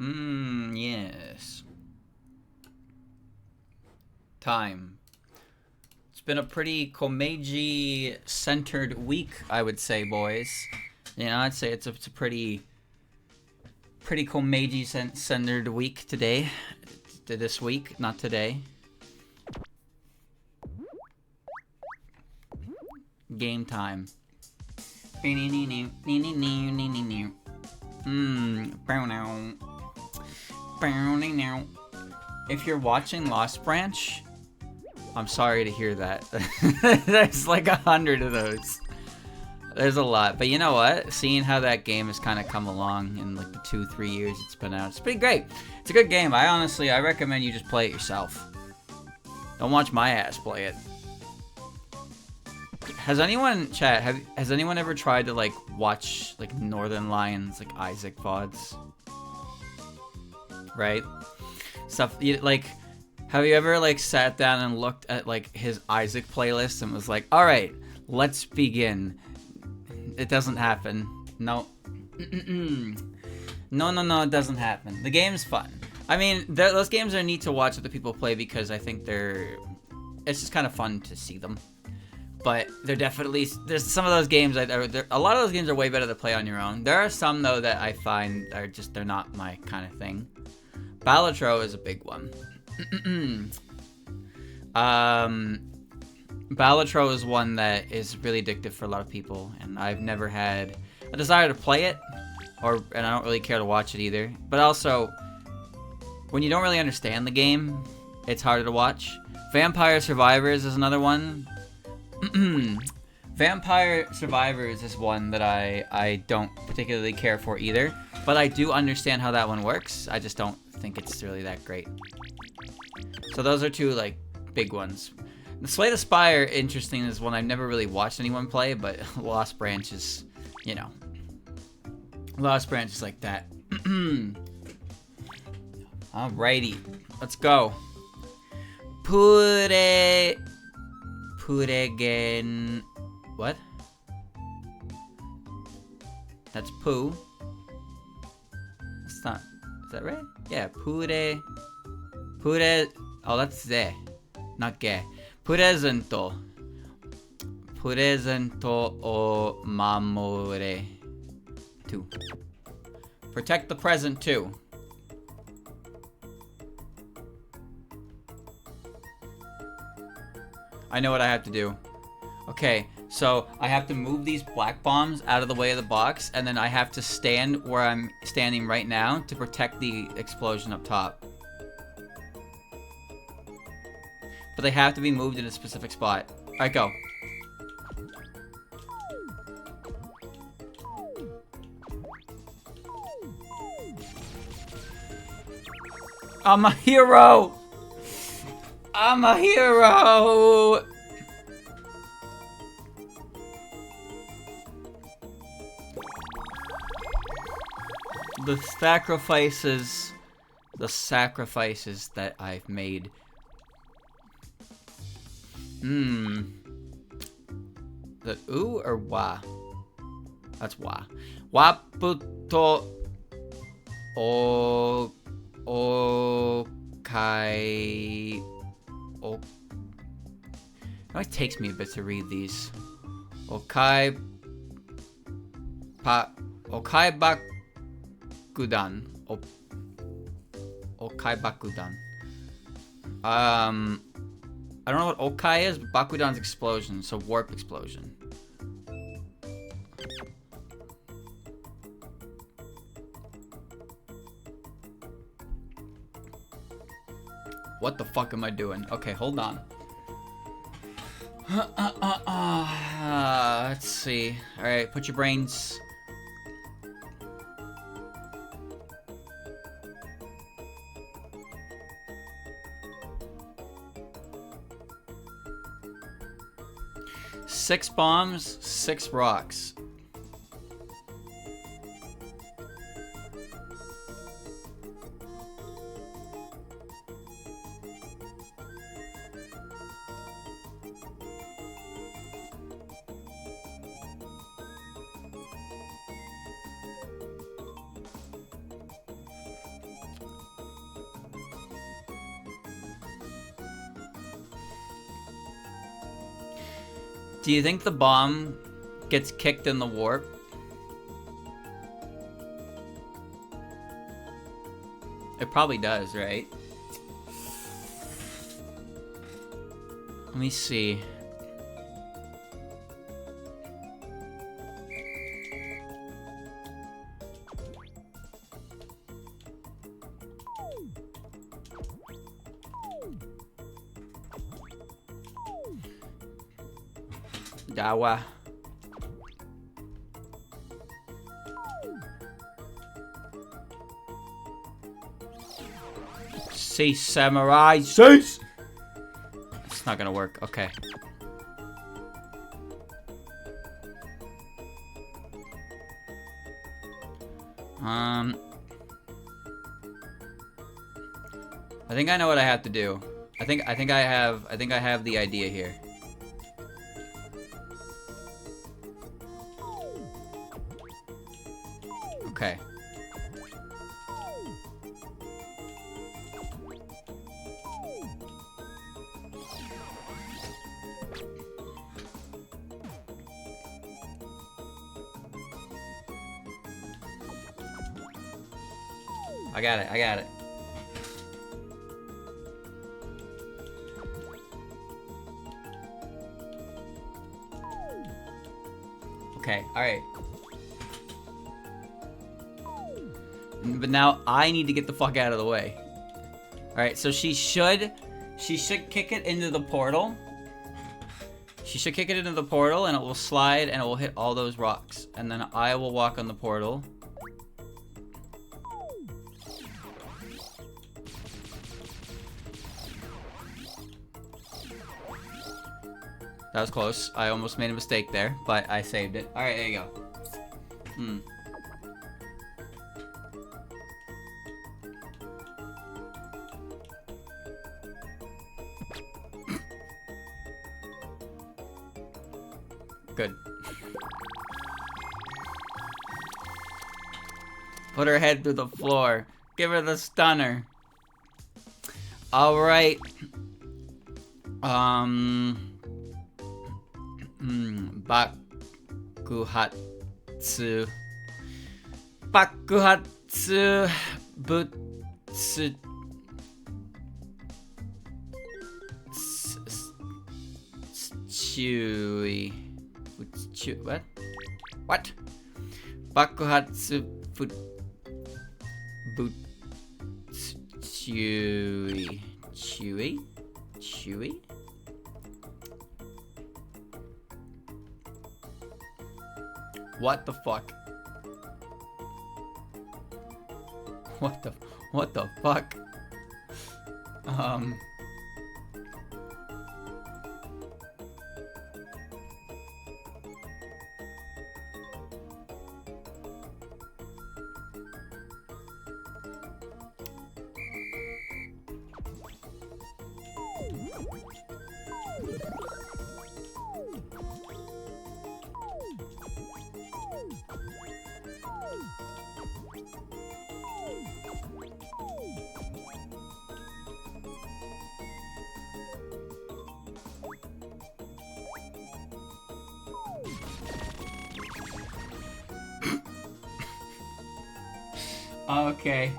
Yes. Time. It's been a pretty Komeiji centered week, I would say, boys. You know, I'd say it's a pretty Komeiji centered week today. This week, not today. Game time. If you're watching Lost Branch, I'm sorry to hear that. There's like 100 of those. There's a lot. But you know what? Seeing how that game has kind of come along in like the 2-3 years it's been out, it's pretty great. It's a good game. I recommend you just play it yourself. Don't watch my ass play it. Has anyone, chat, has anyone ever tried to like watch like Northern Lions, like Isaac VODs? Right? Stuff, like, have you ever like sat down and looked at like his Isaac playlist and was like, all right, let's begin. It doesn't happen. No. No, it doesn't happen. The game's fun. I mean, those games are neat to watch other people play because I think it's just kind of fun to see them. But there's some of those games, a lot of those games are way better to play on your own. There are some, though, that I find they're not my kind of thing. Balatro is a big one. Balatro is one that is really addictive for a lot of people, and I've never had a desire to play it, and I don't really care to watch it either. But also, when you don't really understand the game, it's harder to watch. Vampire Survivors is another one. Vampire Survivors is one that I don't particularly care for either, but I do understand how that one works. I just don't think it's really that great. So those are two like big ones. The Slay the Spire, interesting, is one I've never really watched anyone play, but Lost Branch is, you know, Lost Branch is like that. Alrighty, let's go. Puregen. What? That's poo. It's not. Is that right? Yeah, pure. Oh, that's ze. Not ge. Purezento. Purezento o mamore. 2. Protect the present too. I know what I have to do. Okay, so I have to move these black bombs out of the way of the box, and then I have to stand where I'm standing right now to protect the explosion up top. But they have to be moved in a specific spot. Alright, go. I'm a hero! I'm a hero! The sacrifices that I've made. The oo or wa? That's wa. Waputo kai. Oh, it always takes me a bit to read these. Okai bakudan. Okai bakudan. I don't know what Okai is, but Bakudan's explosion, so warp explosion. What the fuck am I doing? Okay, hold on. Let's see. Alright, put your brains... Six bombs, 6 rocks. Do you think the bomb gets kicked in the warp? It probably does, right? Let me see. Dawa. Cease, samurai, cease! It's not gonna work. Okay. I think I know what I have to do. I think I have the idea here. Okay. I got it. I got it. Okay, alright. But now I need to get the fuck out of the way. Alright, so she should kick it into the portal. She should kick it into the portal and it will slide and it will hit all those rocks. And then I will walk on the portal. That was close. I almost made a mistake there, but I saved it. Alright, there you go. Good. Put her head through the floor. Give her the stunner. Alright. Bakuhatsu. Bakuhatsu. Butsu. Chewy. What? What? Bakuhatsu. Chewy. Chewy? Chewy? What the fuck? What the fuck? Okay.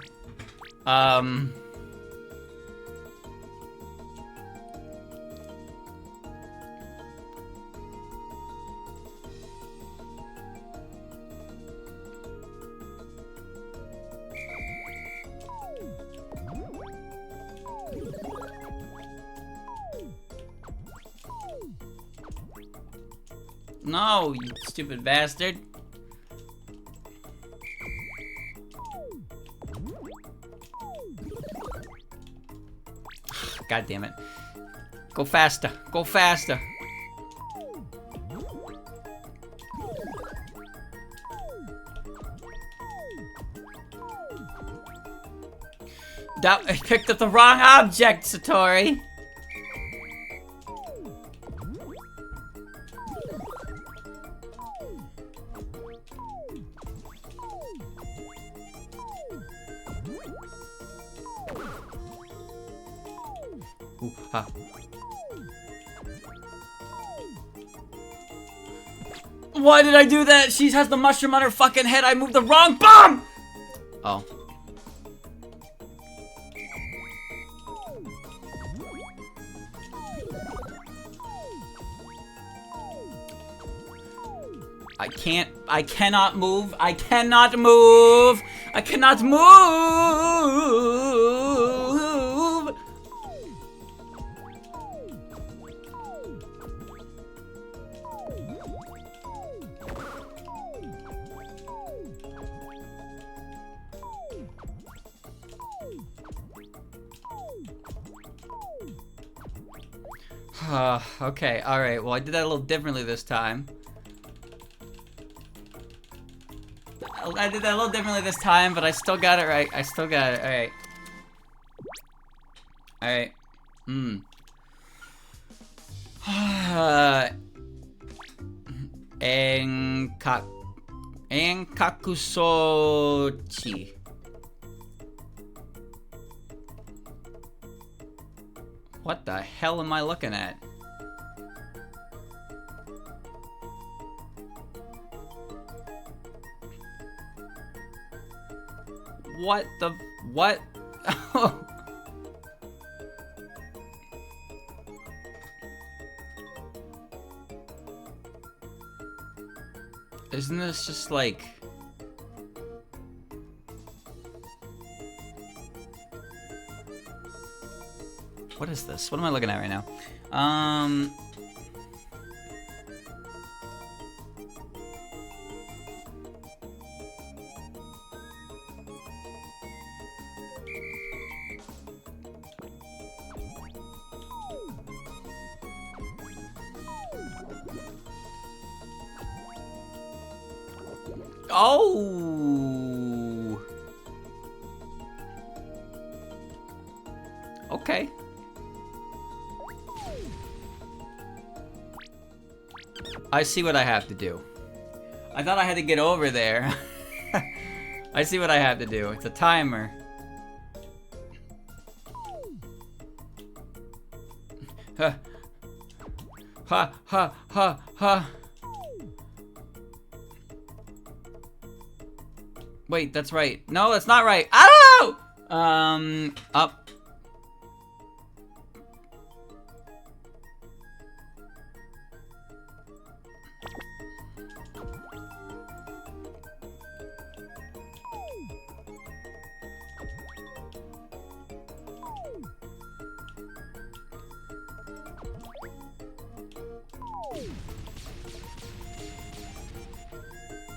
No, you stupid bastard. God damn it. Go faster. Go faster. I picked up the wrong object, Satori. Ooh, ha. Why did I do that? She has the mushroom on her fucking head. I moved the wrong bomb! Oh. I cannot move. I cannot move. I cannot move. Okay, alright. Well, I did that a little differently this time. I did that a little differently this time, but I still got it right. I still got it. Alright. Alright. Enkakusochi. What the hell am I looking at? What the... what? Isn't this just like... What is this? What am I looking at right now? Oh! Okay. I see what I have to do. I thought I had to get over there. I see what I have to do. It's a timer. Ha. Ha, ha, ha, ha. Wait, that's right. No, that's not right. Ow! Up.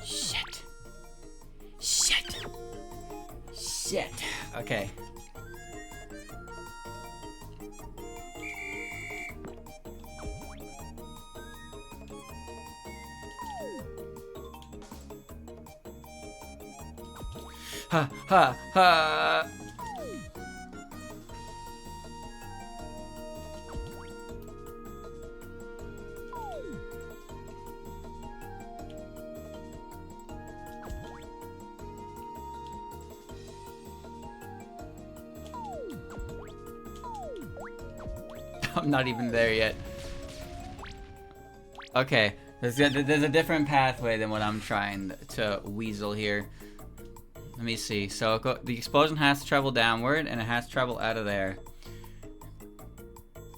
Shit. Shit. Shit. Okay. Ha ha ha. I'm not even there yet. Okay, there's a different pathway than what I'm trying to weasel here. Let me see. So the explosion has to travel downward, and it has to travel out of there.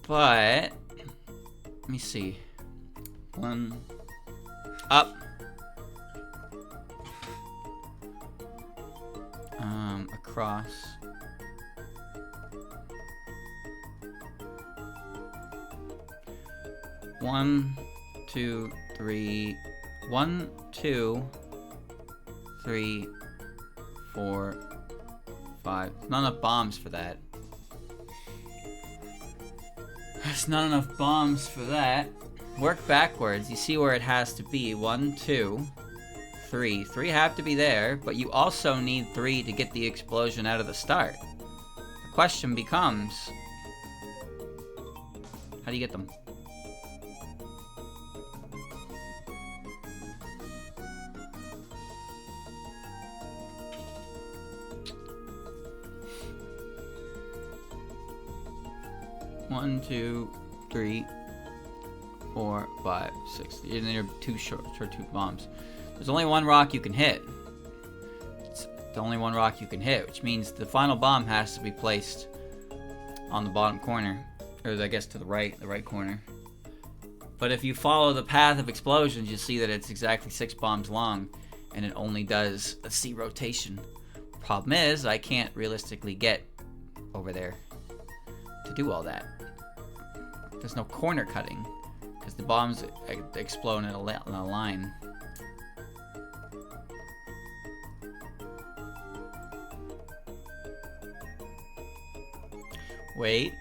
But let me see. One up. Across. One, two, three. 1, 2, 3, 4, 5. Not enough bombs for that. There's not enough bombs for that. Work backwards. You see where it has to be. 1, 2, 3. 3 have to be there, but you also need 3 to get the explosion out of the start. The question becomes, how do you get them? One, 2, 3, 4, 5, 6. And then you're too short for 2 bombs. There's only 1 rock you can hit. It's the only 1 rock you can hit, which means the final bomb has to be placed on the bottom corner. Or I guess to the right corner. But if you follow the path of explosions, you'll see that it's exactly 6 bombs long, and it only does a C rotation. Problem is, I can't realistically get over there to do all that. There's no corner cutting, because the bombs explode in a line. Wait.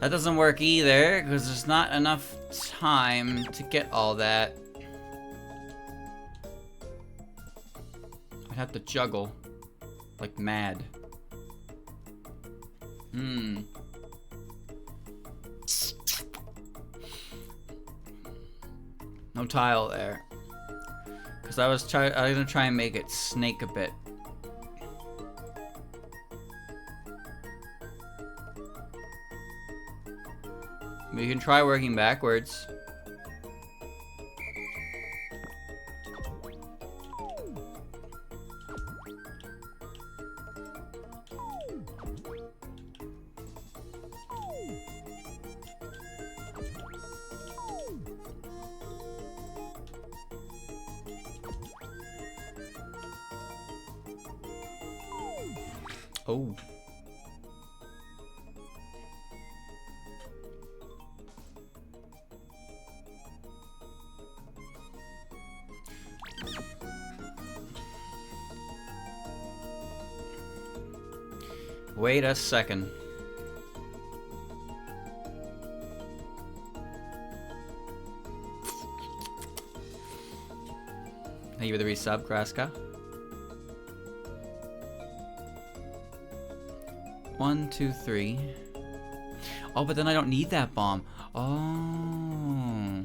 That doesn't work either, because there's not enough time to get all that. I'd have to juggle like mad. No tile there. Because I was gonna try and make it snake a bit. But you can try working backwards. Oh. Wait a second. Thank you for the resub, Graska. 1, 2, 3. Oh, but then I don't need that bomb. Oh.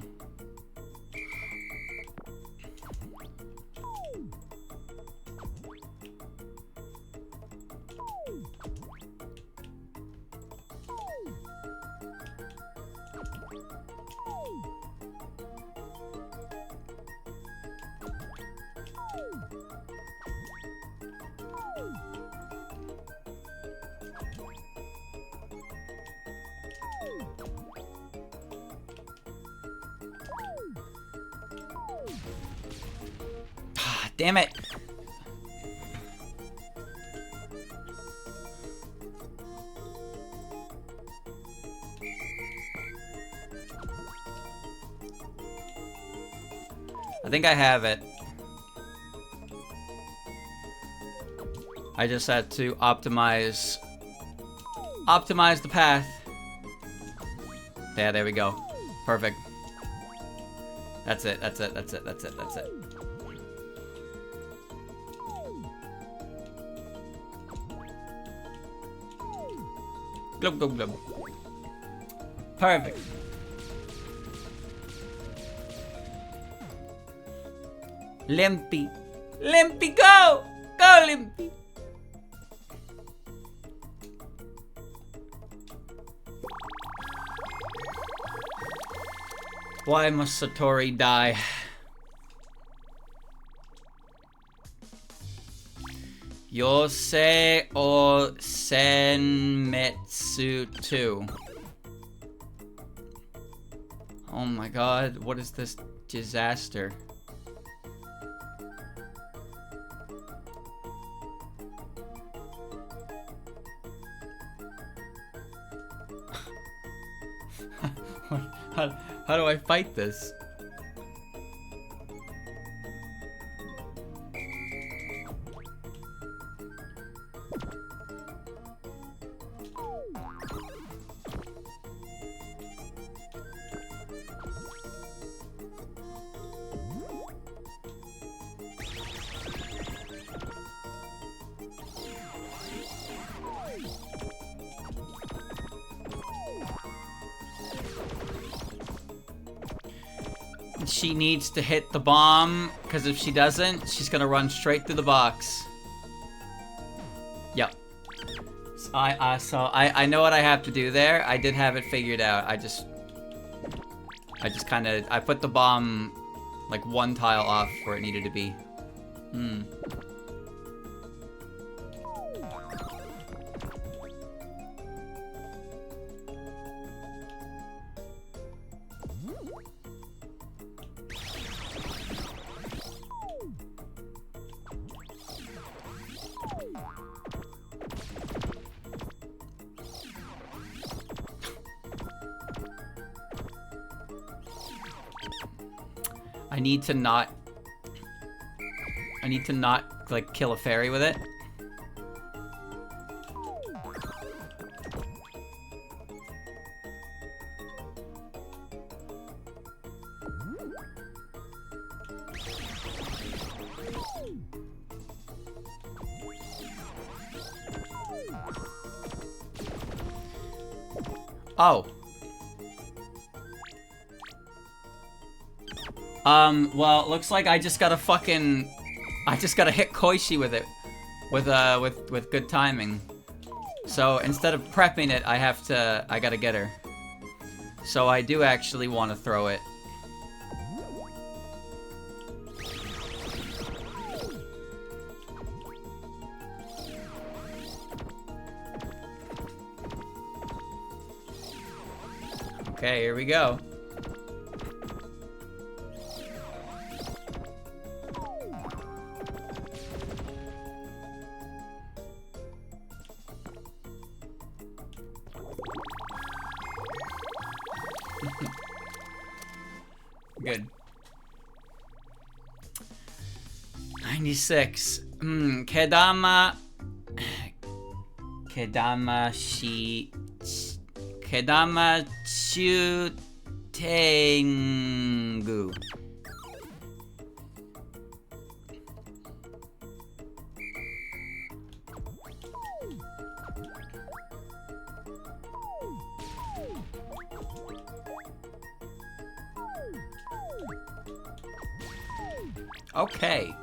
Damn it! I think I have it. I just had to optimize the path. Yeah, there we go. Perfect. That's it. Glub, glub, glub. Perfect. Limpy. Limpy, go! Go, Limpy! Why must Satori die? Yosei o Senmetsu 2. Oh my god, what is this disaster? How do I fight this? She needs to hit the bomb, because if she doesn't, she's gonna run straight through the box. Yep. So I know what I have to do there. I did have it figured out. I just kind of, I put the bomb like one tile off where it needed to be. I need to not like kill a fairy with it. Oh. Well, it looks like I just gotta hit Koishi with it. With good timing. So, instead of prepping it, I gotta get her. So I do actually want to throw it. Okay, here we go. Good. 96. Kedama Shutengu. Okay.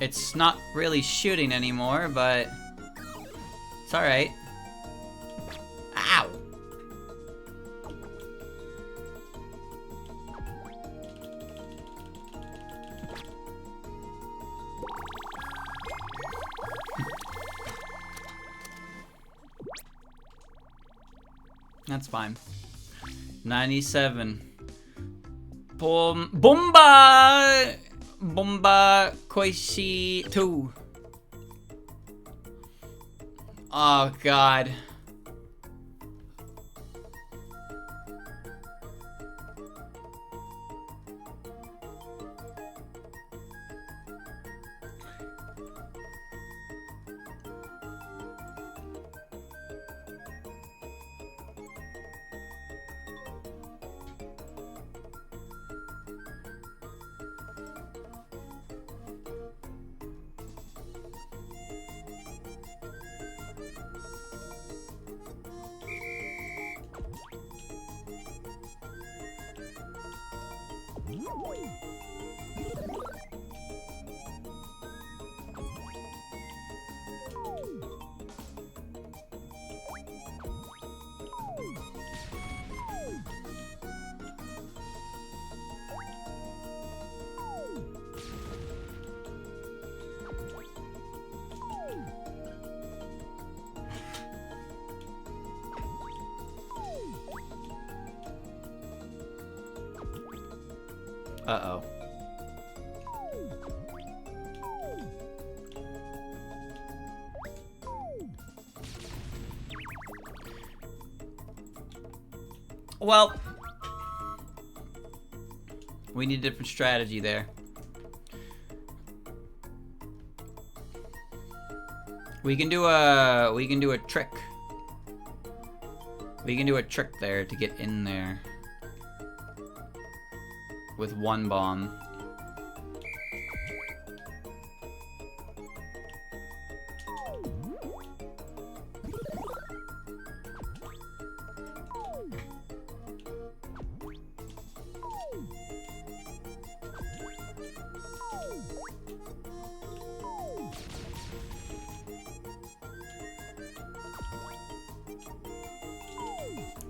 It's not really shooting anymore, but it's alright. Ow! That's fine. 97. Bomba Koishi 2. Oh god. Uh-oh. Well, we need a different strategy there. We can do a trick. We can do a trick there to get in there with one bomb.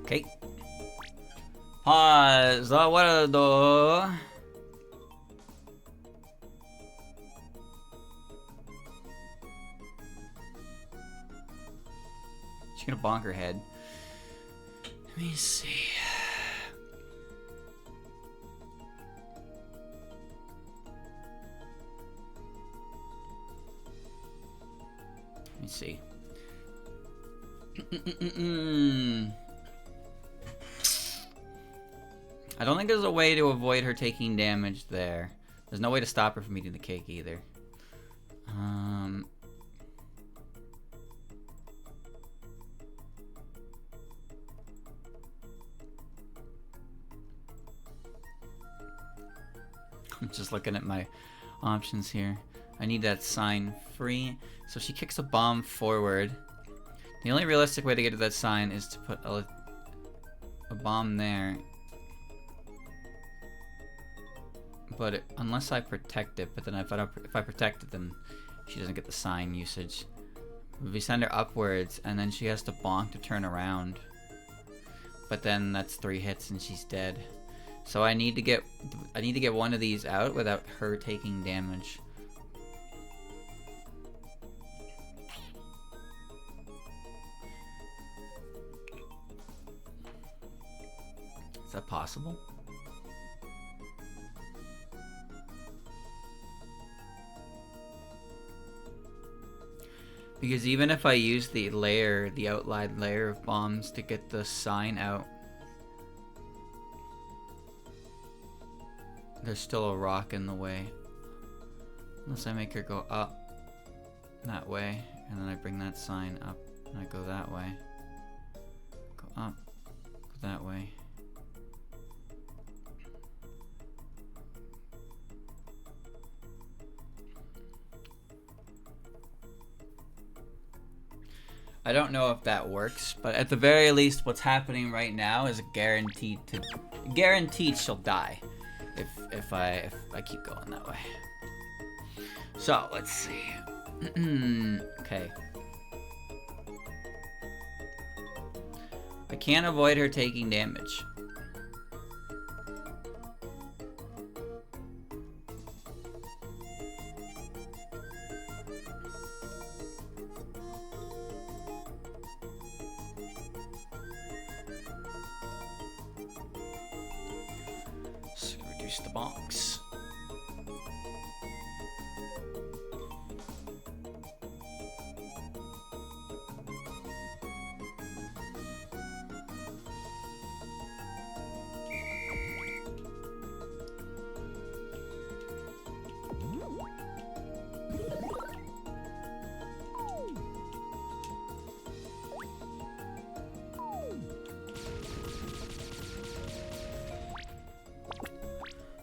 Okay. Zawardo. She's gonna bonk her head. Let me see. Let me see. I don't think there's a way to avoid her taking damage there. There's no way to stop her from eating the cake either. I'm just looking at my options here. I need that sign free. So she kicks a bomb forward. The only realistic way to get to that sign is to put a bomb there. But unless I protect it, but then if I protect it, then she doesn't get the sign usage. If we send her upwards, and then she has to bonk to turn around. But then that's 3 hits and she's dead. So I need to get one of these out without her taking damage. Is that possible? Because even if I use the outlined layer of bombs to get the sign out, there's still a rock in the way. Unless I make her go up that way, and then I bring that sign up, and I go that way. Go up, go that way. I don't know if that works, but at the very least, what's happening right now is guaranteed she'll die if I keep going that way. So let's see. Okay. I can't avoid her taking damage. The box.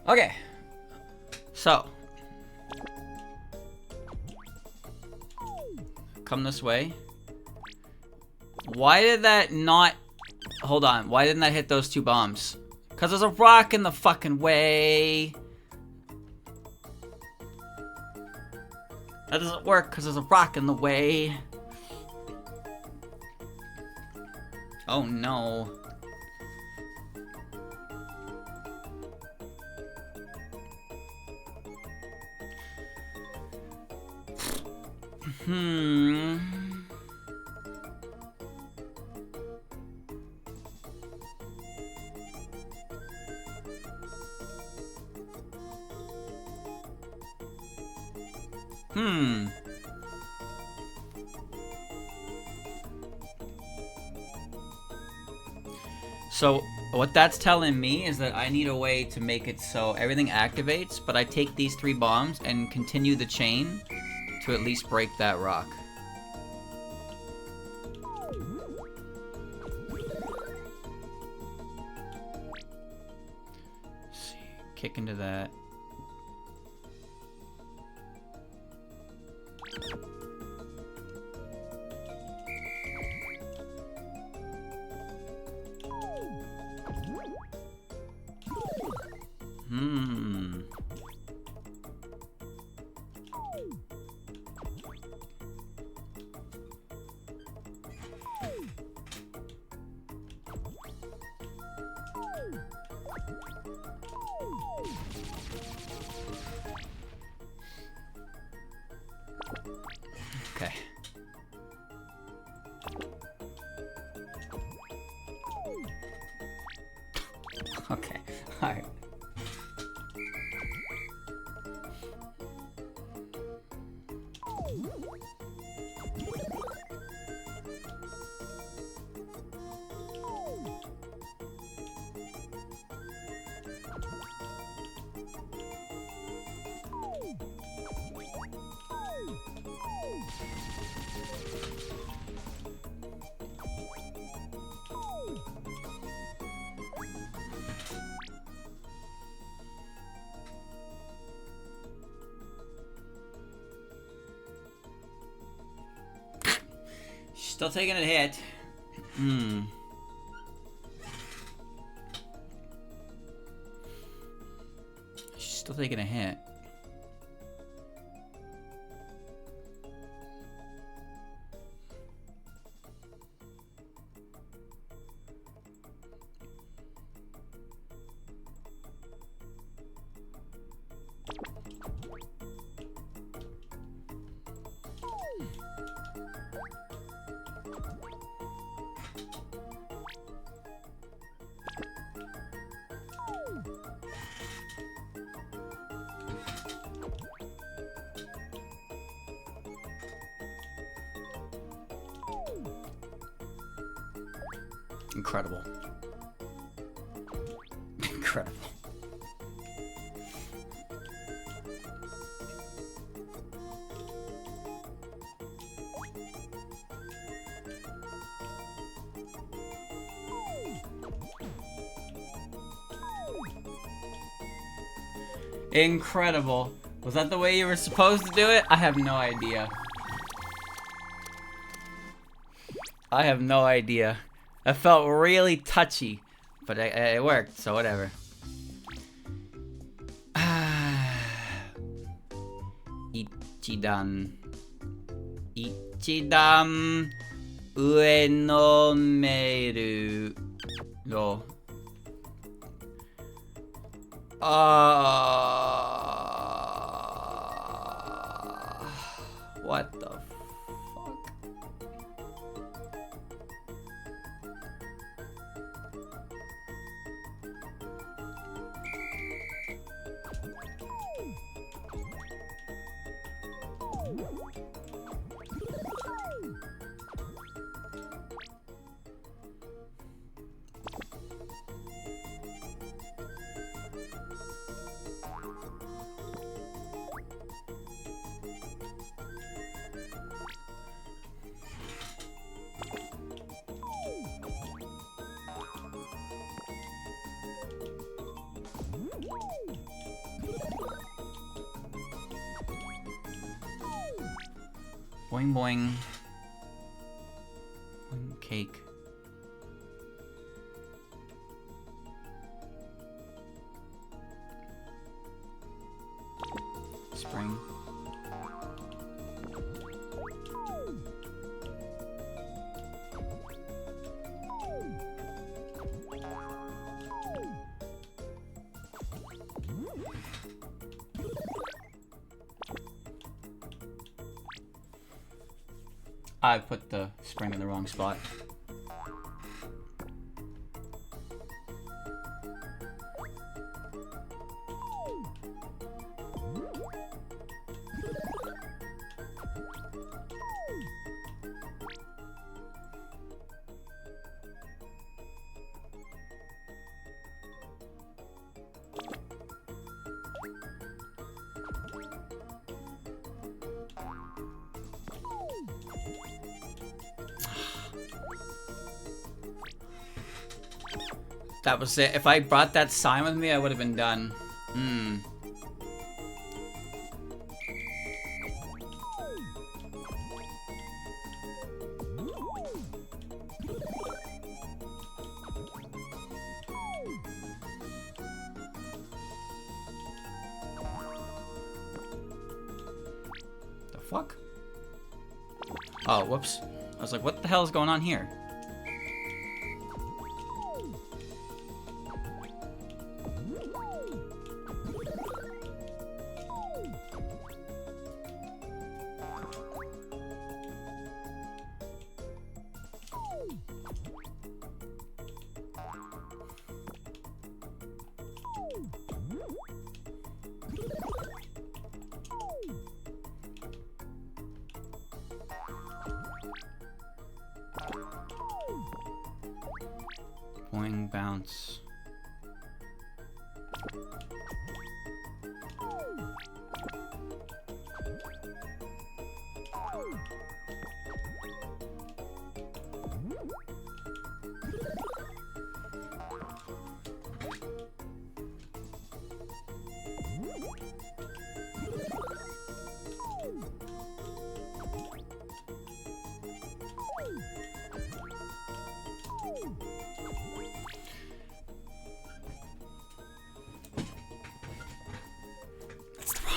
Okay, so come this way. Why did that not... Hold on, why didn't that hit those 2 bombs? Because there's a rock in the fucking way. That doesn't work because there's a rock in the way. Oh no. Hmm. So what that's telling me is that I need a way to make it so everything activates, but I take these 3 bombs and continue the chain to at least break that rock. Let's see, kick into that. Hmm. Okay. Okay. All right. Still taking a hit. Hmm. She's still taking a hit. Incredible. Incredible. Incredible. Was that the way you were supposed to do it? I have no idea. I have no idea. It felt really touchy, but it worked, so whatever. Ichidan. Ichidan ue no meru no. What the fuck? Boing boing. Boing cake. Spring. I put the spring in the wrong spot. That was it. If I brought that sign with me, I would have been done. Hmm. The fuck? Oh, whoops. I was like, what the hell is going on here? Boing, bounce.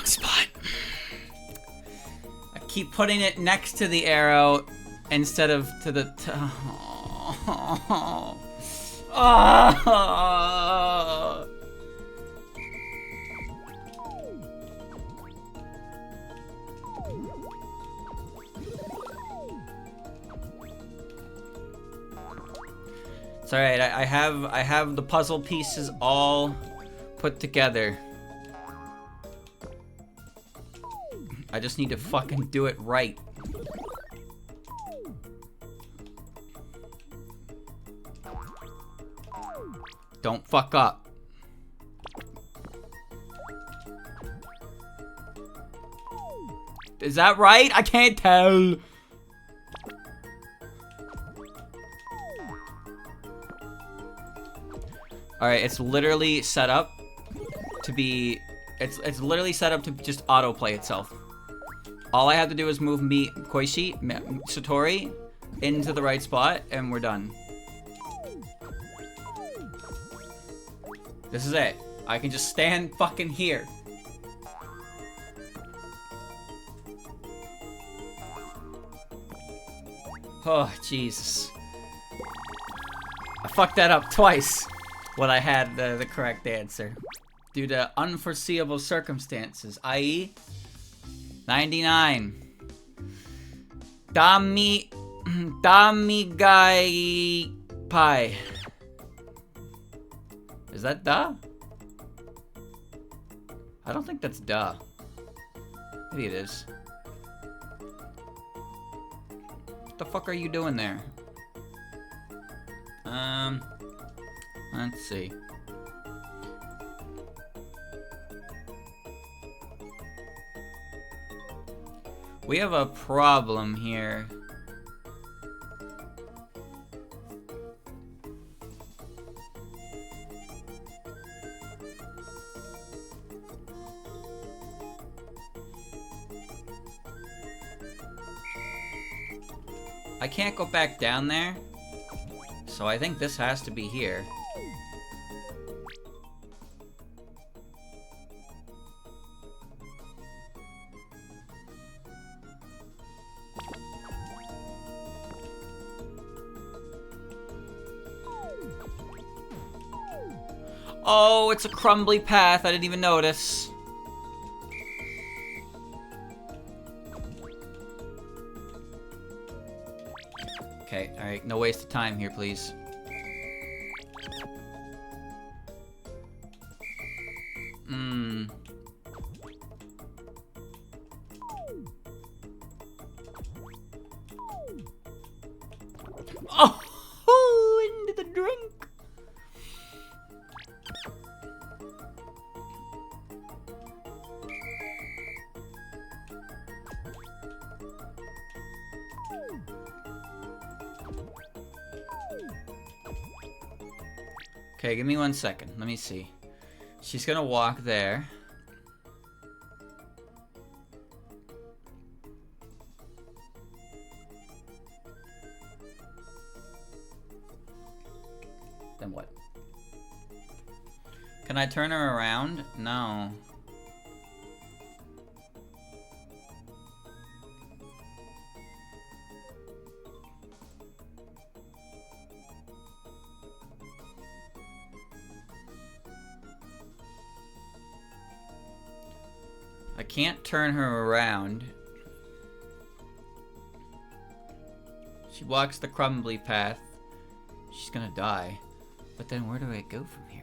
Spot. I keep putting it next to the arrow instead of to the oh. It's alright, I have the puzzle pieces all put together. I just need to fucking do it right. Don't fuck up. Is that right? I can't tell. Alright, it's literally set up to be... It's literally set up to just autoplay itself. All I have to do is move Komeiji, Satori, into the right spot, and we're done. This is it. I can just stand fucking here. Oh, Jesus. I fucked that up twice when I had the correct answer. Due to unforeseeable circumstances, i.e. 99. Damigai Pai. Is that da? I don't think that's da. Maybe it is. What the fuck are you doing there? Let's see. We have a problem here. I can't go back down there, so I think this has to be here. Oh, it's a crumbly path. I didn't even notice. Okay, alright. No waste of time here, please. Oh, into the drink. Okay, give me 1 second. Let me see. She's gonna walk there. Then what? Can I turn her around? No. I can't turn her around. She walks the crumbly path. She's gonna die. But then where do I go from here?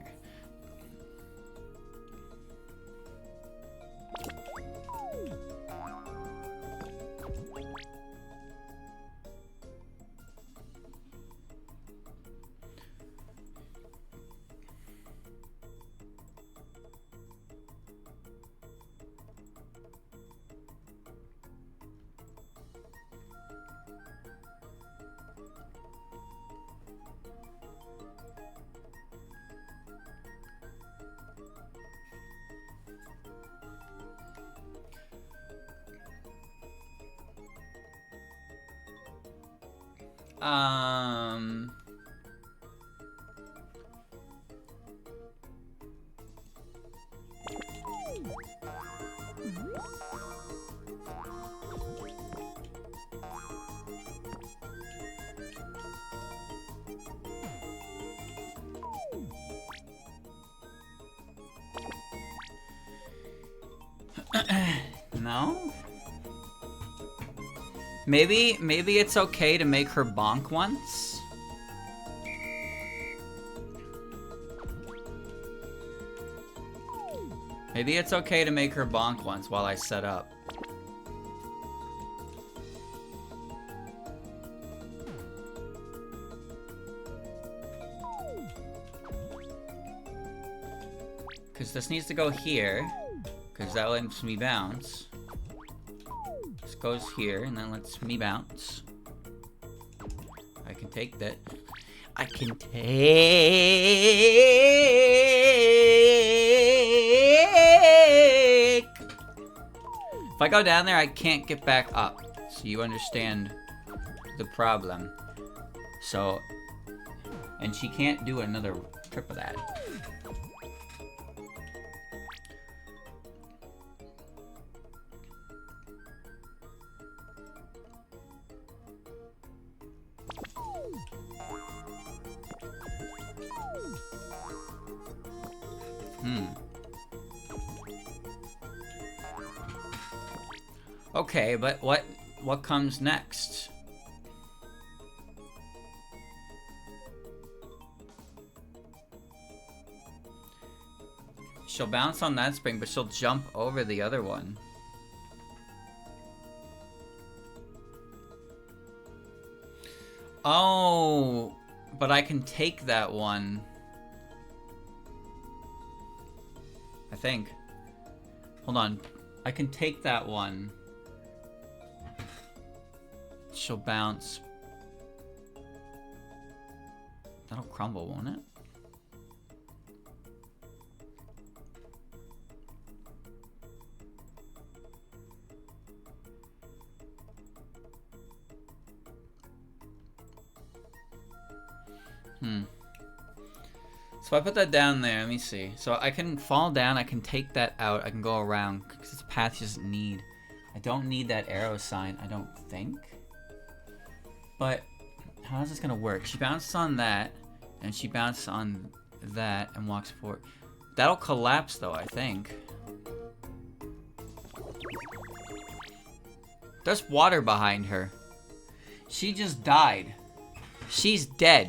No? Maybe it's okay to make her bonk once? Maybe it's okay to make her bonk once while I set up. Because this needs to go here. Because that lets me bounce. This goes here, and then lets me bounce. I can take that. I can take... If I go down there, I can't get back up. So you understand the problem. So... And she can't do another trip of that. Okay, but what comes next? She'll bounce on that spring, but she'll jump over the other one. Oh, but I can take that one. I think. Hold on. I can take that one. She'll bounce. That'll crumble, won't it? So I put that down there. Let me see. So I can fall down. I can take that out. I can go around because it's a path you just need. I don't need that arrow sign, I don't think. But how is this gonna work? She bounces on that, and she bounces on that and walks forward. That'll collapse though, I think. There's water behind her. She just died. She's dead.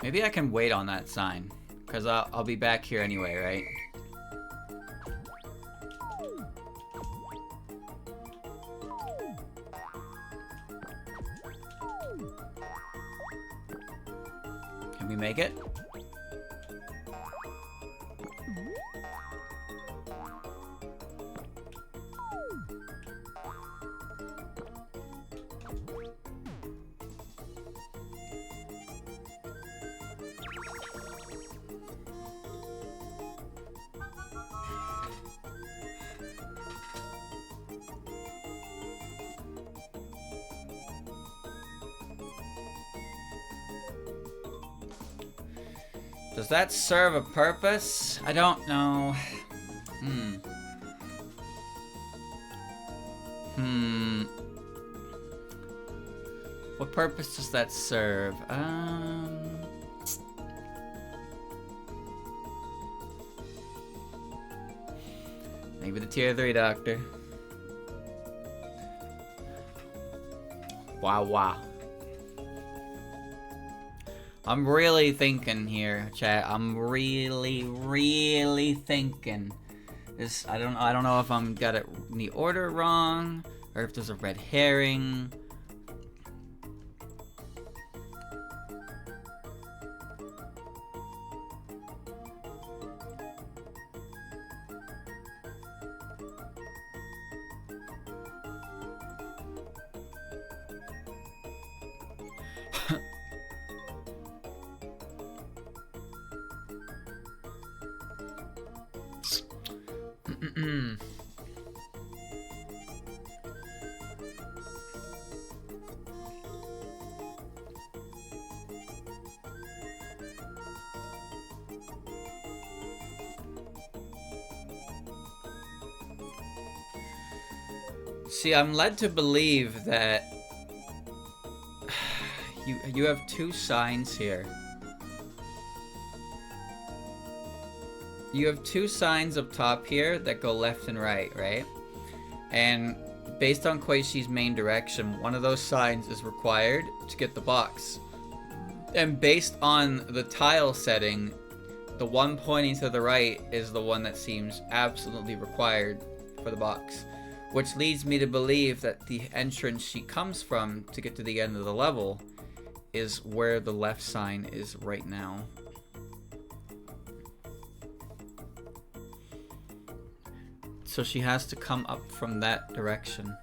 Maybe I can wait on that sign. Because I'll be back here anyway, right? Can we make it? Does that serve a purpose? I don't know. What purpose does that serve? Maybe the tier 3 doctor. Wow. I'm really thinking here, chat. I'm really thinking. This I don't know if I'm got it in the order wrong or if there's a red herring. See, I'm led to believe that you have two signs here. You have two signs up top here that go left and right? And based on Komeji's main direction, one of those signs is required to get the box. And based on the tile setting, the one pointing to the right is the one that seems absolutely required for the box. Which leads me to believe that the entrance she comes from to get to the end of the level is where the left sign is right now. So she has to come up from that direction.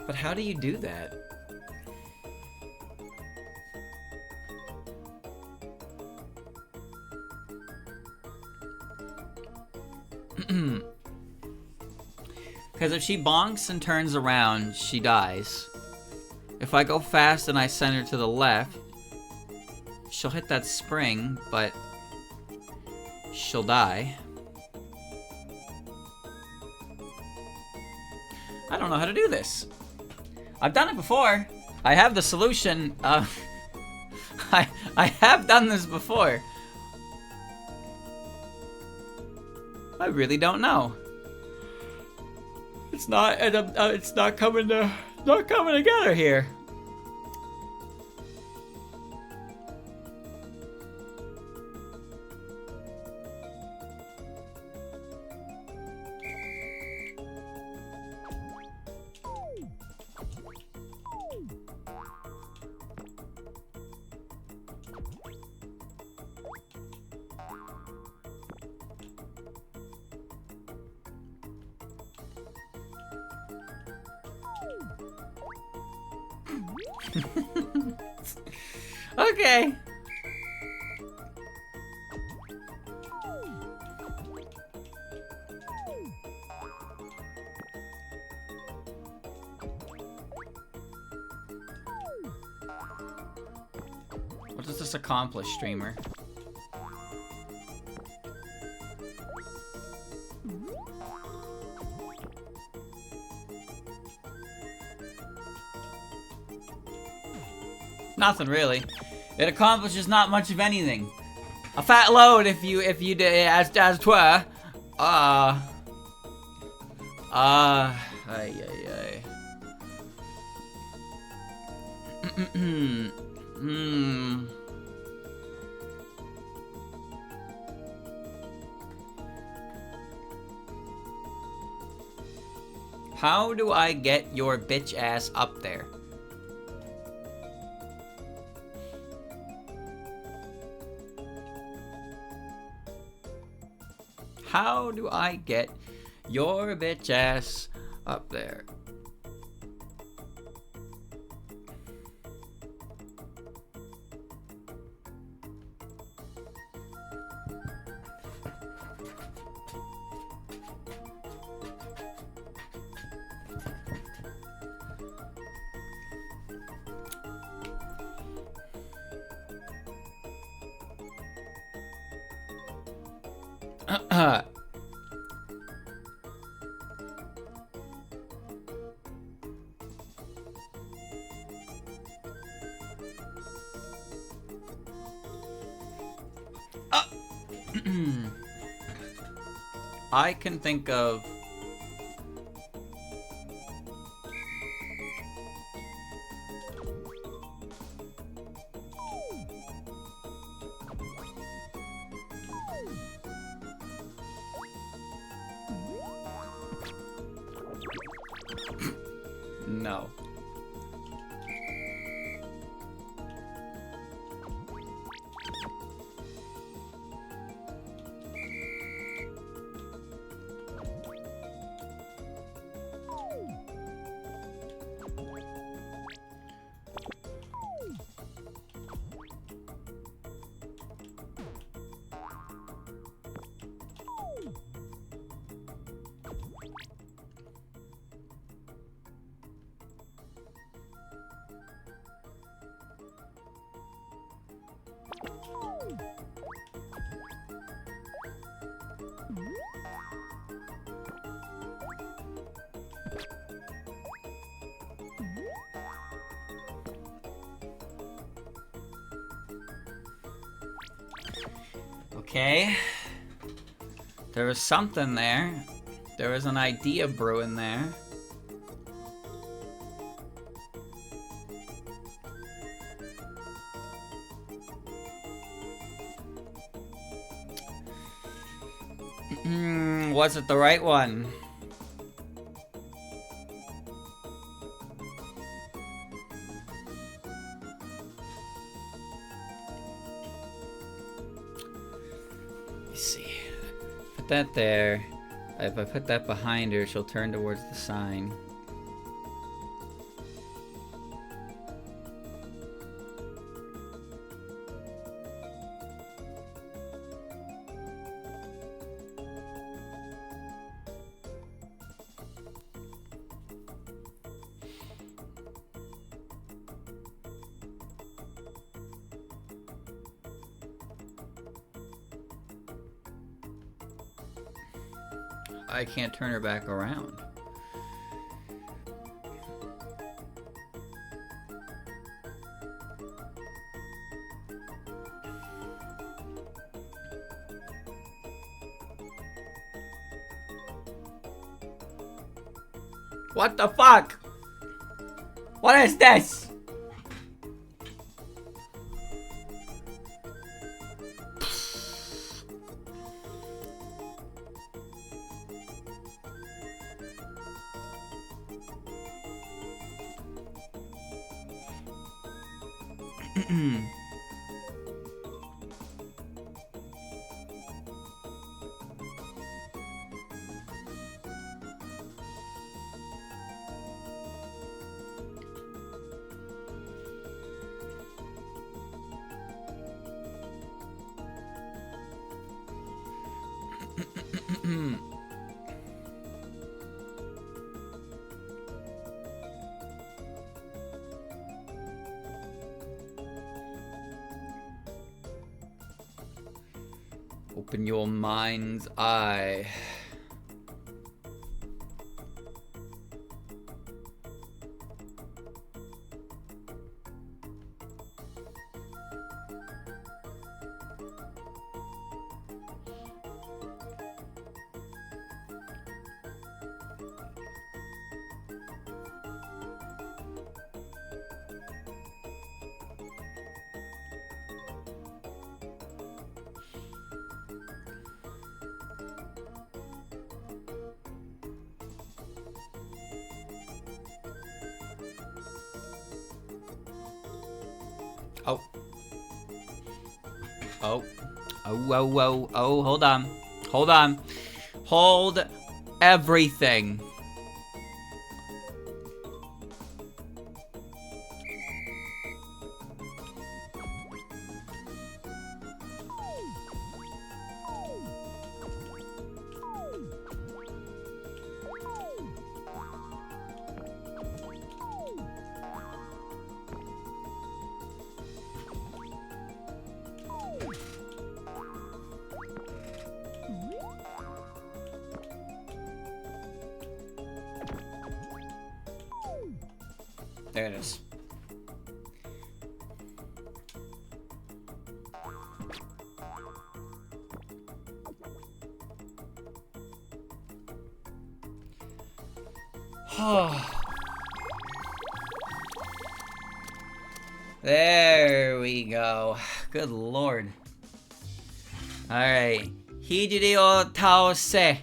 But how do you do that? Because if she bonks and turns around, she dies. If I go fast and I send her to the left, she'll hit that spring, but she'll die. I don't know how to do this. I've done it before. I have the solution. I have done this before. I really don't know. It's not coming together here. Okay. What does this accomplish, streamer? Nothing really. It accomplishes not much of anything. A fat load if you did as twere. Ay, ay, ay. Hmm. How do I get your bitch ass up there? How do I get your bitch ass up there? I can think of... No. Okay. There was something there. There was an idea brewing there. Was it the right one? Let's see. Put that there. If I put that behind her, she'll turn towards the sign. I can't turn her back around. What the fuck? What is this? Open your mind's eye. Oh. Oh. Oh, hold on. Hold on. Hold everything. There it is. There we go. Good lord. Alright. Hijiri o taose.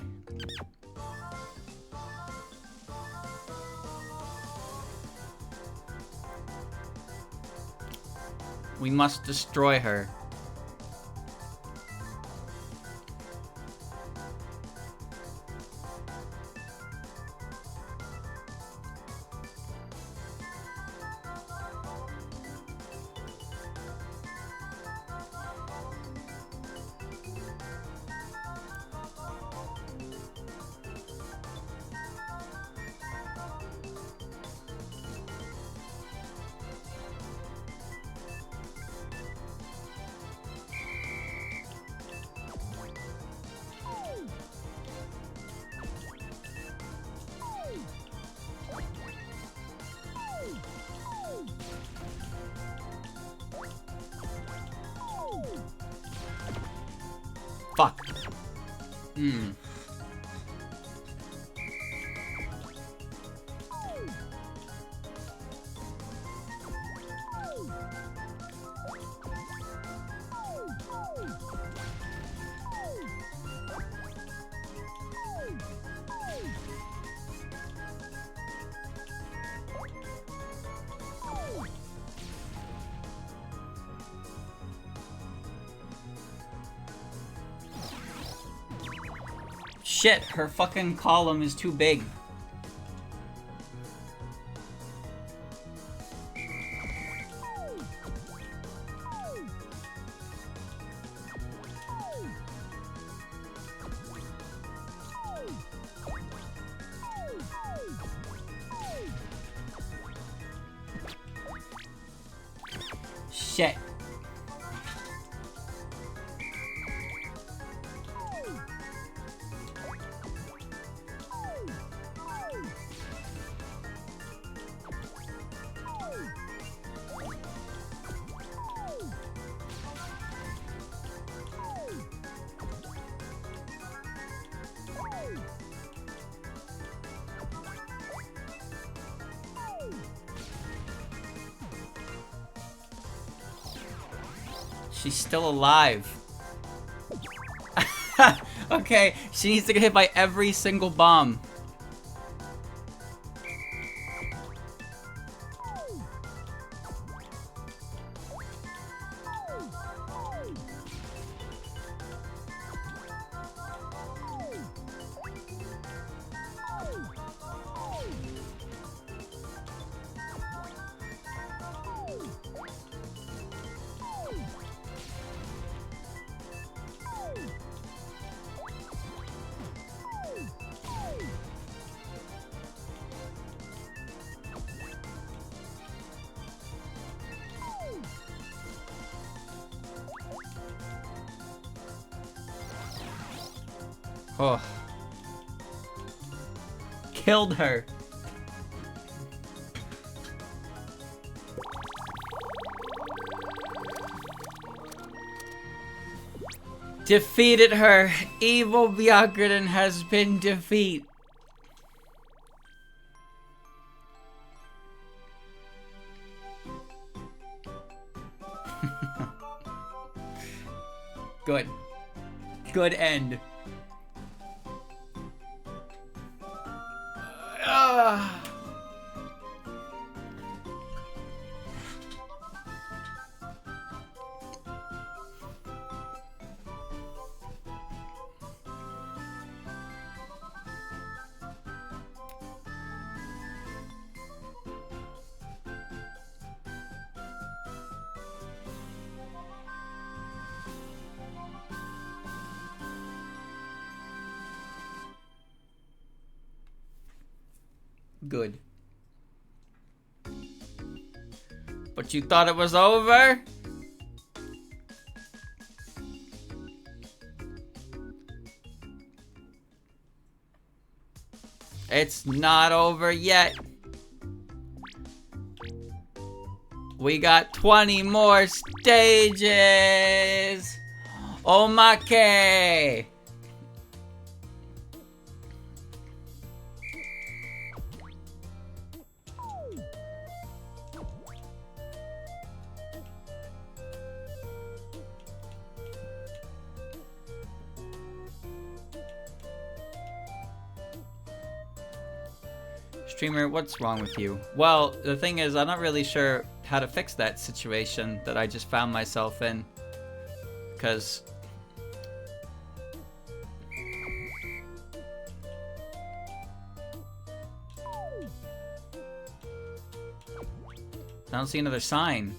We must destroy her. Fuck. Shit, her fucking column is too big. Shit. She's still alive. Okay, she needs to get hit by every single bomb. Oh. Killed her. Defeated her. Evil Byakuren has been defeated. Good. Good end. Good. But you thought it was over? It's not over yet. We got 20 more stages. Omake. Streamer, what's wrong with you? Well, the thing is, I'm not really sure how to fix that situation that I just found myself in. Because... I don't see another sign.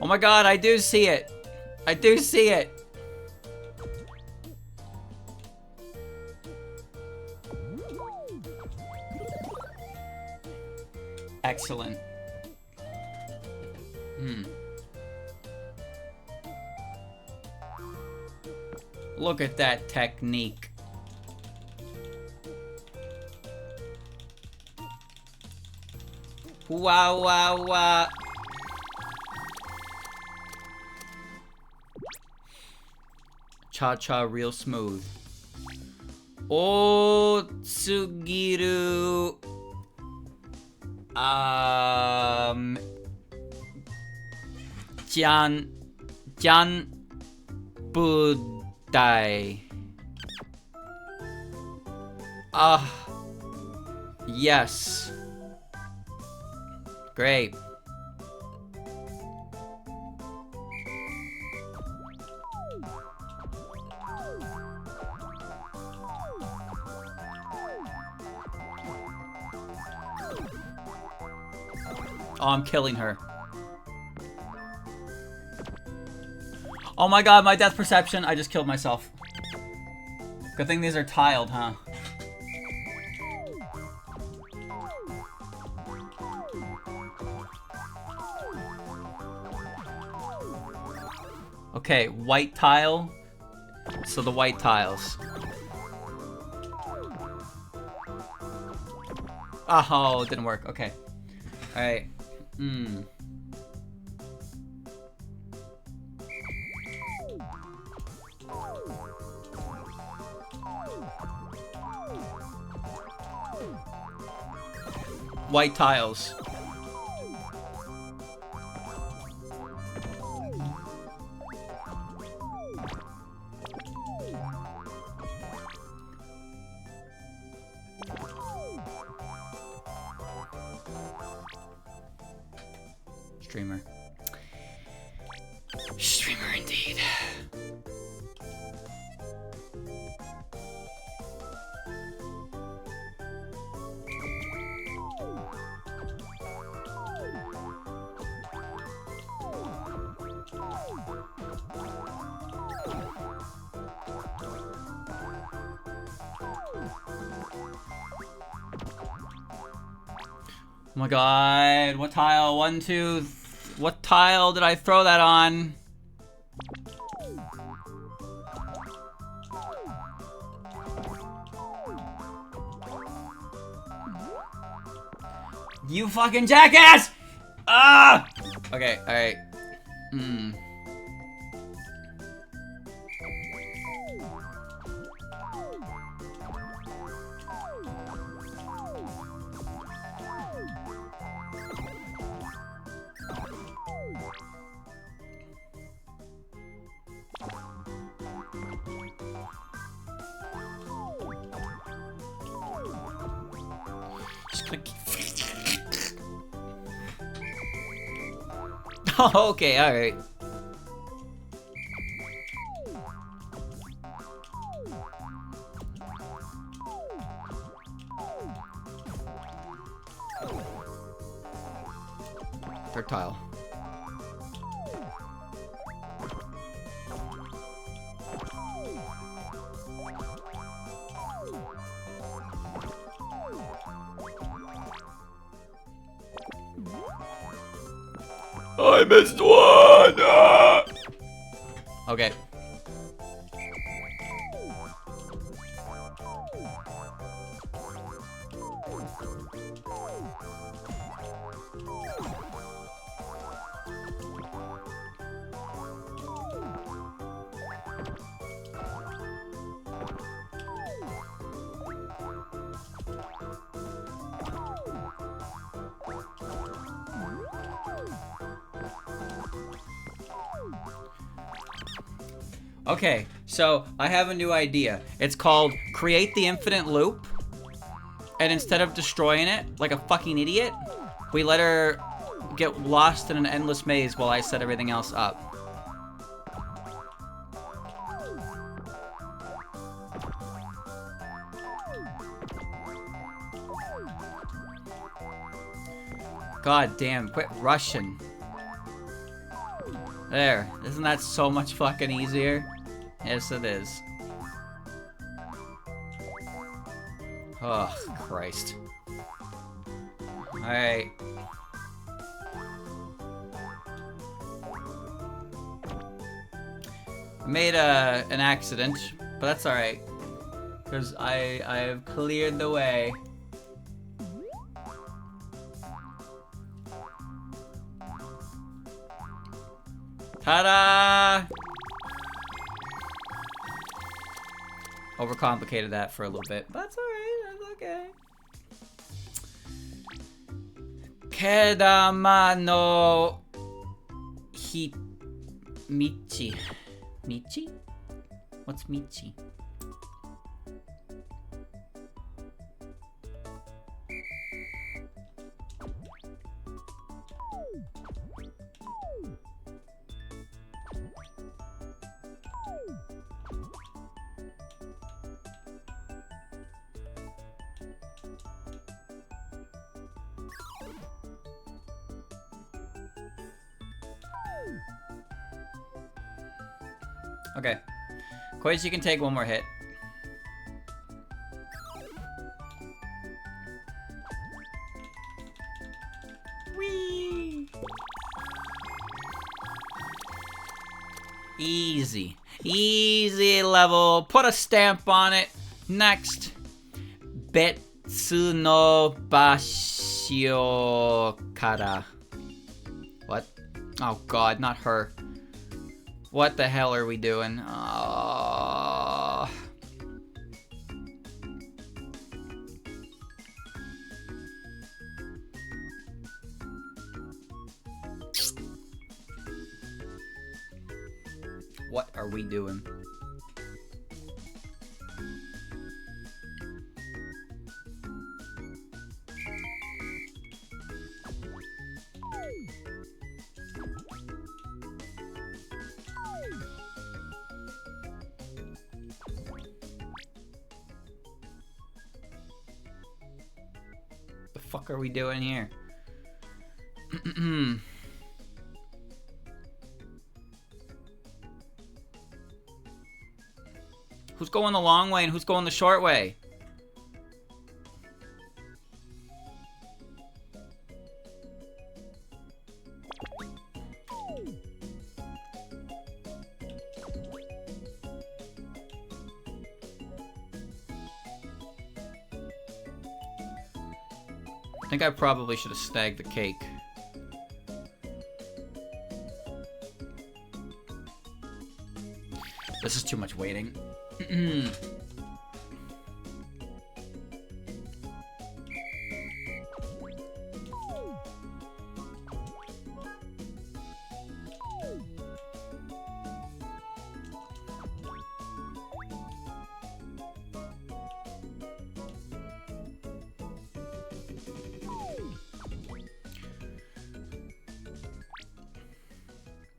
Oh my god, I do see it! I do see it! Excellent. Look at that technique. Wow, wow, wow. Cha-cha real smooth. Oh, tsugiru. Jan Budai. Yes. Great. Oh, I'm killing her. Oh my god, my death perception. I just killed myself. Good thing these are tiled, huh? Okay, white tile. So the white tiles. Oh, it didn't work. Okay. Alright. White tiles. Streamer. Streamer indeed. Oh my god, what tile? 1, 2, what tile did I throw that on? You fucking jackass! Ah! Okay, alright. Oh, okay, alright. Third tile. missed one! Ah! Okay. Okay, so I have a new idea. It's called Create the Infinite Loop. And instead of destroying it like a fucking idiot, we let her get lost in an endless maze while I set everything else up. God damn, quit rushing. There, isn't that so much fucking easier? Yes, it is. Oh, Christ. Alright. I made an accident, but that's alright. Because I have cleared the way. Ta-da! Overcomplicated that for a little bit. That's alright, that's okay. Kedama no Michi. Michi? What's Michi? Okay. Komeiji can take one more hit. Whee! Easy. Easy level. Put a stamp on it. Next. Betsu no Bashio Kara. What? Oh god, not her. What the hell are we doing? What are we doing? The fuck are we doing here? Who's going the long way and who's going the short way? I think I probably should have snagged the cake. This is too much waiting.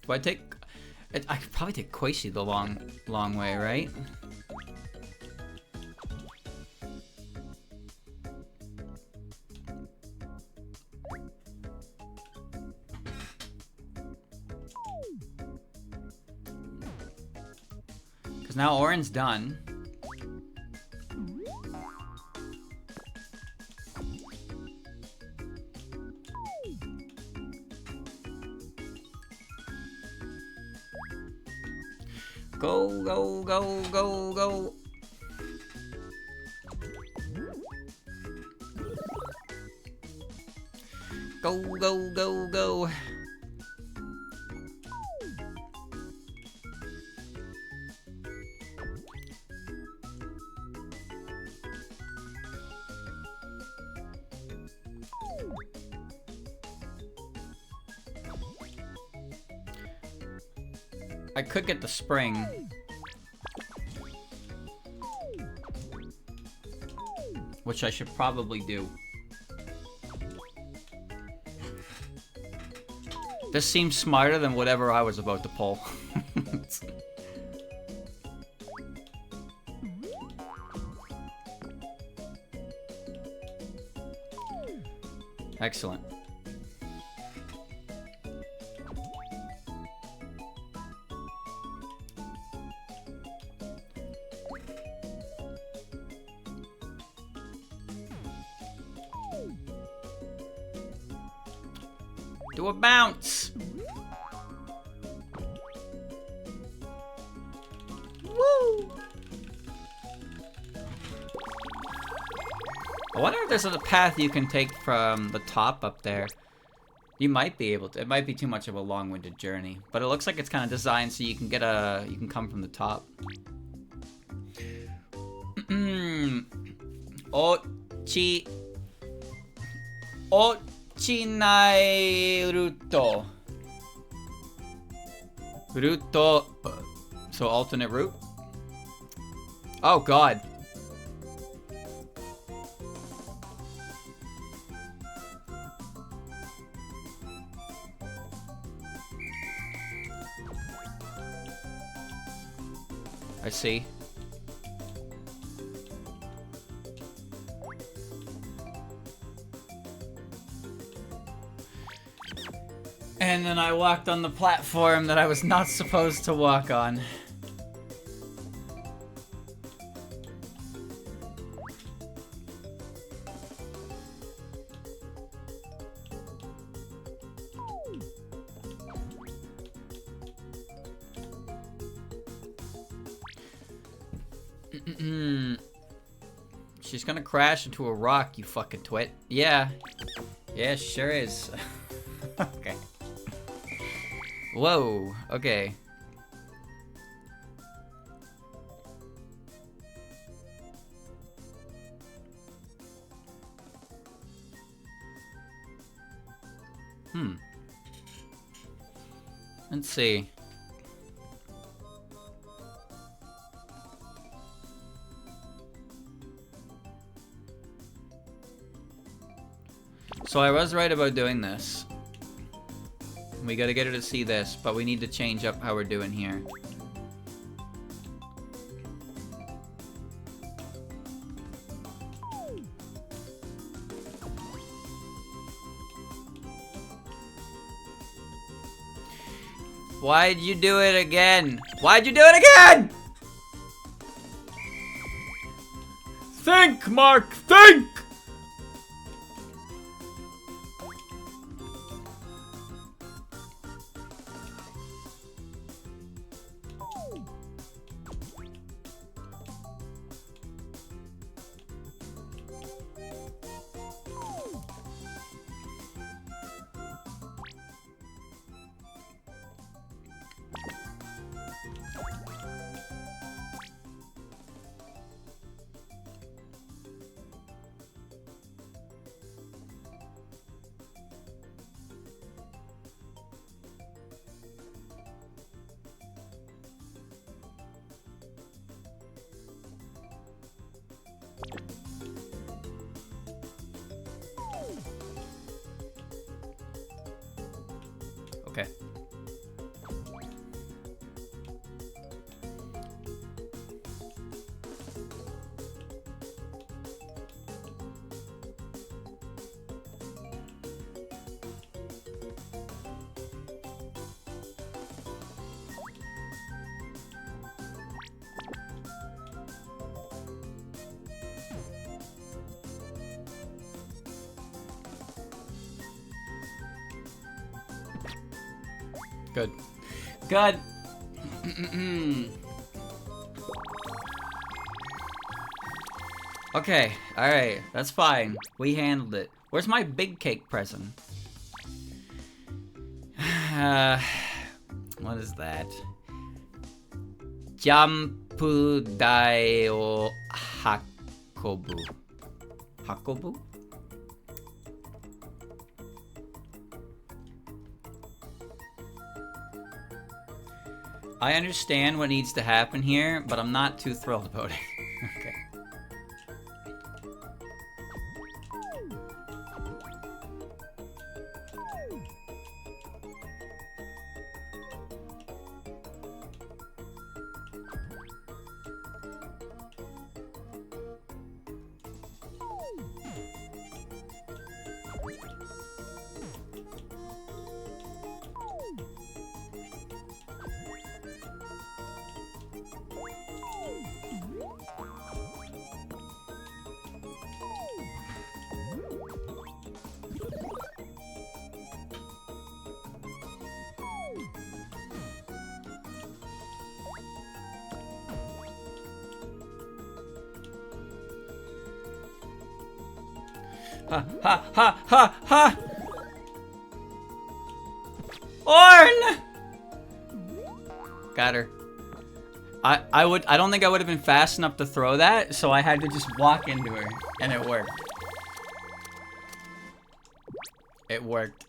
Do I take... I could probably take Koishi the long way, right? Because now Oren's done. Go, go, go, go, go. Go, go, go, go. I could get the spring. Which I should probably do. This seems smarter than whatever I was about to pull. Excellent. Do a bounce! Woo! I wonder if there's a path you can take from the top up there. You might be able to. It might be too much of a long-winded journey, but it looks like it's kind of designed so you can get a. You can come from the top. Ochi. Ochinai ruto. Ruto. So alternate route? Oh god. I see. And then I walked on the platform that I was not supposed to walk on. She's gonna crash into a rock, you fucking twit. Yeah. Yeah, sure is. Okay. Whoa, okay. Let's see. So I was right about doing this. We gotta get her to see this, but we need to change up how we're doing here. Why'd you do it again? Why'd you do it again? Think, Mark, think! Okay. Good. Good. Okay, alright, that's fine. We handled it. Where's my big cake present? What is that? Jampu dai o hakobu. Hakobu? I understand what needs to happen here, but I'm not too thrilled about it. Okay. Ha ha ha ha ha! Orn! Got her. I don't think I would have been fast enough to throw that, so I had to just walk into her, and it worked. It worked.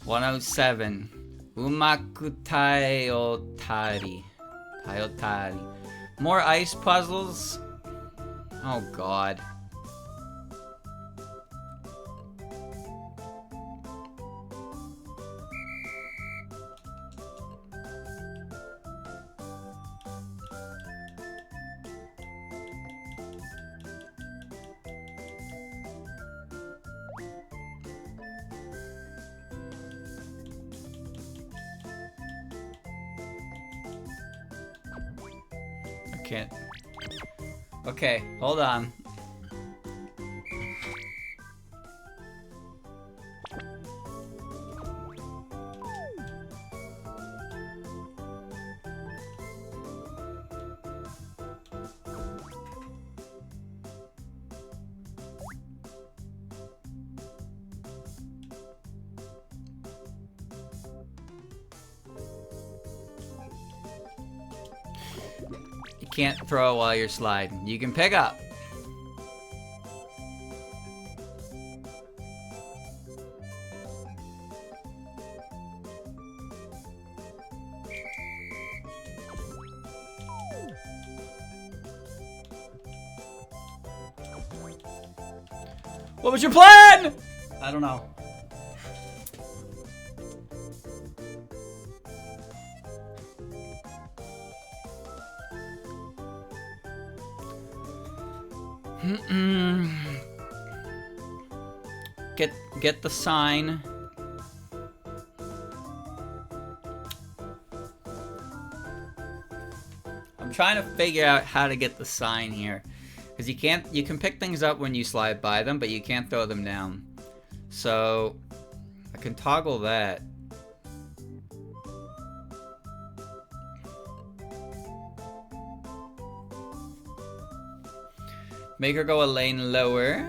107. Umaku tayotari. Tayotari. More ice puzzles? Oh god. Can't. Okay, hold on. Can't throw while you're sliding. You can pick up. What was your plan? I don't know. Get the sign. I'm trying to figure out how to get the sign here, because you can pick things up when you slide by them, but you can't throw them down. So I can toggle that. Make her go a lane lower.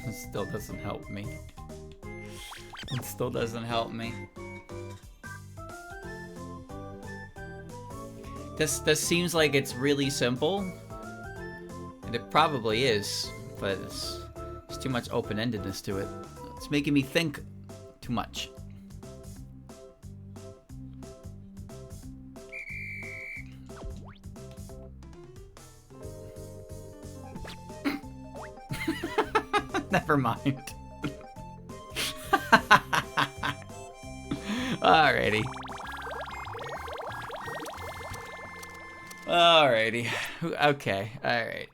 It still doesn't help me. It still doesn't help me. This seems like it's really simple, and it probably is, but there's too much open-endedness to it. It's making me think too much. Never mind. Alrighty. Alrighty. Okay. Alright.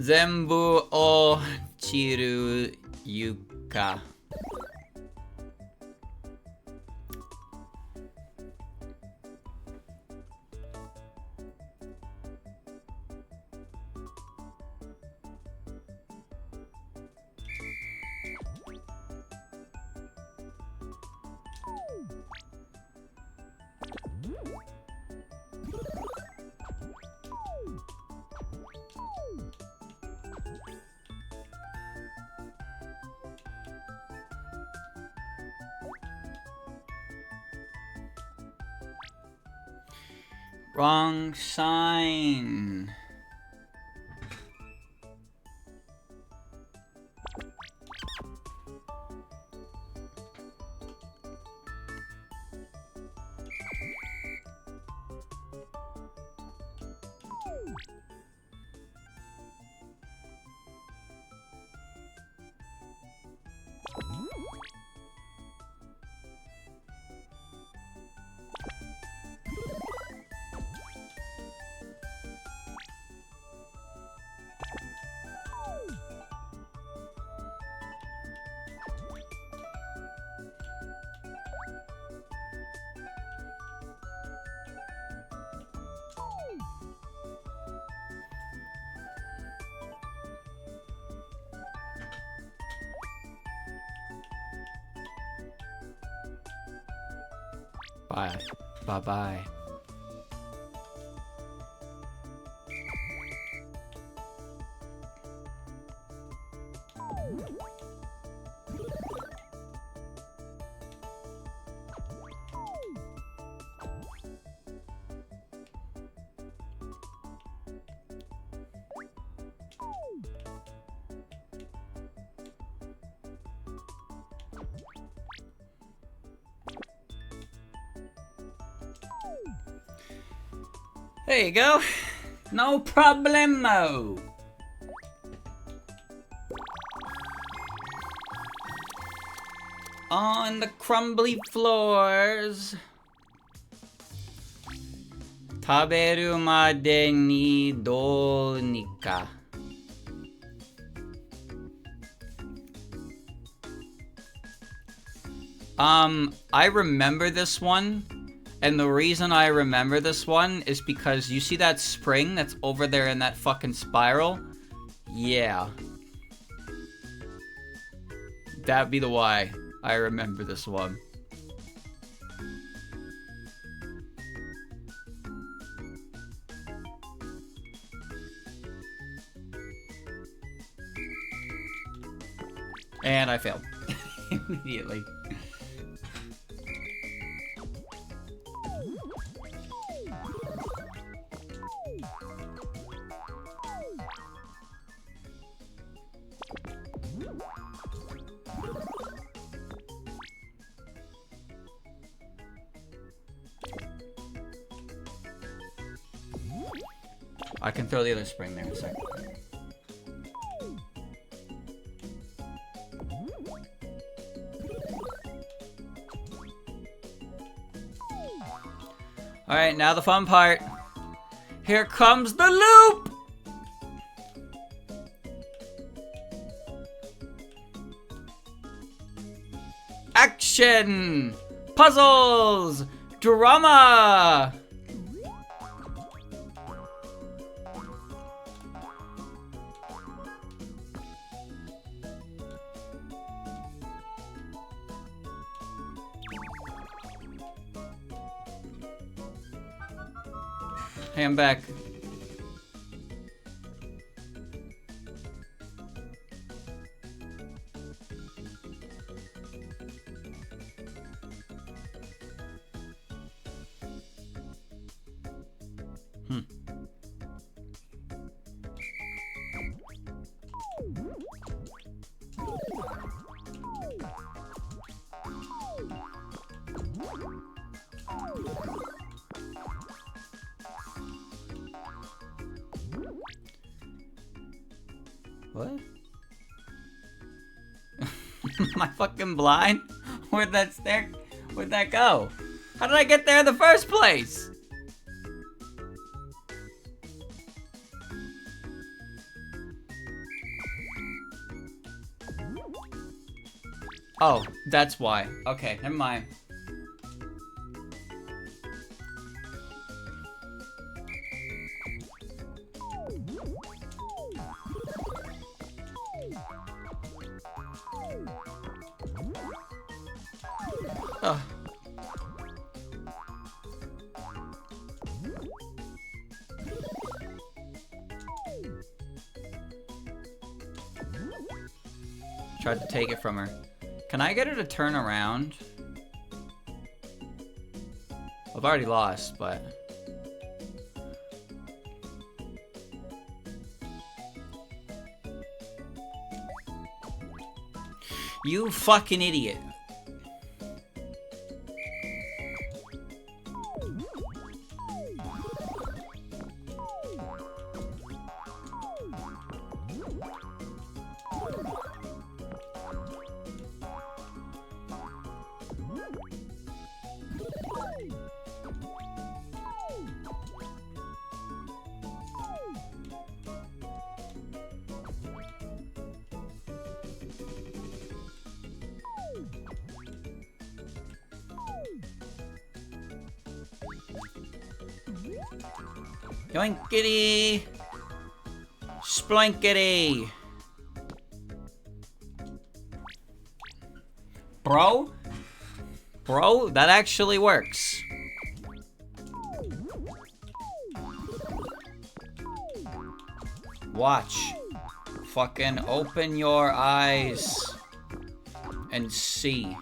Zenbu o chiru yuka. Wrong sign. Bye. Bye-bye. There you go. No problemo. On the crumbly floors. Taberu made ni do ni ka. I remember this one. And the reason I remember this one is because you see that spring that's over there in that fucking spiral? Yeah. That'd be the why I remember this one. And I failed. Immediately. I can throw the other spring there in a second. Alright, now the fun part. Here comes the loop! Action! Puzzles! Drama! Hey, I'm back. What? Am I fucking blind? Where'd that go? How did I get there in the first place? Oh, that's why. Okay, never mind. Oh. Tried to take it from her. Can I get her to turn around? I've already lost, but... You fucking idiot. Yoinkity! Sploinkity! Bro? Bro, that actually works. Watch. Fucking open your eyes and see.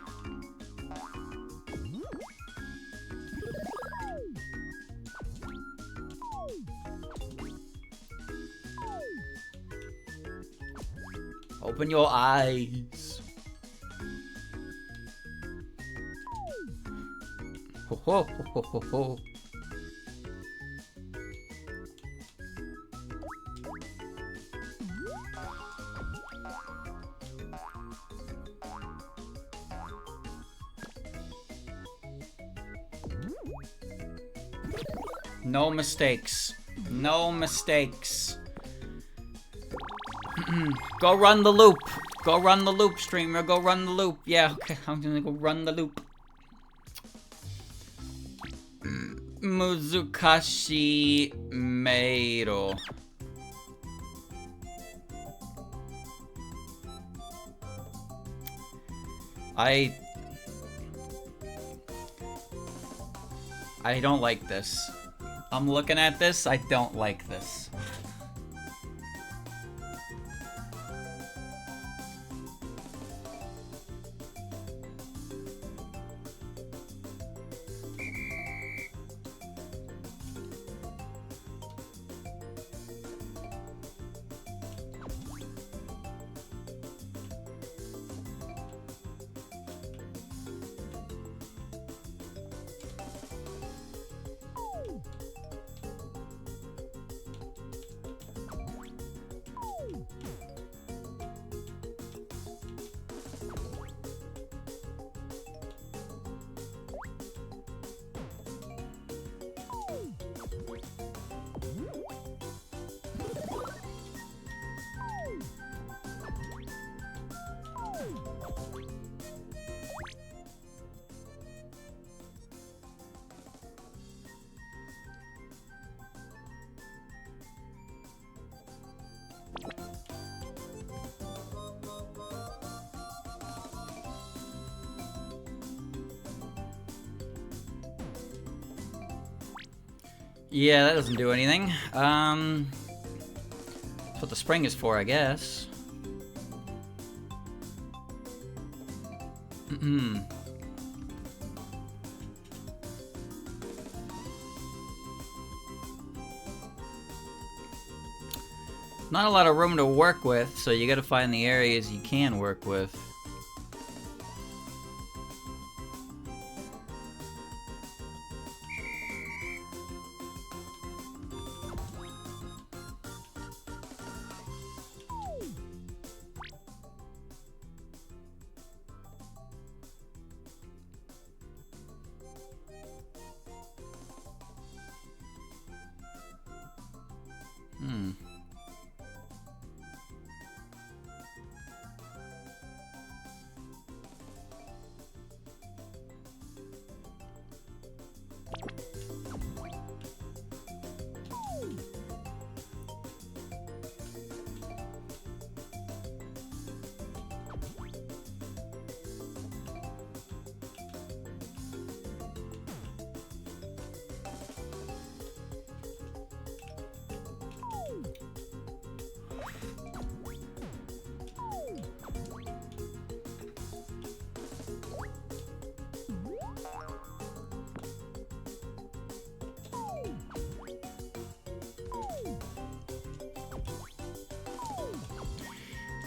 Open your eyes. Ho ho ho ho ho. No mistakes. No mistakes. Go run the loop. Go run the loop, streamer. Go run the loop. Yeah, okay. I'm gonna go run the loop. Muzukashi Meiro. I don't like this. I'm looking at this. I don't like this. Yeah, that doesn't do anything. That's what the spring is for, I guess. Not a lot of room to work with, so you gotta find the areas you can work with.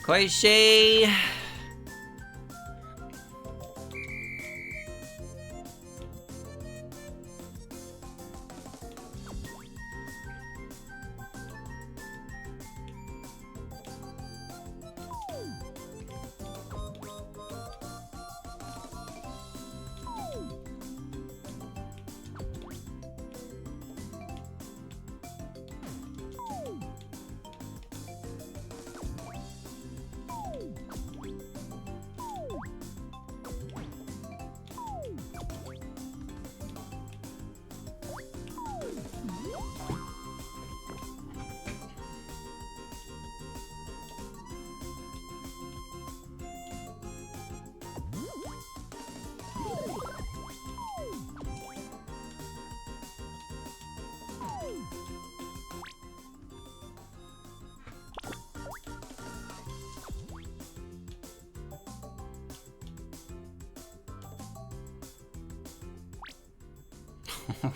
Koishi!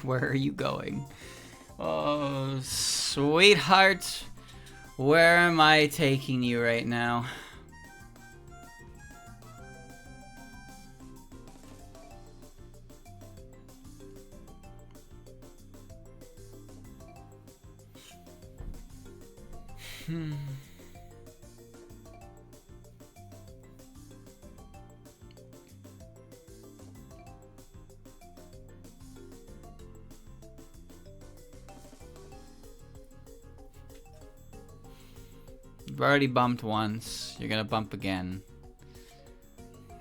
Where are you going? Oh, sweetheart. Where am I taking you right now? You've already bumped once. You're gonna bump again.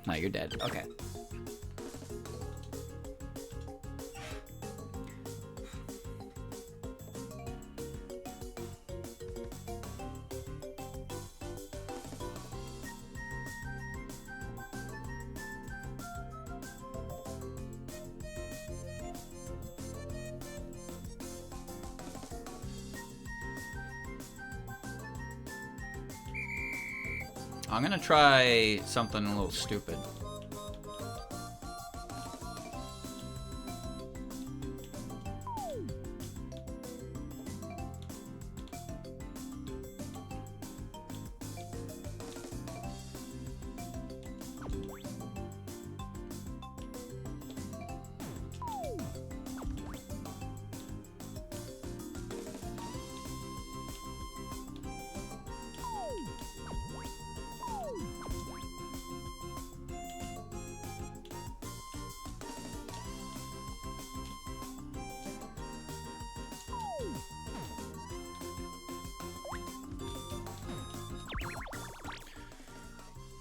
No, you're dead. Okay. I'm gonna try something a little stupid.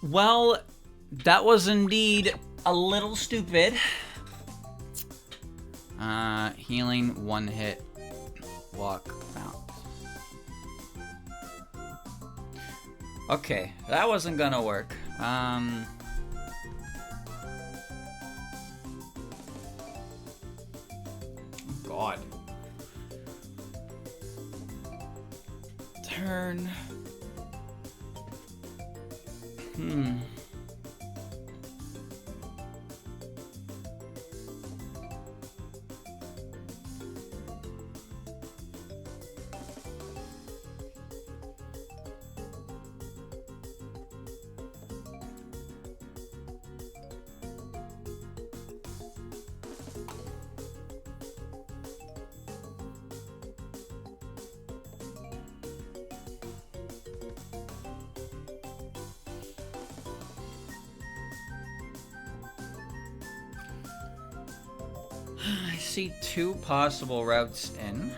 Well, that was indeed a little stupid. Healing, one hit, walk, bounce. Okay, that wasn't gonna work. God. Turn. I see two possible routes in.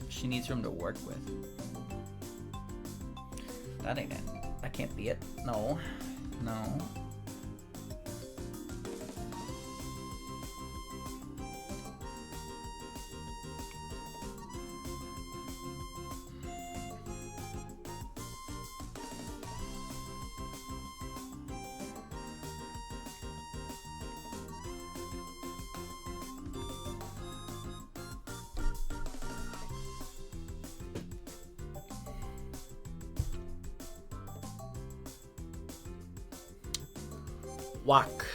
She needs room to work with. That ain't it. That can't be it. No. No. Walk.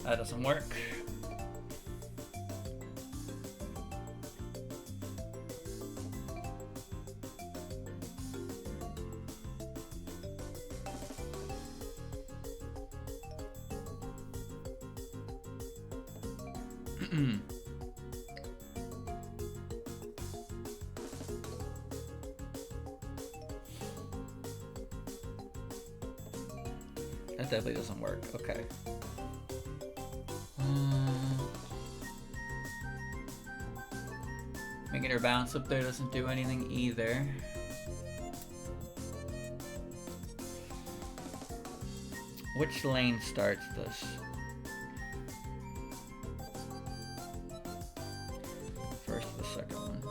That doesn't work. That definitely doesn't work. Okay. Making your bounce up there doesn't do anything either. Which lane starts this? First or the second one?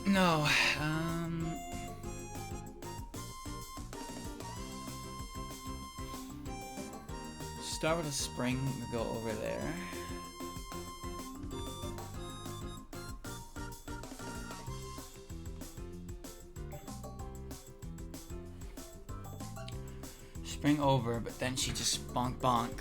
No, start with a spring, go over there. Spring over, but then she just bonk bonk.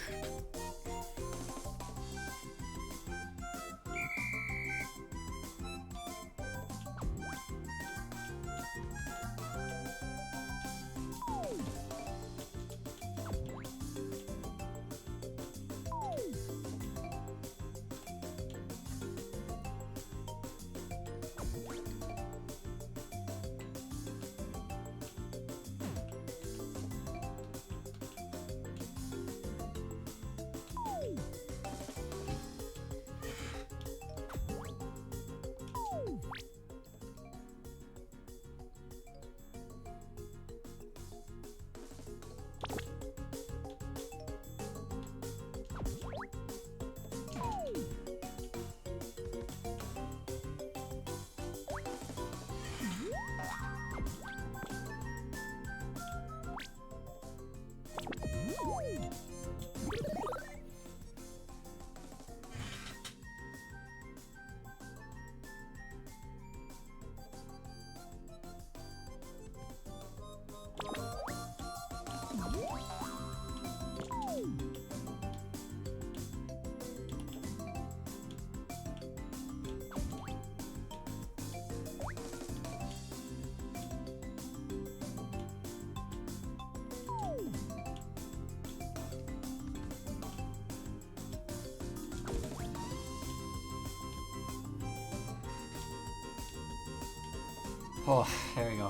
Oh, there we go.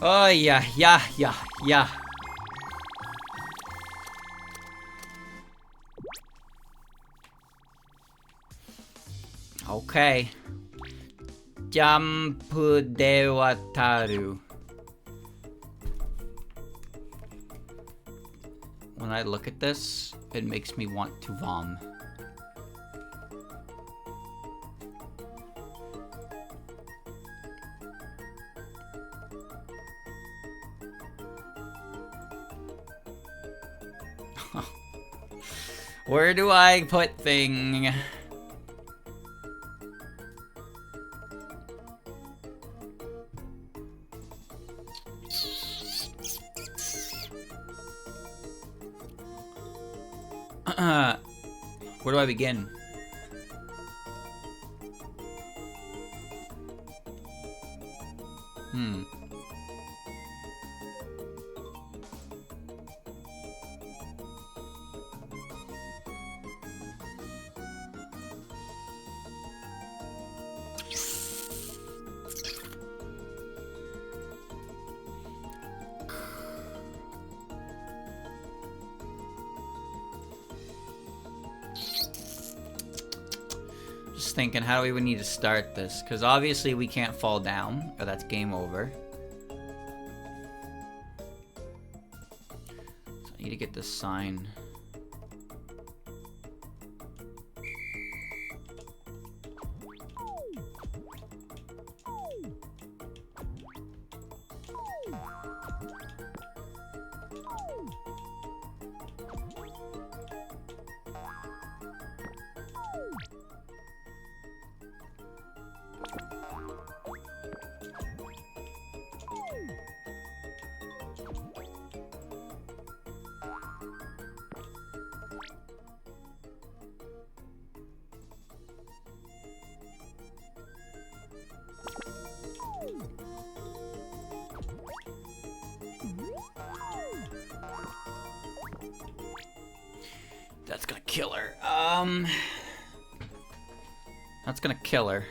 Oh, yeah. Okay. Jump de wataru. When I look at this, it makes me want to vom. Where do I put thing? Where do I begin? Thinking how do we need to start this, because obviously we can't fall down or that's game over. So I need to get this sign. kill her. That's gonna kill her.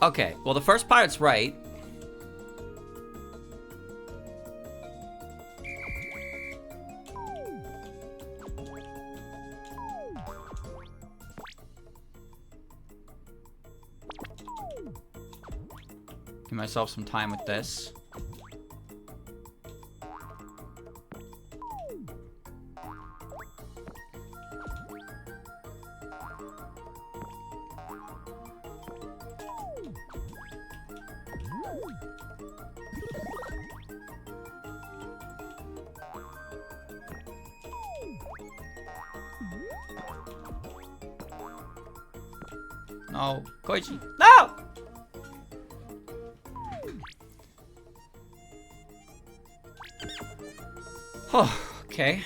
Okay, well, the first part's right. Give myself some time with this. No, Koichi. No! Oh, okay.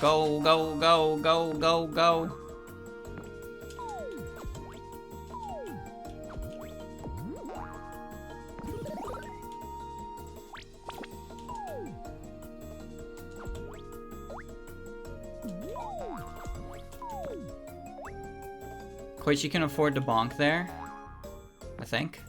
Go, go, go, go, go, go. Koichi can afford to bonk there, I think.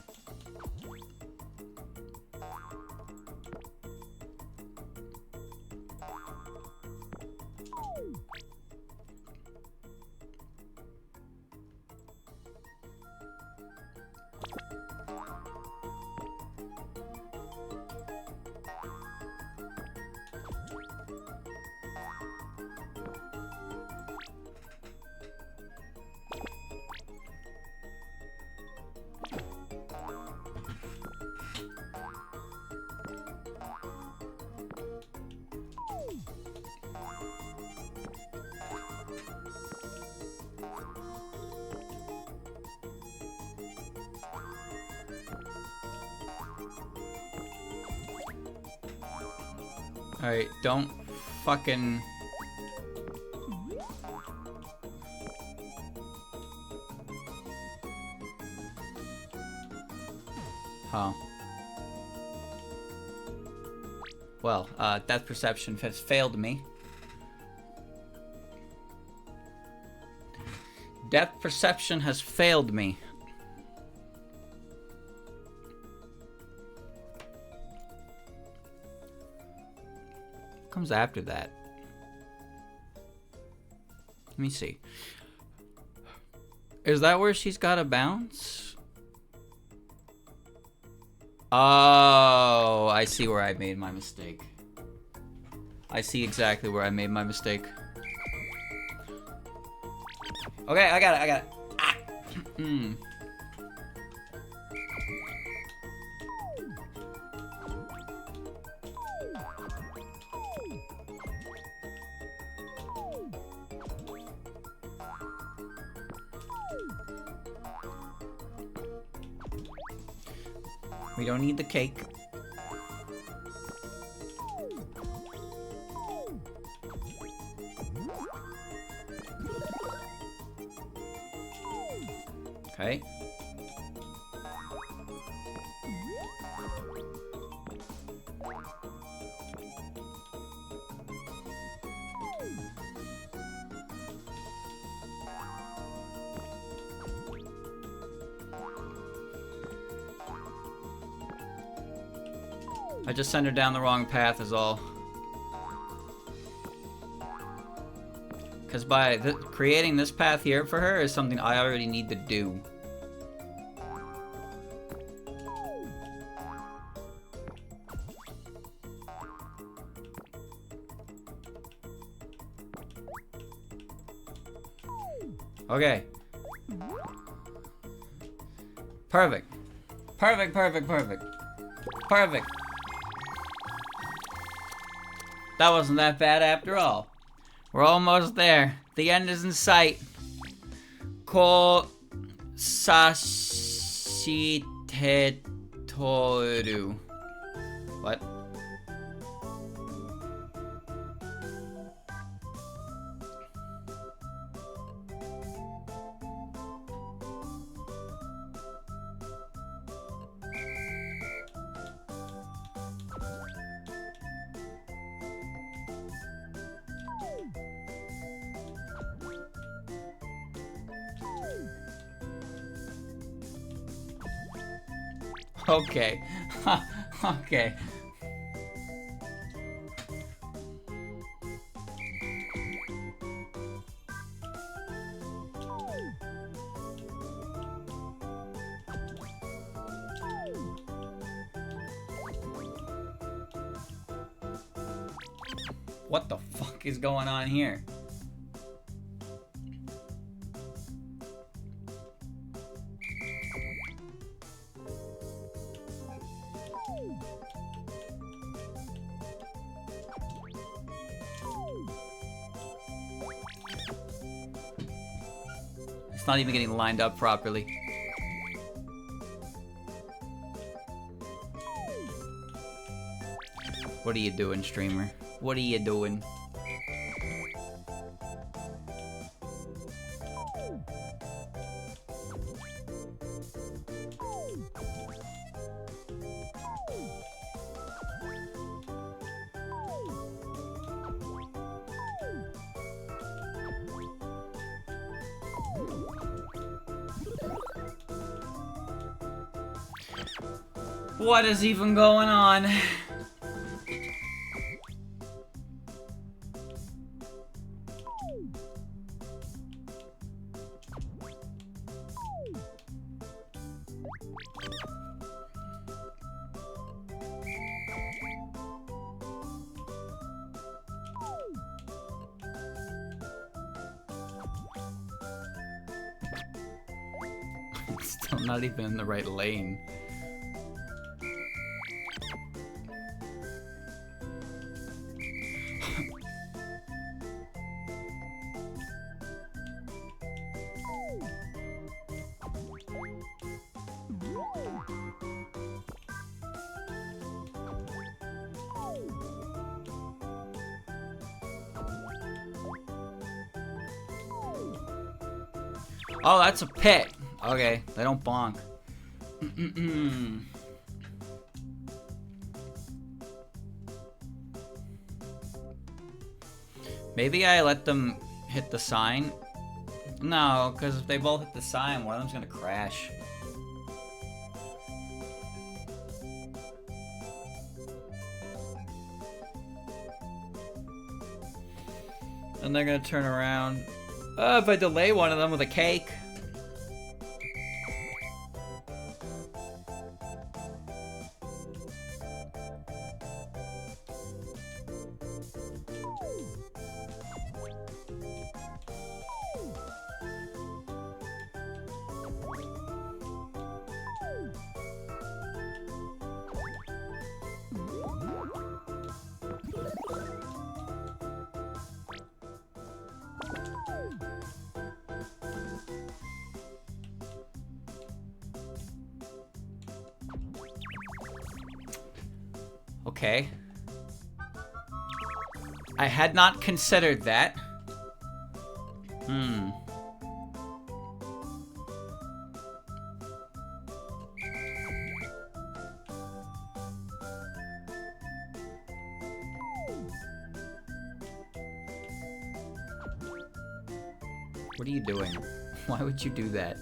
Alright, don't fucking... Huh. Well, depth perception has failed me. Depth perception has failed me. Comes after that? Let me see. Is that where she's got to bounce? Oh, I see where I made my mistake. I see exactly where I made my mistake. Okay, I got it, Ah! We don't need the cake. Okay. I just sent her down the wrong path is all. Because by creating this path here for her is something I already need to do. Okay. Perfect. Perfect, perfect, perfect. Perfect. That wasn't that bad after all. We're almost there. The end is in sight. Ko sashitetoru. What? Okay. Okay. What the fuck is going on here? It's not even getting lined up properly. What are you doing, streamer? What are you doing? What is even going on? Still not even in the right lane. Oh, that's a pit. Okay, they don't bonk. Maybe I let them hit the sign? No, because if they both hit the sign, one of them's gonna crash. And they're gonna turn around. If I delay one of them with a cake. Okay. I had not considered that. What are you doing? Why would you do that?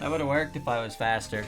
That would have worked if I was faster.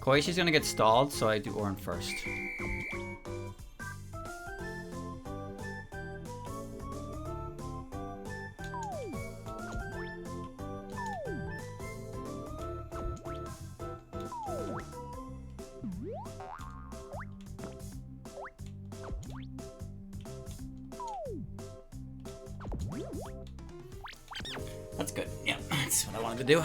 Koishi's gonna get stalled, so I do Orin first. That's good. Yeah, that's what I wanted to do.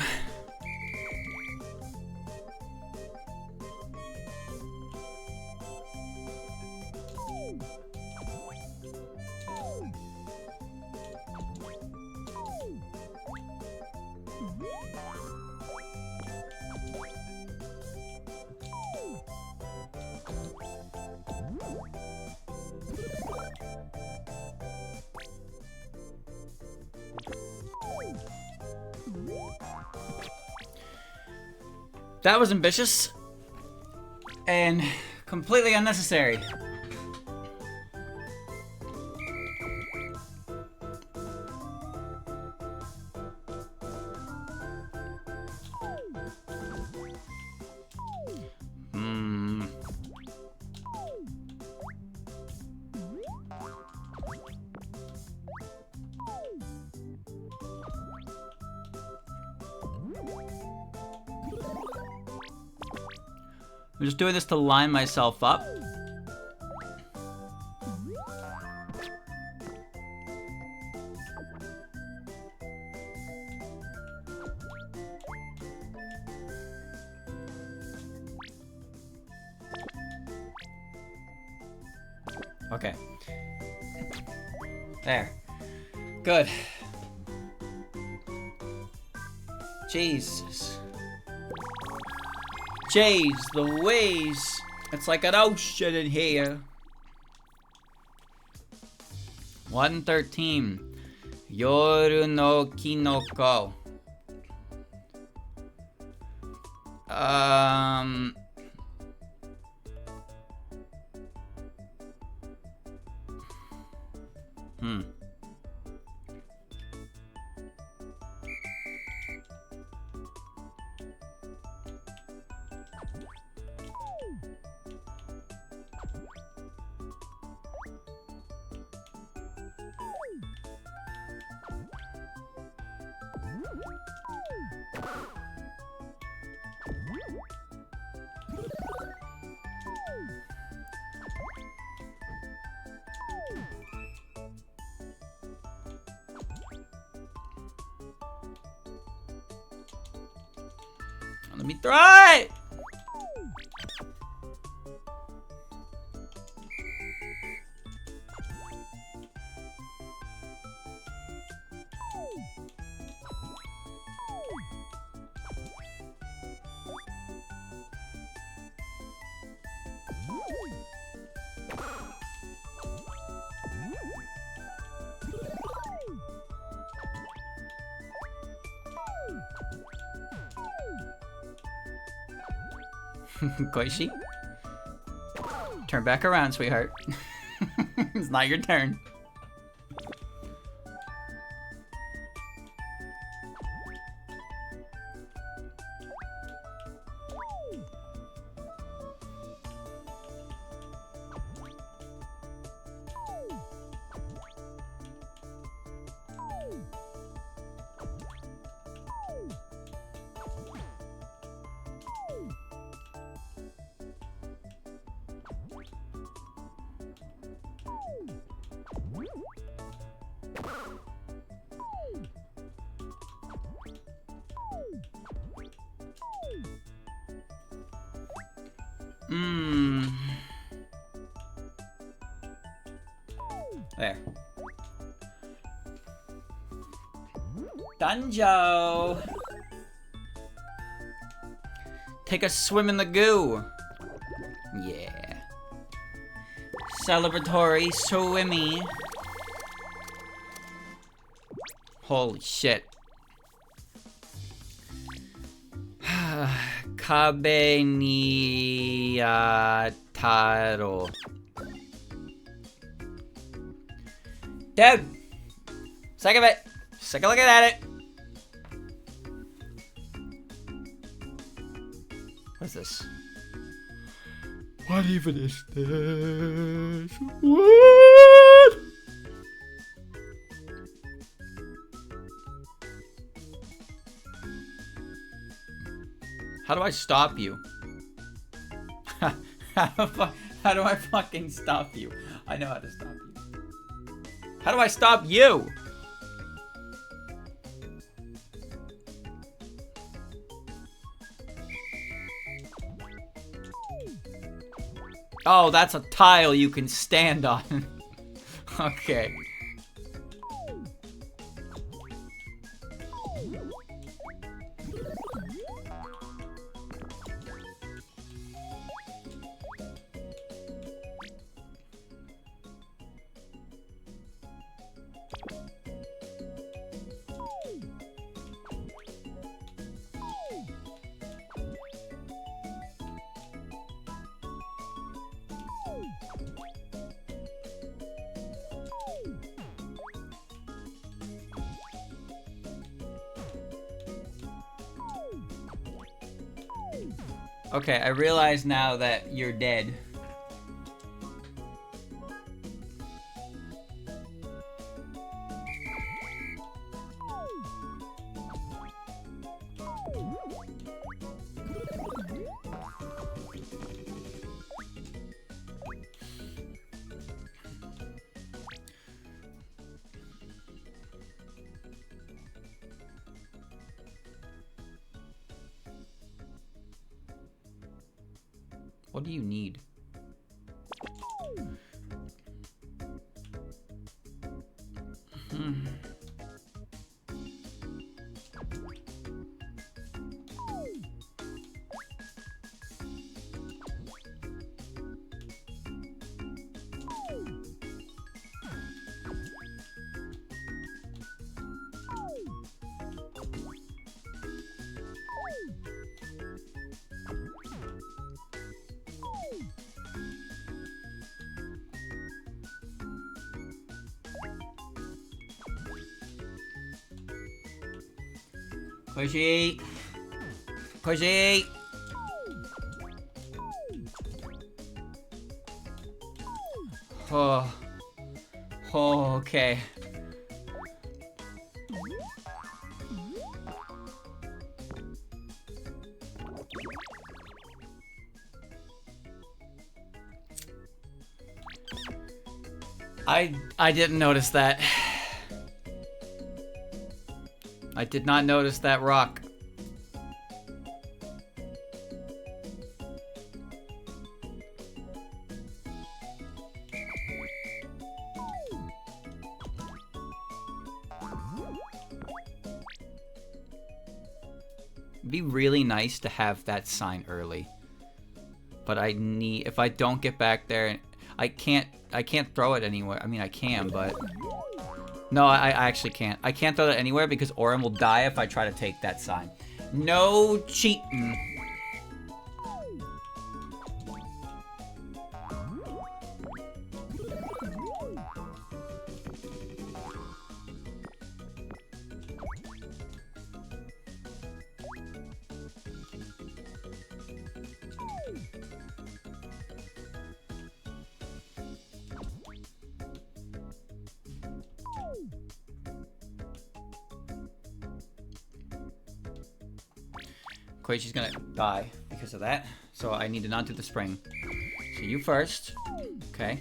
That was ambitious and completely unnecessary. I'm just doing this to line myself up. Okay. There. Good. Jesus. Jeez, the waves. It's like an ocean in here. 113. Yoru no kinoko. Let me try it! Koishi? Turn back around, sweetheart. It's not your turn. Mmm. There. Dunjo! Take a swim in the goo! Yeah. Celebratory swimmy. Holy shit. Kabe ni taro. Dude! Sick of it! Sick of looking at it! What's this? What even is this? What? How do I stop you? How do I fucking stop you? I know how to stop you. How do I stop you? Oh, that's a tile you can stand on. Okay. Okay, I realize now that you're dead. What do you need? Komeiji! Komeiji! Oh. Oh, okay. I didn't notice that. I did not notice that rock. It'd be really nice to have that sign early. But if I don't get back there, I can't throw it anywhere. I mean, I can, but no, I actually can't. I can't throw it anywhere because Orin will die if I try to take that sign. No cheating. Koichi's gonna die because of that, so I need to not do the spring. So you first, okay.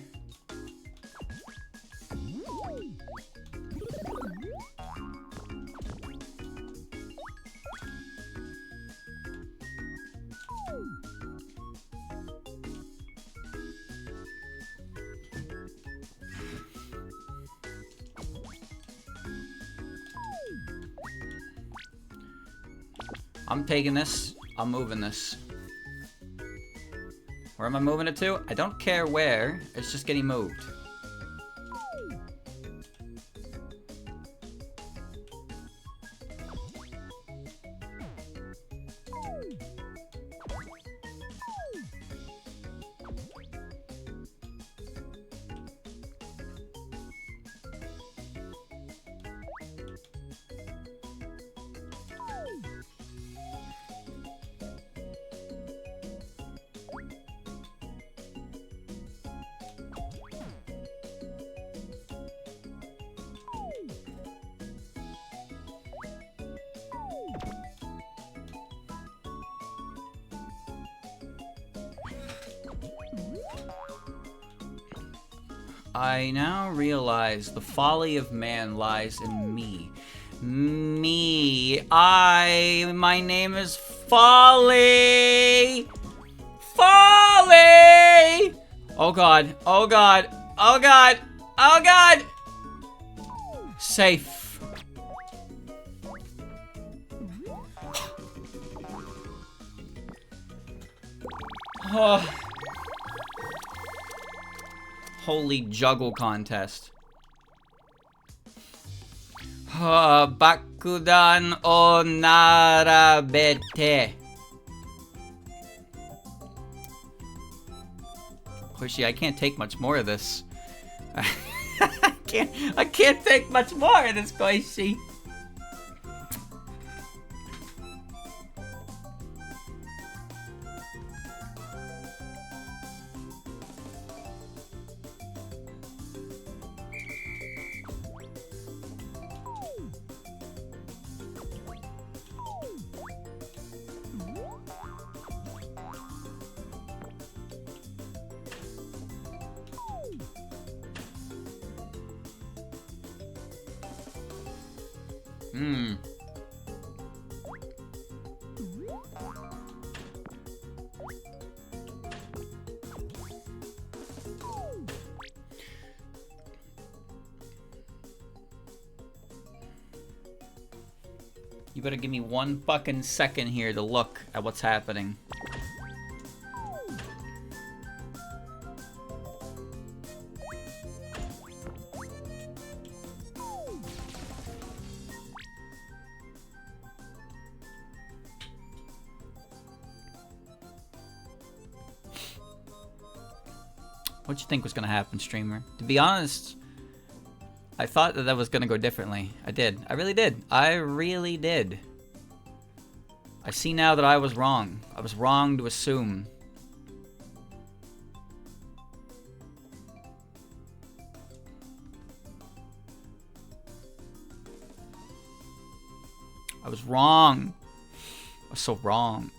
I'm taking this. I'm moving this. Where am I moving it to? I don't care where. It's just getting moved. I now realize the folly of man lies in me. My name is Folly! Folly! Oh god, oh god, oh god, oh god! Safe. Oh. Holy juggle contest. Bakudan o narabete. Hoshi, I can't take much more of this. I can't take much more of this, Koichi. You better give me 1 fucking second here to look at what's happening. What'd you think was gonna happen, streamer? To be honest, I thought that was gonna go differently. I did. I really did. I really did. I see now that I was wrong. I was wrong to assume. I was wrong. I was so wrong.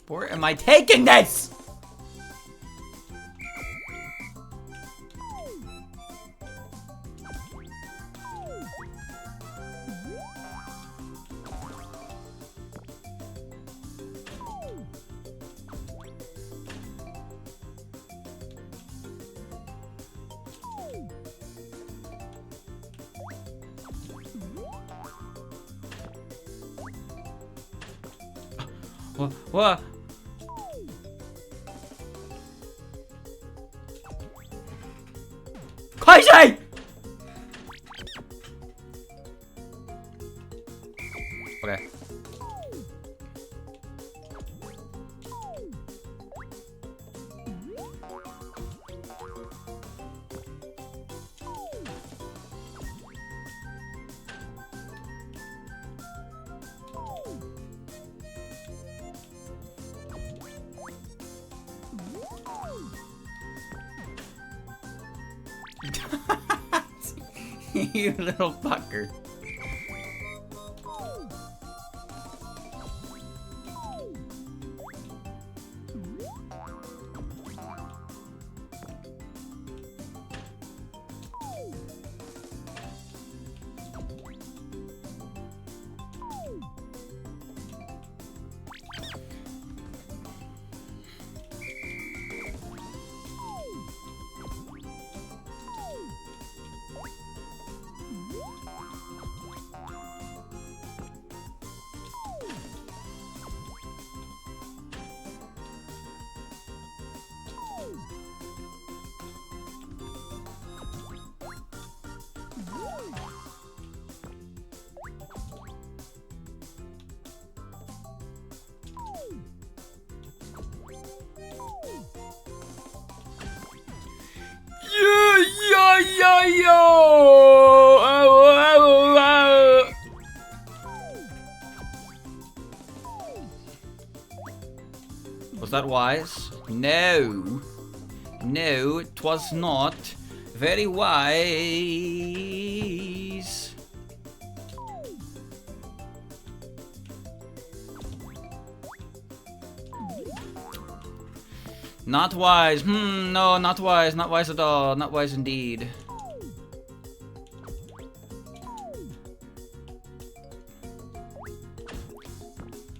Where am I taking this? What? Komeiji! Okay. You little fucker. yo, yo! Was that wise? No. No, it was not very wise. Not wise. No, not wise. Not wise at all. Not wise indeed.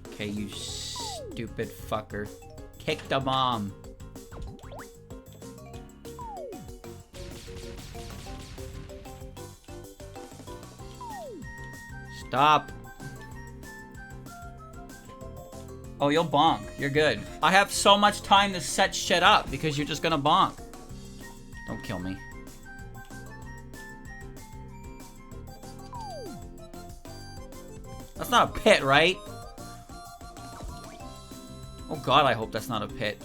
Okay, you stupid fucker. Kick the bomb. Stop. Oh, you'll bonk. You're good. I have so much time to set shit up because you're just gonna bonk. Don't kill me. That's not a pit, right? Oh god, I hope that's not a pit.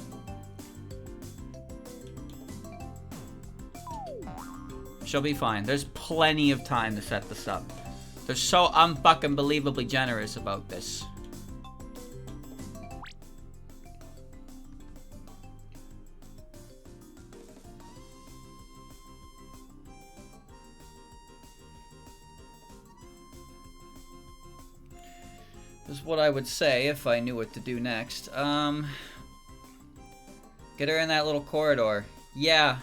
She'll be fine. There's plenty of time to set this up. They're so unfucking believably generous about this. This is what I would say if I knew what to do next. Get her in that little corridor. Yeah.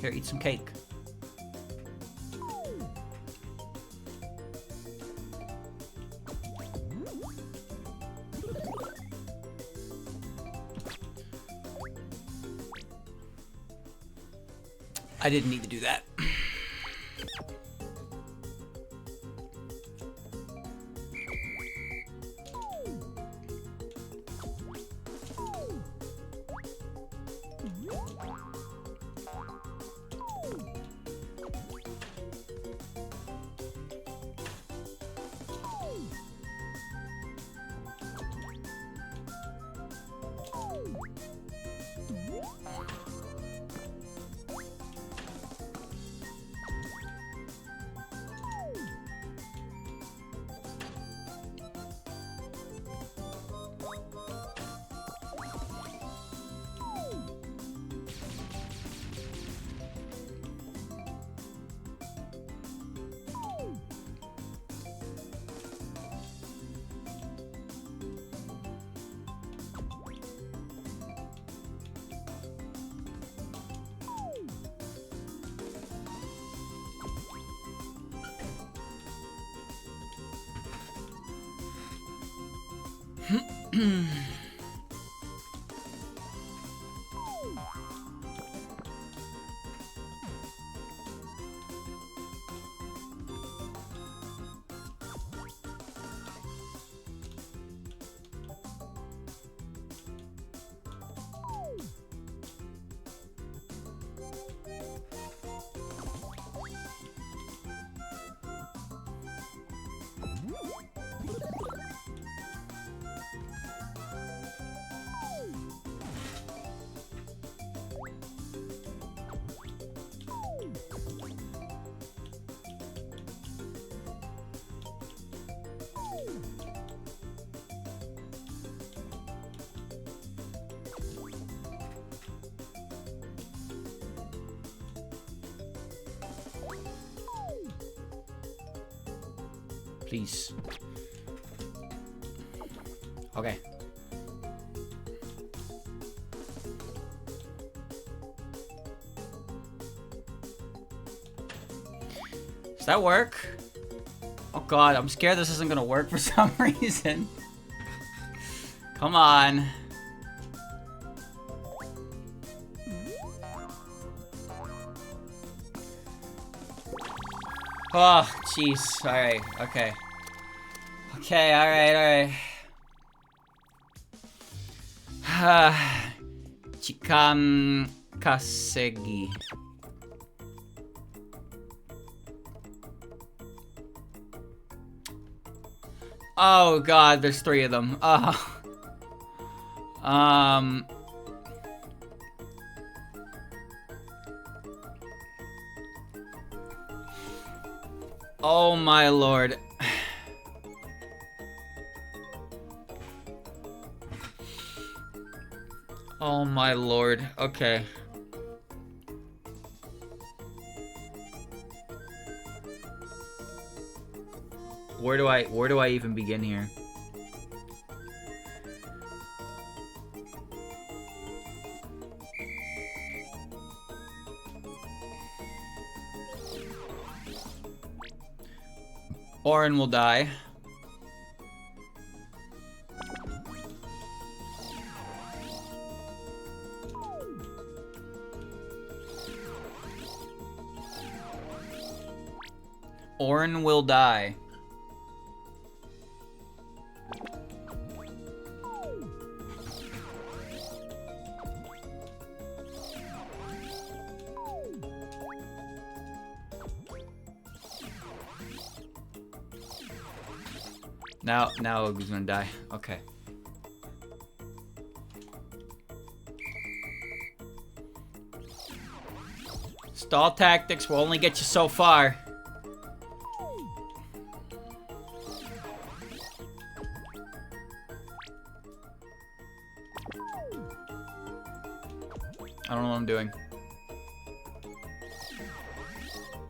Here, eat some cake. I didn't need to do that. Please. Okay. Does that work? Oh god, I'm scared this isn't gonna work for some reason. Come on. Oh, jeez. Alright, okay. Okay, alright. Chikan Kasegi. Oh god, there's 3 of them. Oh my lord. Oh my lord. Okay. Where do I even begin here? Orin will die. Orin will die. Now Ogu's gonna die. Okay. Stall tactics will only get you so far. I don't know what I'm doing.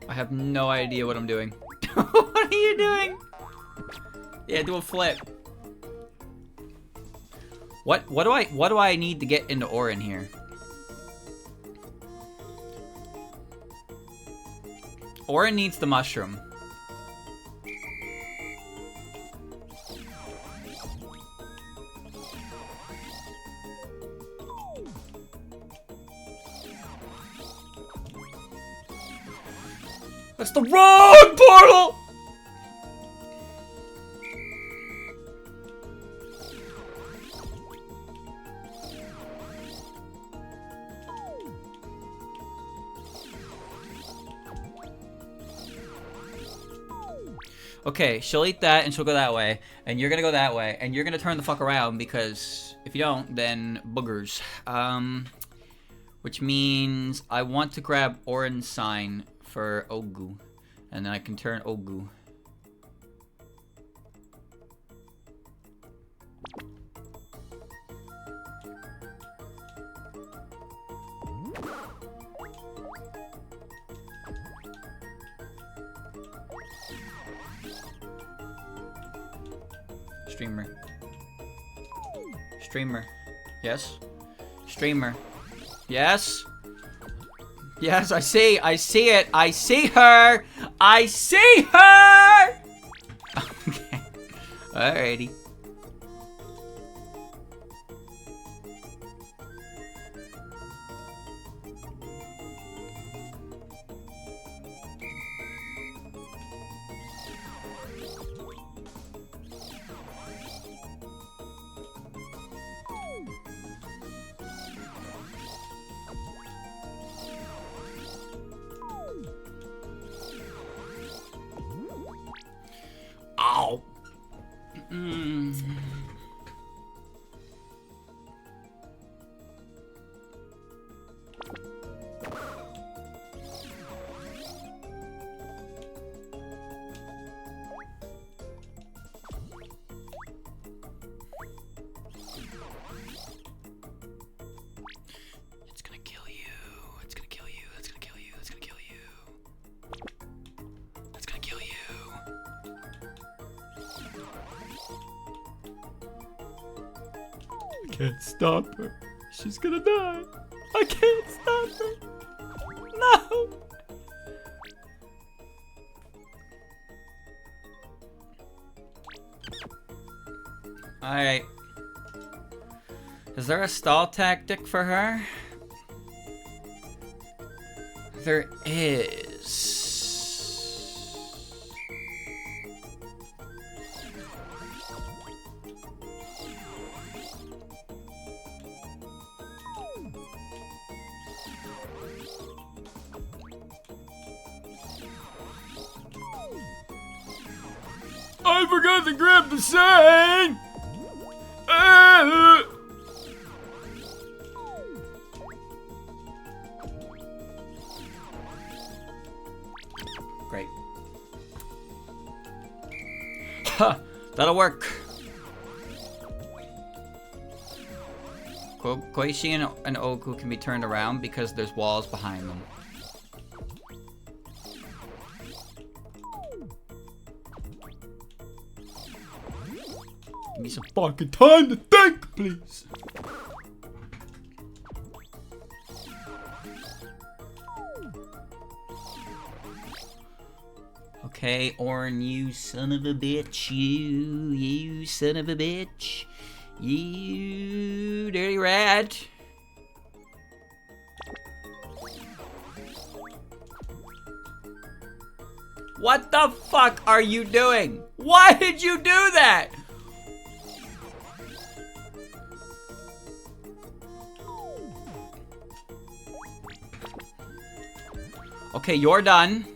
I have no idea what I'm doing. What are you doing? Yeah, do a flip. What do I need to get into Orin here? Orin needs the mushroom. That's the wrong portal! Okay, she'll eat that and she'll go that way, and you're gonna go that way, and you're gonna turn the fuck around because if you don't, then boogers. Which means I want to grab Orin's sign for Ogu, and then I can turn Ogu. Streamer. Yes? Streamer. Yes? Yes, I see it. I see her. I see her! Okay. Alrighty. Ow. It's gonna kill you. It's gonna kill you. It's gonna kill you. It's gonna kill you. It's gonna kill you. I can't stop her. She's gonna die. I can't stop her. No! Alright. Is there a stall tactic for her? There is. I forgot to grab the sign! Great. Ha! That'll work. Koichi and Oku can be turned around because there's walls behind them. Give me some fucking time to think, please. Okay, Orin, you son of a bitch. You son of a bitch. You dirty rat. What the fuck are you doing? Why did you do that? Okay, you're done.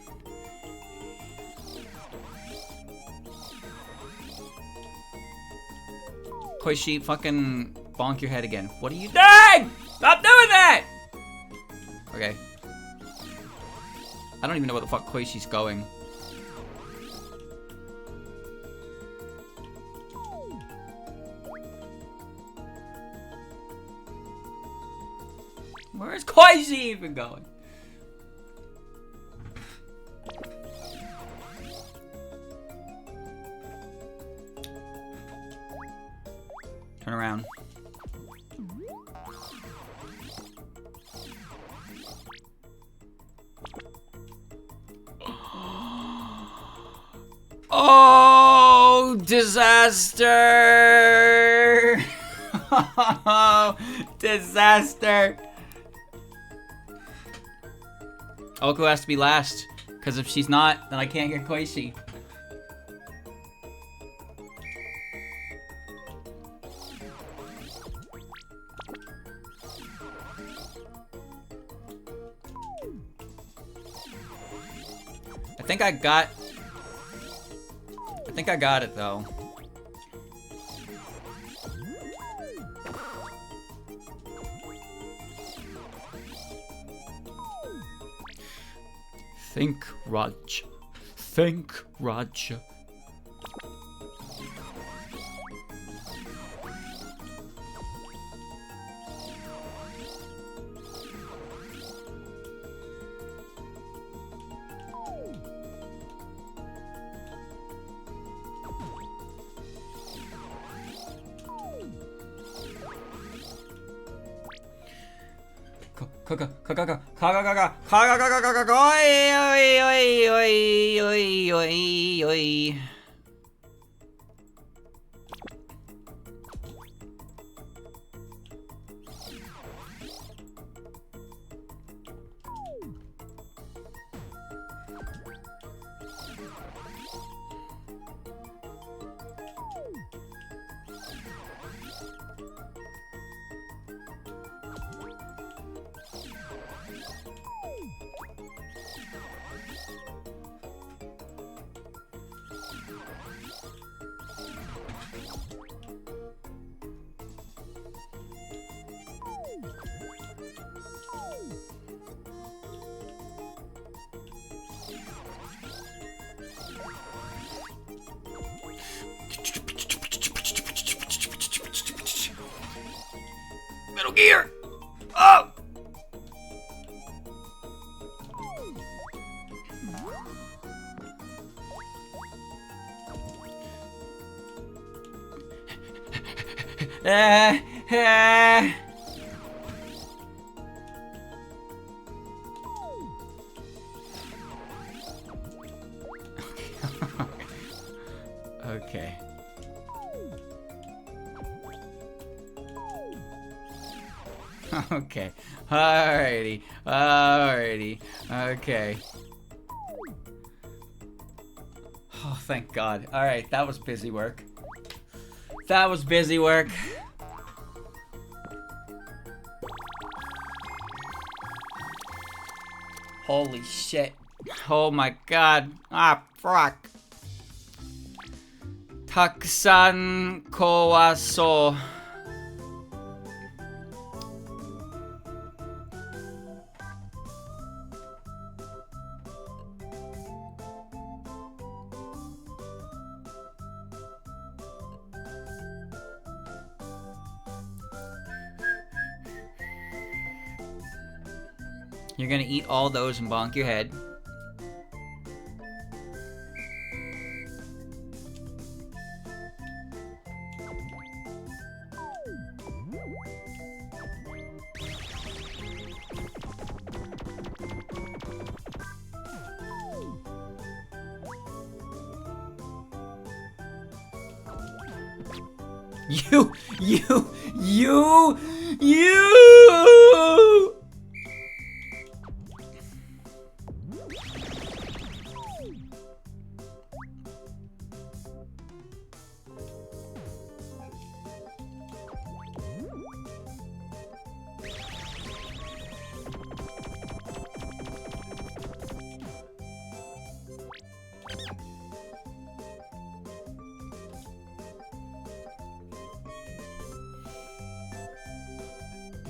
Koichi, fucking bonk your head again. What are you doing? Stop doing that! Okay. I don't even know where the fuck Koishi's going. Where is Koichi even going? Turn around. Oh, disaster! Oh, disaster! Oku has to be last, because if she's not, then I can't get Koichi. I think I got it though. Think, Raj. Think, Raj. Metal Gear! Oh! Okay. Okay. Alrighty. Alrighty. Okay. Oh, thank God. Alright, that was busy work. That was busy work. Holy shit. Oh my God. Ah, fuck. Takusan kowaso. You're gonna eat all those and bonk your head. You!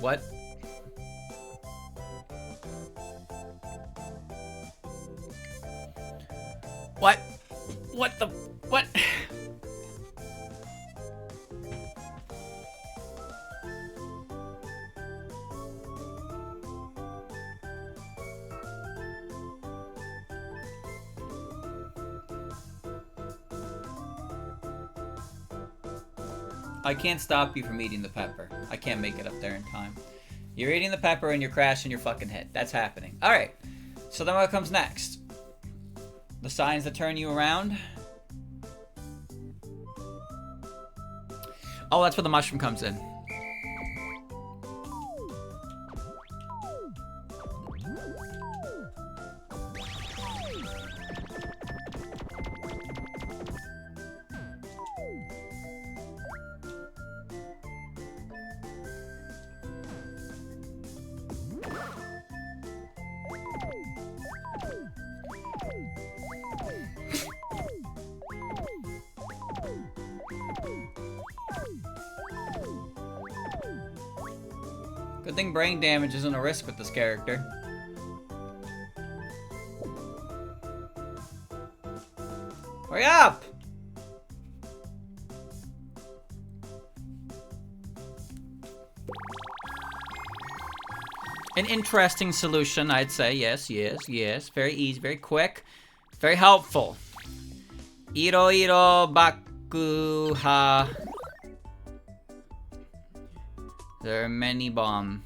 What? What? What the? What? I can't stop you from eating the pepper. I can't make it up there in time. You're eating the pepper and you're crashing your fucking head. That's happening. Alright. So then what comes next? The signs that turn you around? Oh, that's where the mushroom comes in. Good thing brain damage isn't a risk with this character. Hurry up! An interesting solution, I'd say. Yes, yes, yes. Very easy, very quick, very helpful. Iro iro baku ha. There are many bomb.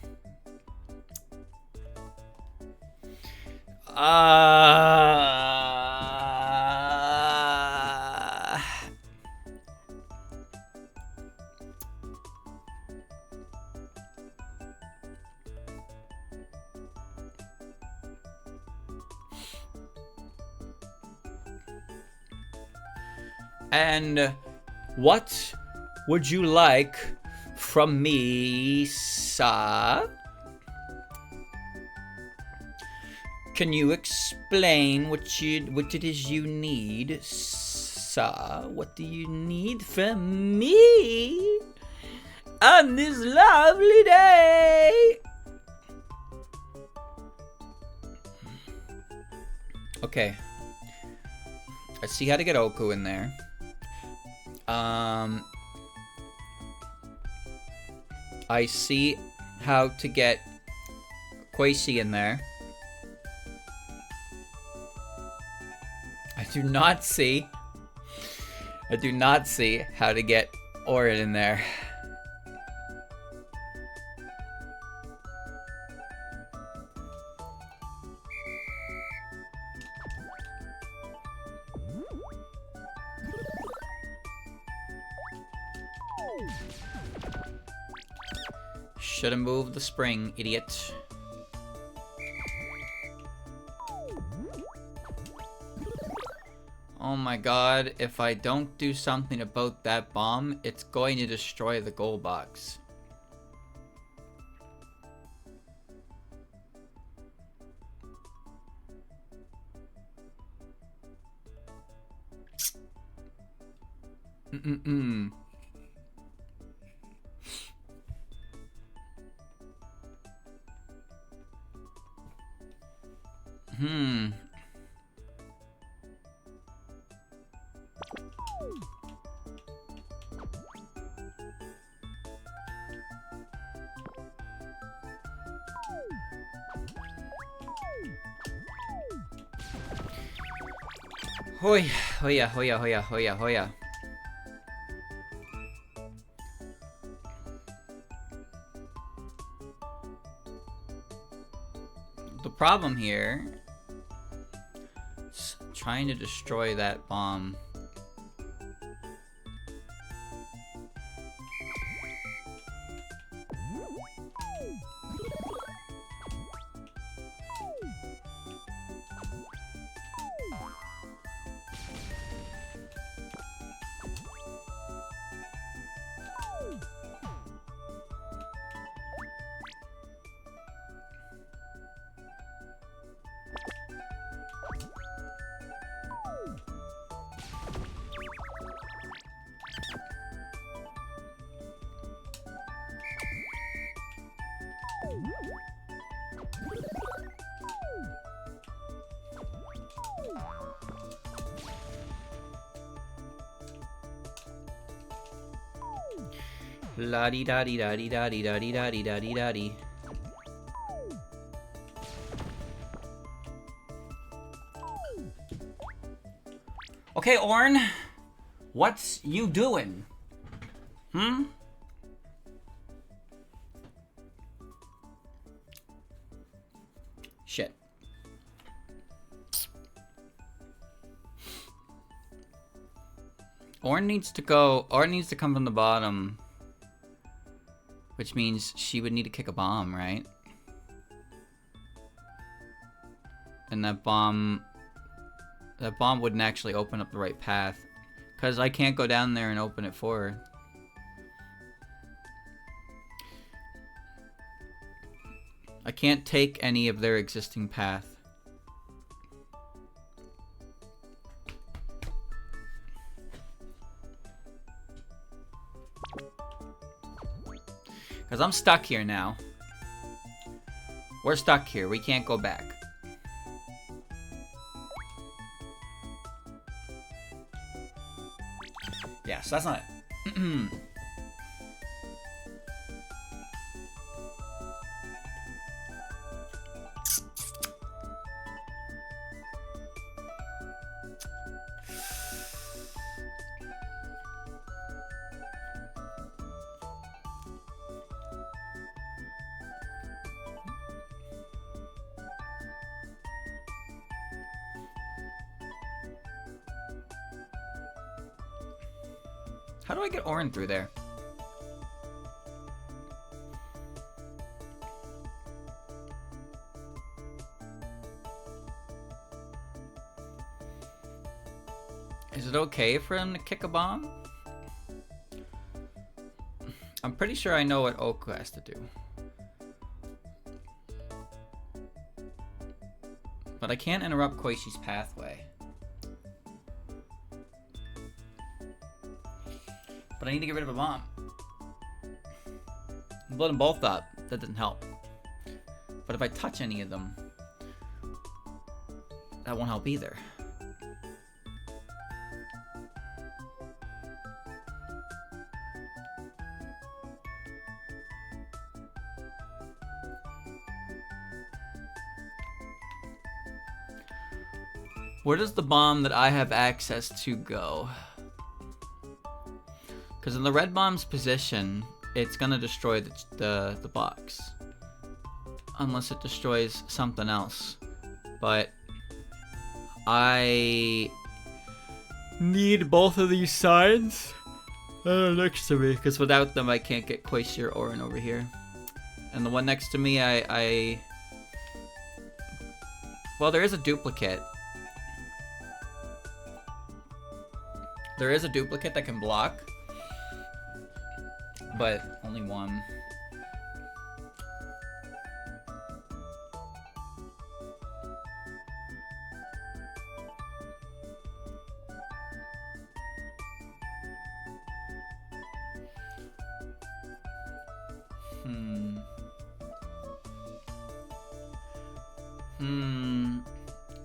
And what would you like from me, sir? Can you explain what it is you need, sir? What do you need from me on this lovely day? Okay. I see how to get Oku in there. I see how to get Quasi in there. I do not see how to get Orin in there. Should have moved the spring, idiot. Oh my god, if I don't do something about that bomb, it's going to destroy the gold box. Mm-mm-mm. Hmm. Hoy, hoya, hoya, hoya, hoya, hoya. The problem here is trying to destroy that bomb. La di da di da di da di da di da di da di da di. Okay, Orn, what's you doing? Hmm? Shit. Orn needs to go. Orn needs to come from the bottom. Which means she would need to kick a bomb, right? And that bomb wouldn't actually open up the right path. Because I can't go down there and open it for her. I can't take any of their existing path. Because I'm stuck here now. We're stuck here. We can't go back. Yeah, so that's not it. How do I get Orin through there? Is it okay for him to kick a bomb? I'm pretty sure I know what Oku has to do. But I can't interrupt Koishi's pathway. But I need to get rid of a bomb. I'm blowing them both up. That doesn't help. But if I touch any of them, that won't help either. Where does the bomb that I have access to go? Because in the red bomb's position, it's gonna destroy the box. Unless it destroys something else. But I need both of these sides next to me, because without them I can't get Koichi or Orin over here. And the one next to me, well, there is a duplicate. There is a duplicate that can block, but only one.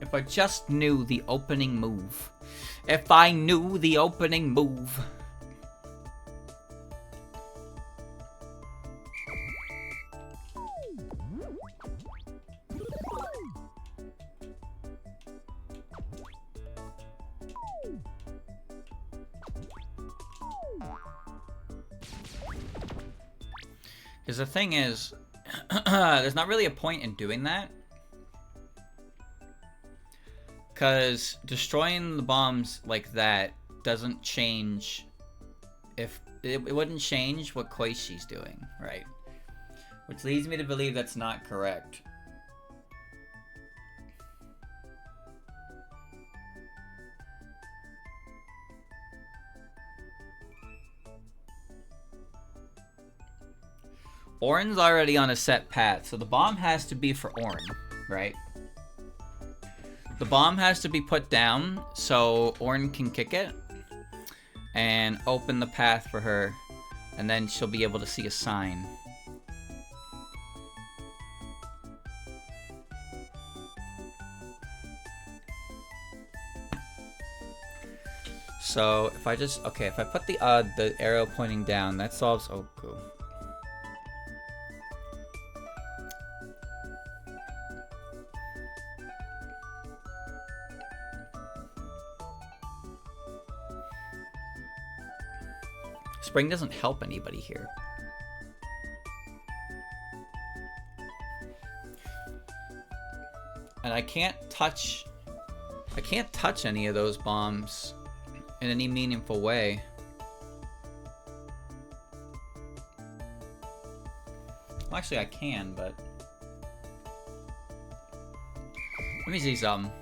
If I just knew the opening move. If I knew the opening move. Because the thing is, there's not really a point in doing that. Because destroying the bombs like that doesn't change if... It wouldn't change what Koishi's doing, right? Which leads me to believe that's not correct. Orin's already on a set path, so the bomb has to be for Orin, right? The bomb has to be put down so Orin can kick it and open the path for her, and then she'll be able to see a sign. So if I just, okay, if I put the arrow pointing down, that solves Oku. Spring doesn't help anybody here. And I can't touch any of those bombs in any meaningful way. Well, actually I can, but let me see some.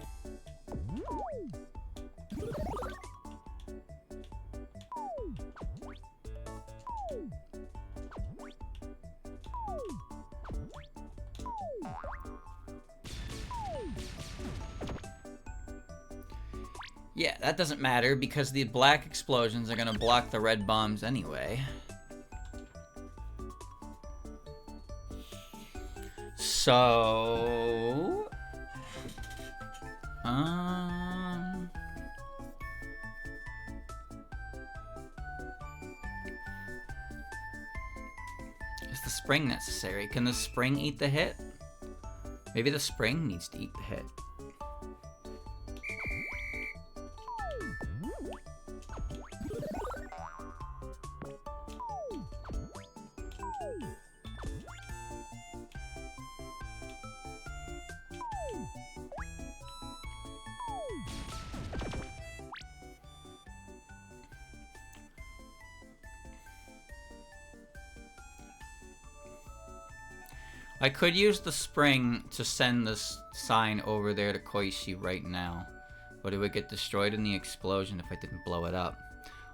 Yeah, that doesn't matter because the black explosions are gonna block the red bombs anyway. So... Is the spring necessary? Can the spring eat the hit? Maybe the spring needs to eat the hit. I could use the spring to send this sign over there to Koishi right now, but it would get destroyed in the explosion if I didn't blow it up.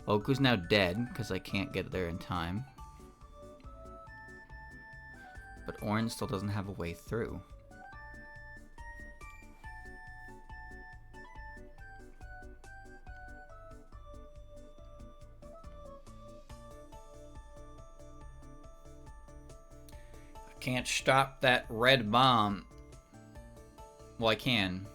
Oku's now dead because I can't get there in time. But Orange still doesn't have a way through. Can't stop that red bomb. Well, I can.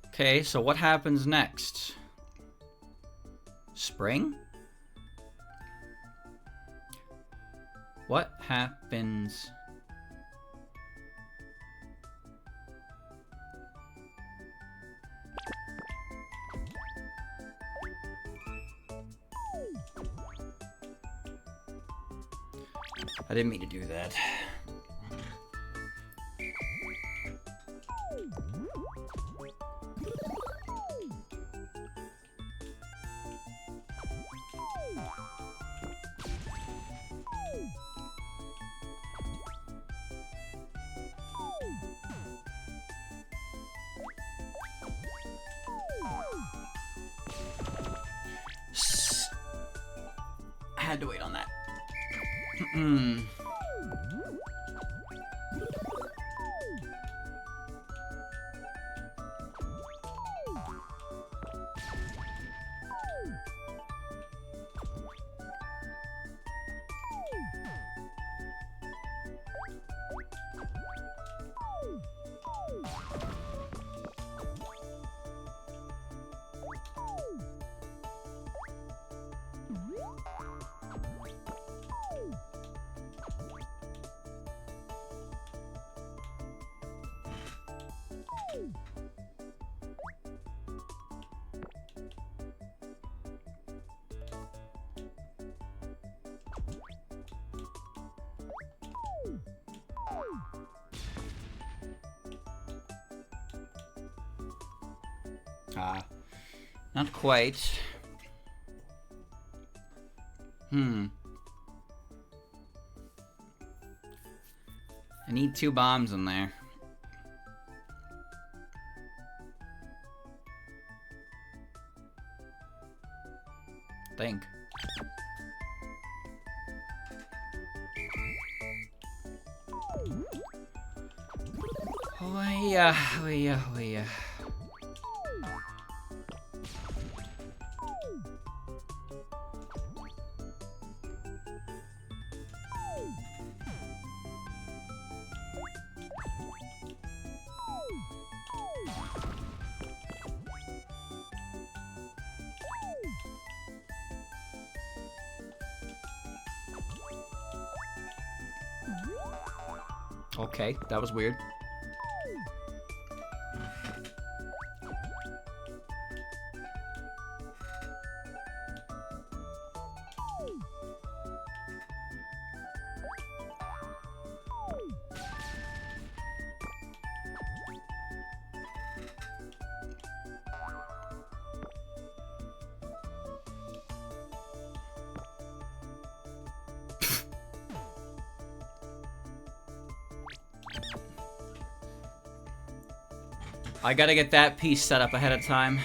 Okay, so what happens next? Spring? What happens? I didn't mean to do that. had to wait on that. Hmm. Not quite. I need 2 bombs in there. I think. Oh yeah, oh yeah, oh yeah. Okay, that was weird. I gotta get that piece set up ahead of time.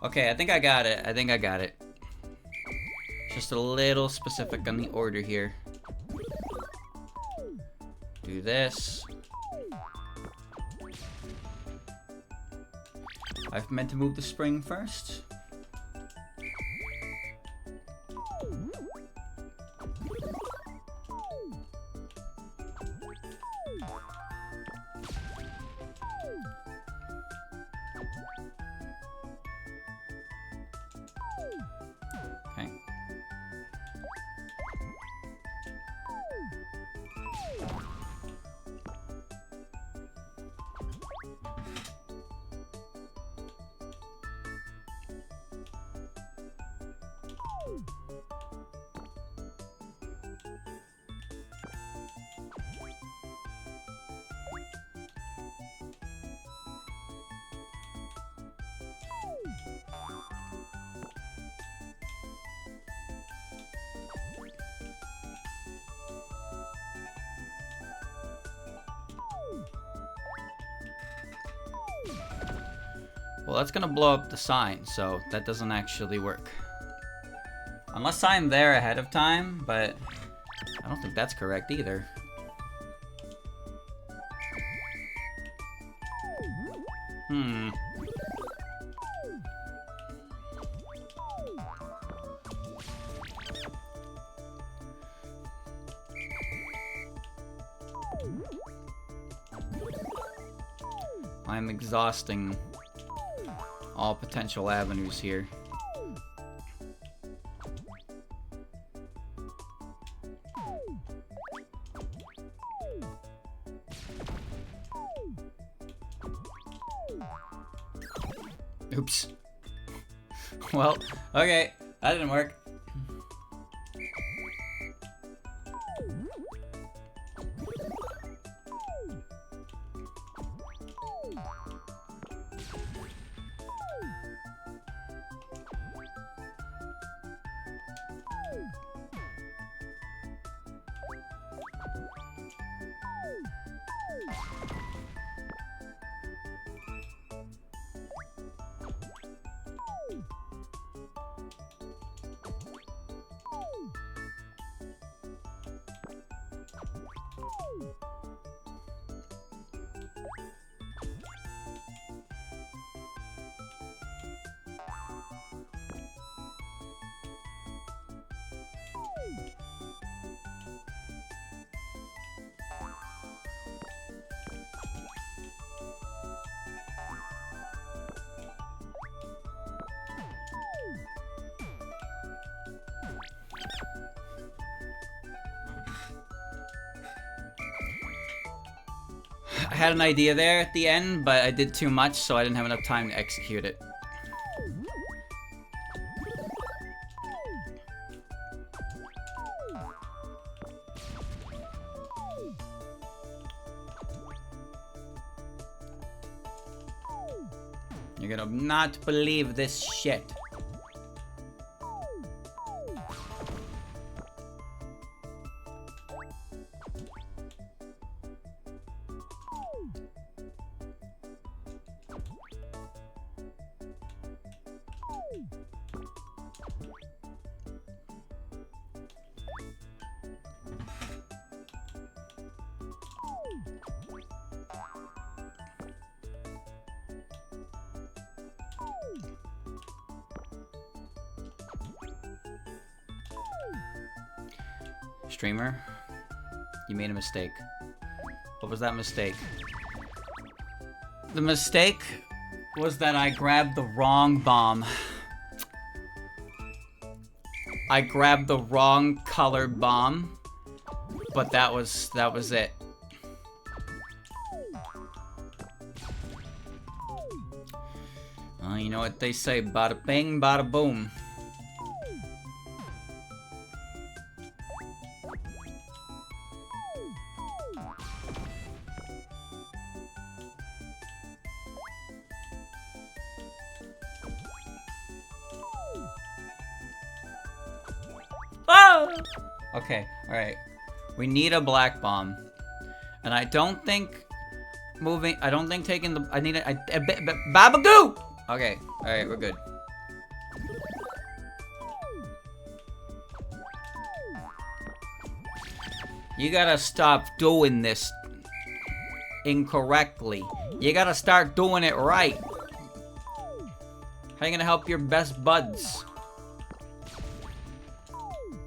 Okay, I think I got it. I think I got it. Just a little specific on the order here. Do this. I've meant to move the spring first. Well, that's gonna blow up the sign, so that doesn't actually work. Unless I'm there ahead of time, but I don't think that's correct either. I'm exhausting all potential avenues here. Oops. Well, okay, that didn't work. I had an idea there at the end, but I did too much, so I didn't have enough time to execute it. You're gonna not believe this shit. Streamer, you made a mistake. What was that mistake? The mistake was that I grabbed the wrong bomb. I grabbed the wrong color bomb, but that was it. You know what they say, bada bing, bada boom. Okay, alright. We need a black bomb. And I don't think taking the... I need a... Babagoo! Okay, alright, we're good. You gotta stop doing this incorrectly. You gotta start doing it right. How are you gonna help your best buds?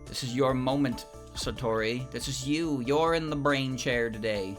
This is your moment, Satori. This is you. You're in the brain chair today.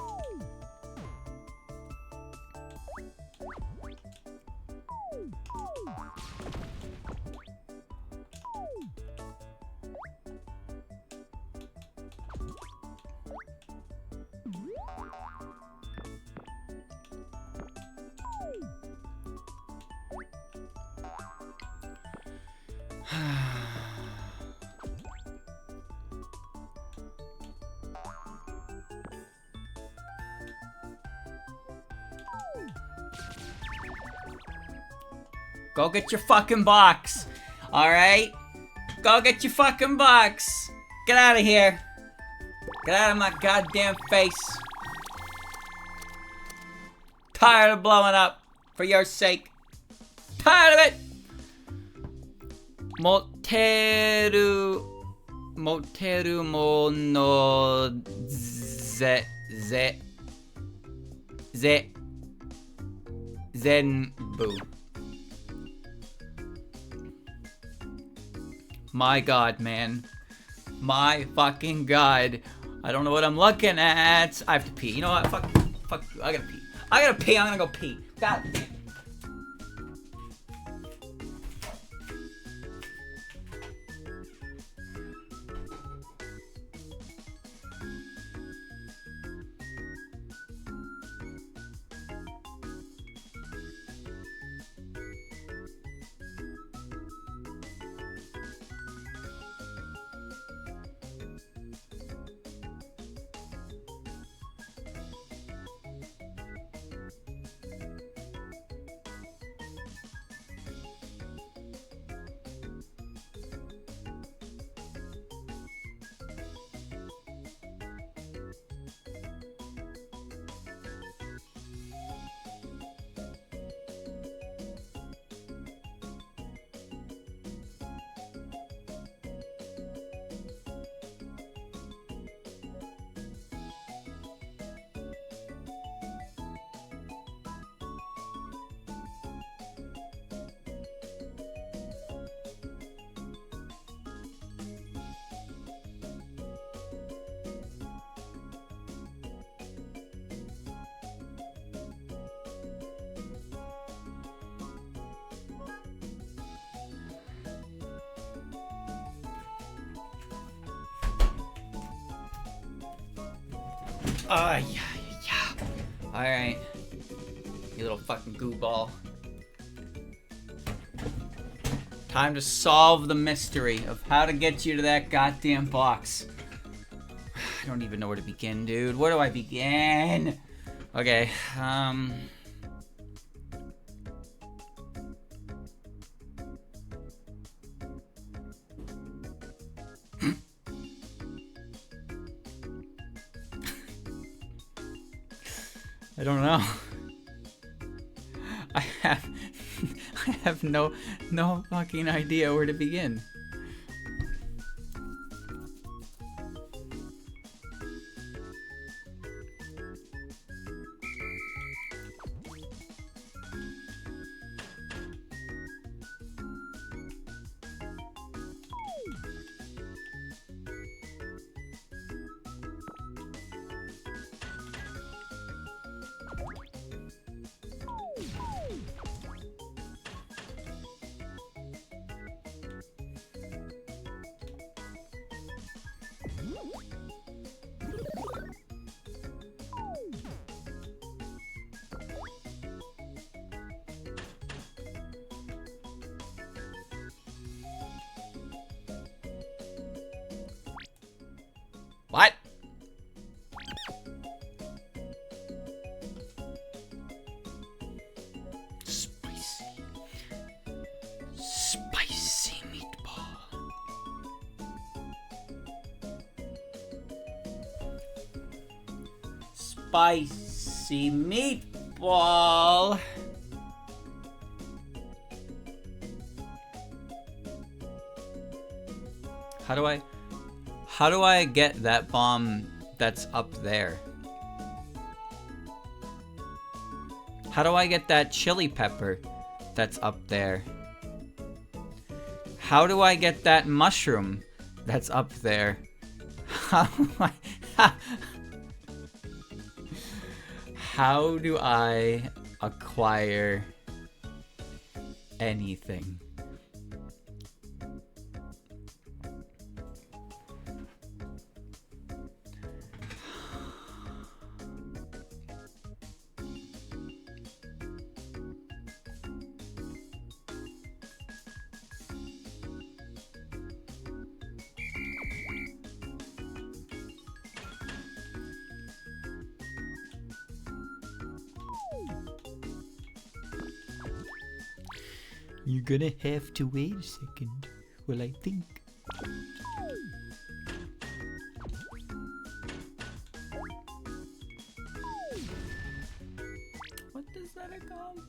Go get your fucking box. Alright? Go get your fucking box. Get out of here. Get out of my goddamn face. Tired of blowing up. For your sake. Tired of it. Moteru mono zenbu. My god, man. My fucking god. I don't know what I'm looking at. I have to pee. You know what? Fuck you. I gotta pee. I gotta pee. I'm gonna go pee. God damn. Yeah. Alright. You little fucking goo ball. Time to solve the mystery of how to get you to that goddamn box. I don't even know where to begin, dude. Where do I begin? Okay, I don't know. I have no fucking idea where to begin. What? Spicy meatball. Spicy meatball. How do I get that bomb that's up there? How do I get that chili pepper that's up there? How do I get that mushroom that's up there? How do I acquire anything? You're gonna have to wait a second while I think. What does that accomplish?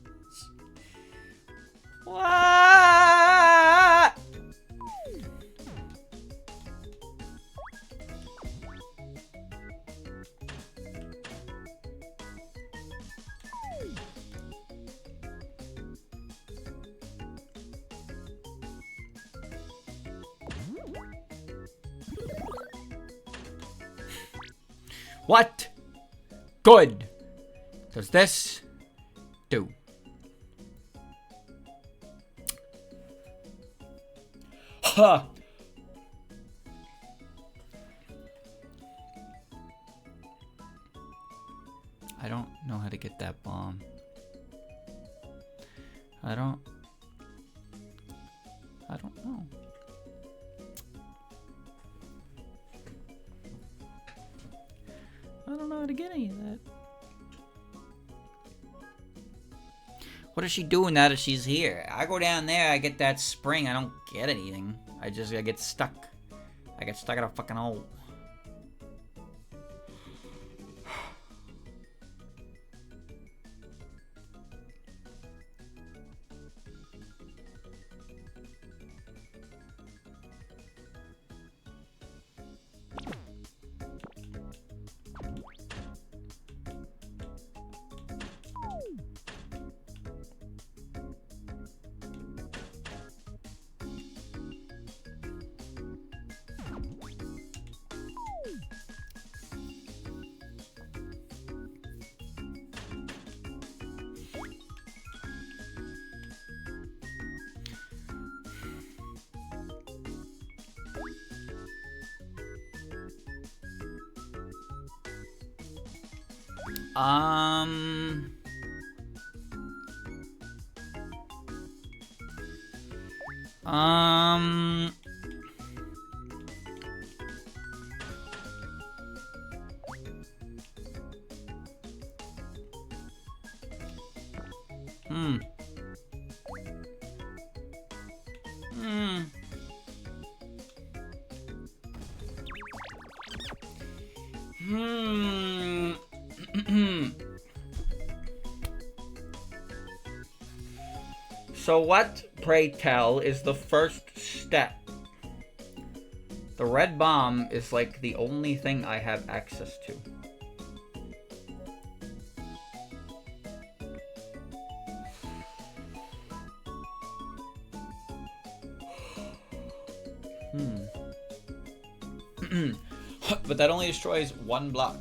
What? What good does this do? Huh. I don't know how to get that bomb. I don't know. I don't know how to get any of that. What is she doing now that she's here? I go down there, I get that spring, I don't get anything. I get stuck. I get stuck in a fucking hole. Um... Um... Hmm. Hmm. Hmm. So what, pray tell, is the first step? The red bomb is like the only thing I have access to. But that only destroys one block.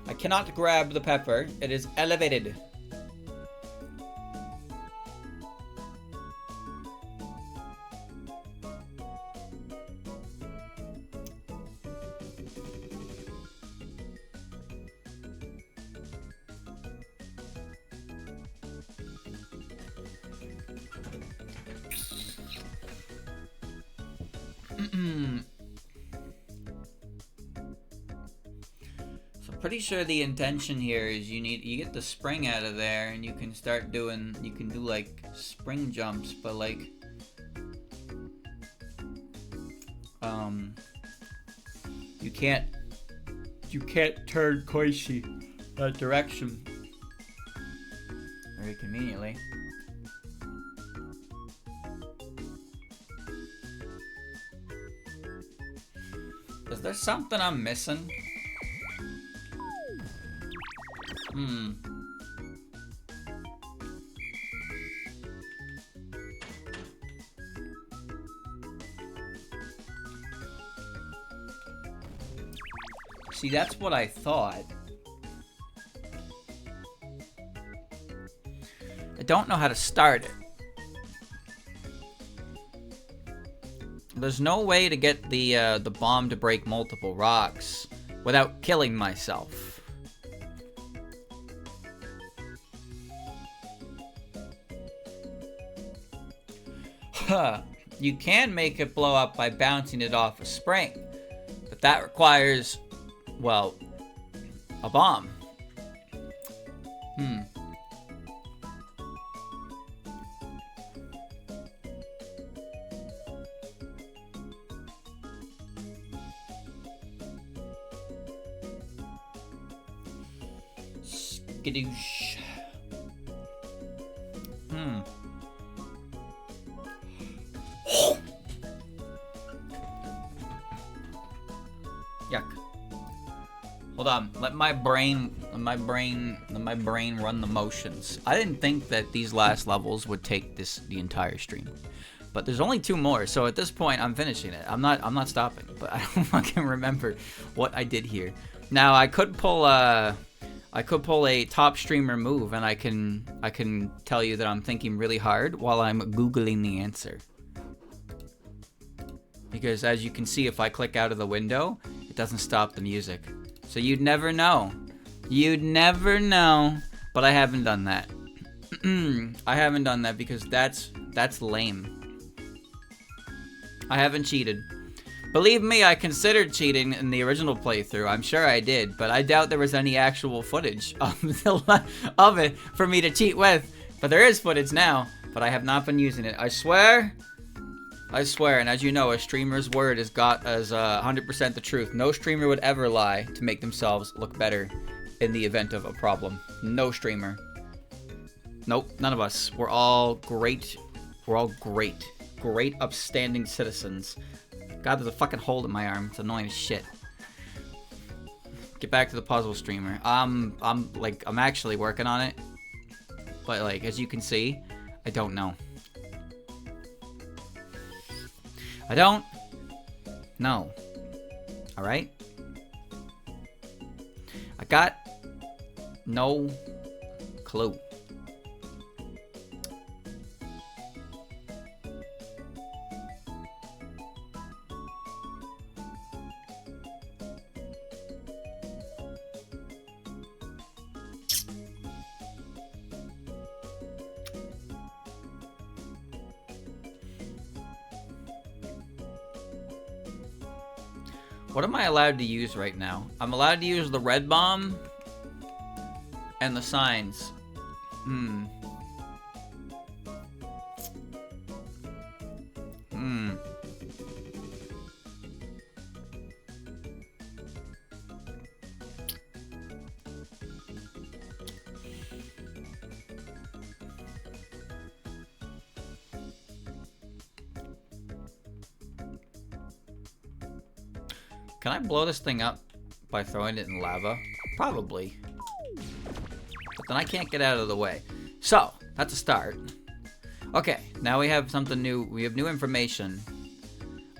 I cannot grab the pepper. It is elevated. Pretty sure the intention here is you get the spring out of there and you can start doing, you can do like spring jumps, but like you can't turn Koishi that direction very conveniently. Is there something I'm missing? See, that's what I thought. I don't know how to start it. There's no way to get the bomb to break multiple rocks without killing myself. Huh. You can make it blow up by bouncing it off a spring, but that requires, well, a bomb. Skadoosh. Yuck. Hold on. Let my brain run the motions. I didn't think that these last levels would take the entire stream. But there's only 2 more, so at this point I'm finishing it. I'm not stopping, but I don't fucking remember what I did here. Now I could pull a top streamer move, and I can tell you that I'm thinking really hard while I'm googling the answer. Because as you can see, if I click out of the window, it doesn't stop the music. So you'd never know. You'd never know. But I haven't done that. I haven't done that because that's lame. I haven't cheated. Believe me, I considered cheating in the original playthrough. I'm sure I did, but I doubt there was any actual footage of it for me to cheat with. But there is footage now, but I have not been using it. I swear, and as you know, a streamer's word is 100% the truth. No streamer would ever lie to make themselves look better in the event of a problem. No streamer. Nope, none of us. We're all great. We're all great. Great, upstanding citizens. God, there's a fucking hole in my arm. It's annoying as shit. Get back to the puzzle streamer. I'm actually working on it. But like, as you can see, I don't know. I don't know. Alright? I got no clue. What am I allowed to use right now? I'm allowed to use the red bomb and the signs. Hmm. Hmm. Can I blow this thing up by throwing it in lava? Probably. But then I can't get out of the way. So, that's a start. Okay, now we have something new. We have new information.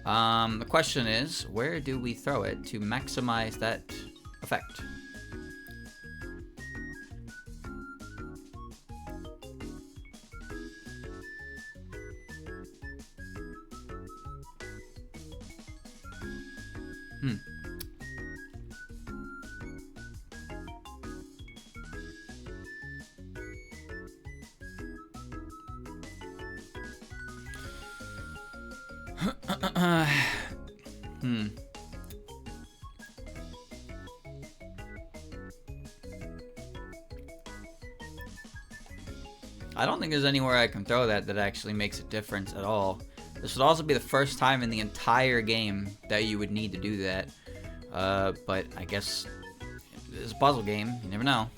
The question is, where do we throw it to maximize that effect? Hmm. Hmm. I don't think there's anywhere I can throw that actually makes a difference at all. This would also be the first time in the entire game that you would need to do that. But I guess it's a puzzle game. You never know.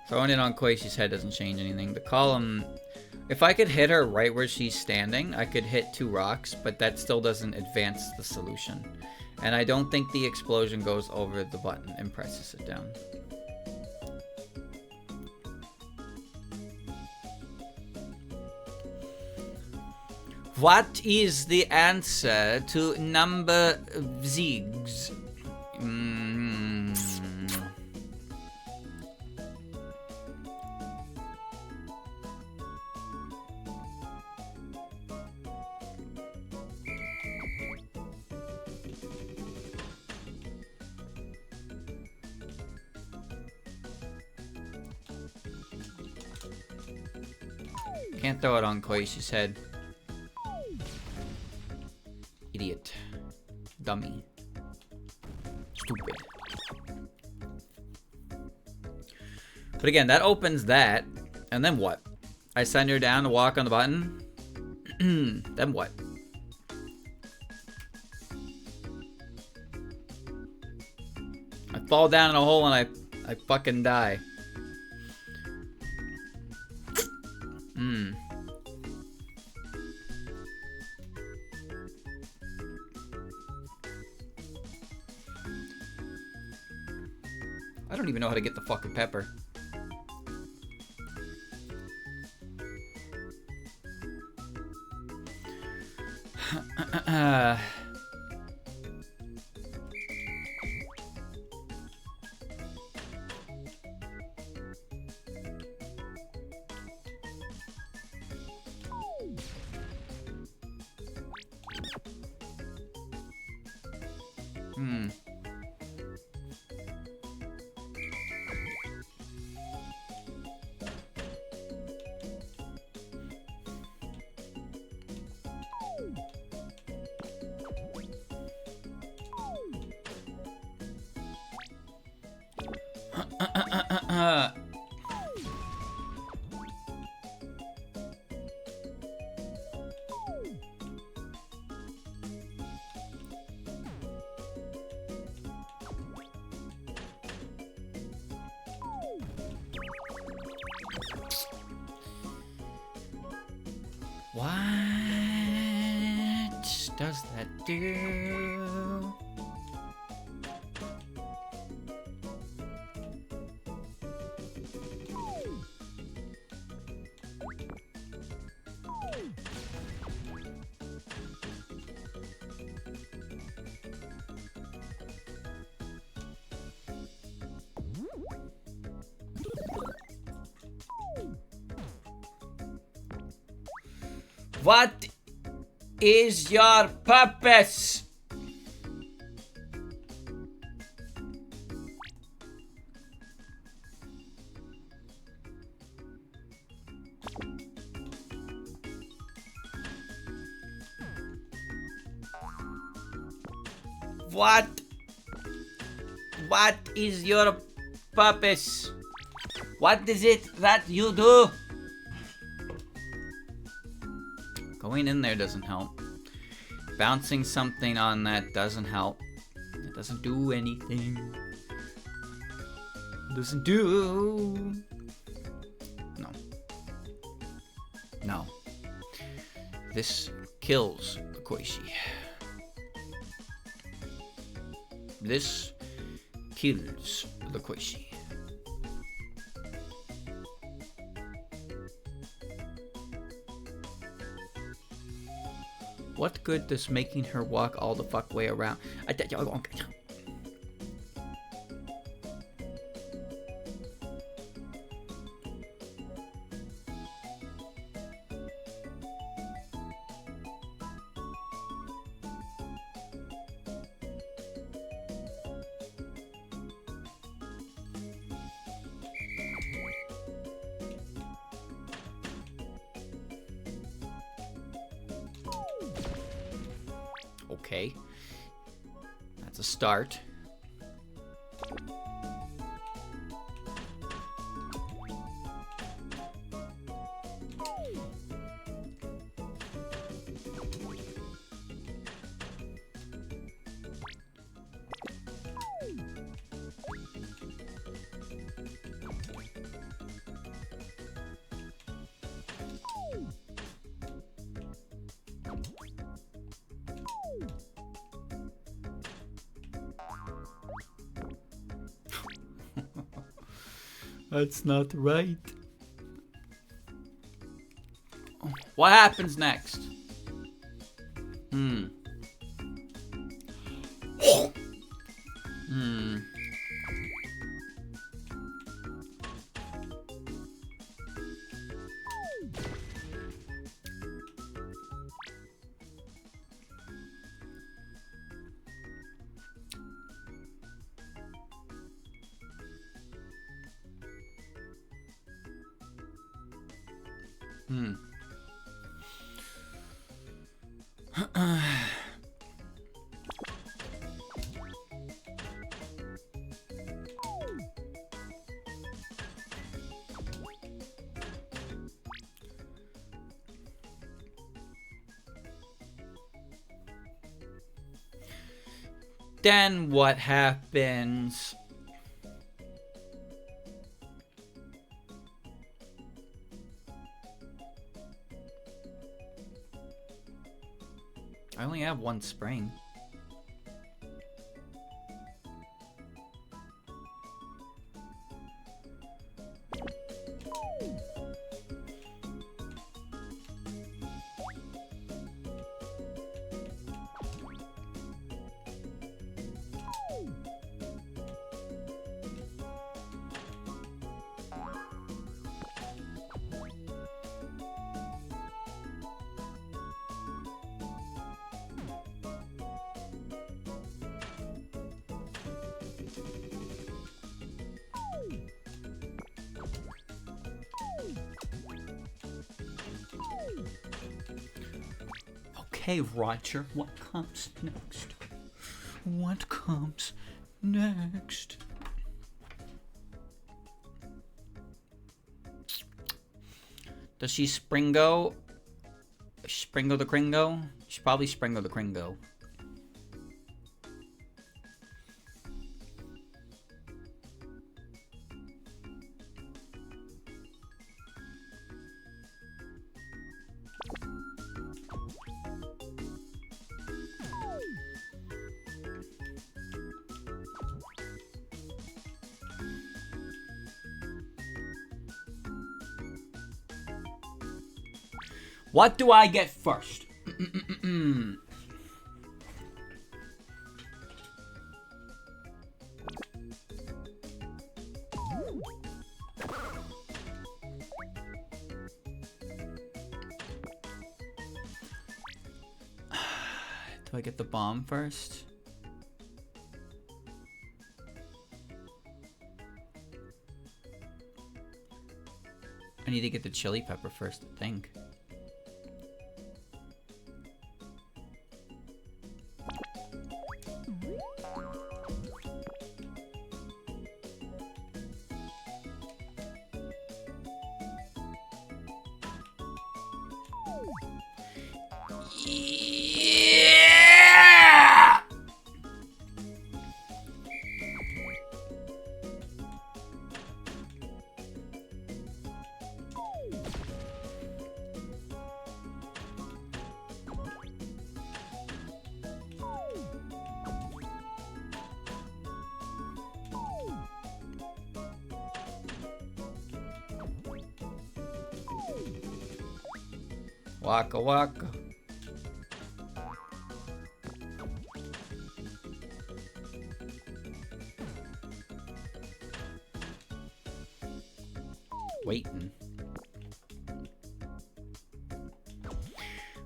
Throwing it on Koishi's head doesn't change anything. The column... If I could hit her right where she's standing, I could hit 2 rocks, but that still doesn't advance the solution. And I don't think the explosion goes over the button and presses it down. What is the answer to number Ziggs? Can't throw it on Koishi's head. Idiot. Dummy. Stupid. But again, that opens that. And then what? I send her down to walk on the button? Then what? I fall down in a hole and I fucking die. I don't even know how to get the fucking pepper. What does that do? What is your purpose? What? What is your purpose? What is it that you do? Going in there doesn't help. Bouncing something on that doesn't help. It doesn't do anything. It doesn't do... No. No. This kills the Koishi. This kills the Koishi. What good does making her walk all the fuck way around? Okay. That's a start. That's not right. What happens next? Hmm. Then what happens? I only have one spring. Okay, Roger, what comes next? What comes next? Does she Springo? Springo the Kringo? She probably Springo the Kringo. What do I get first? Do I get the bomb first? I need to get the chili pepper first, I think. Yeah! Waka waka. Waiting.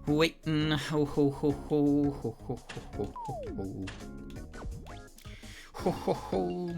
Waiting. Ho ho ho ho ho ho ho ho ho ho ho.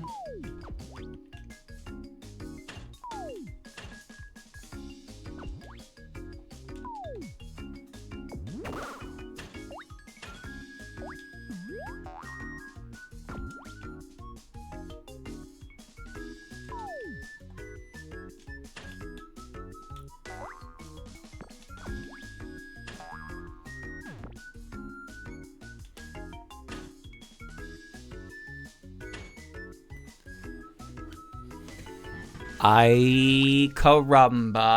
Ay caramba.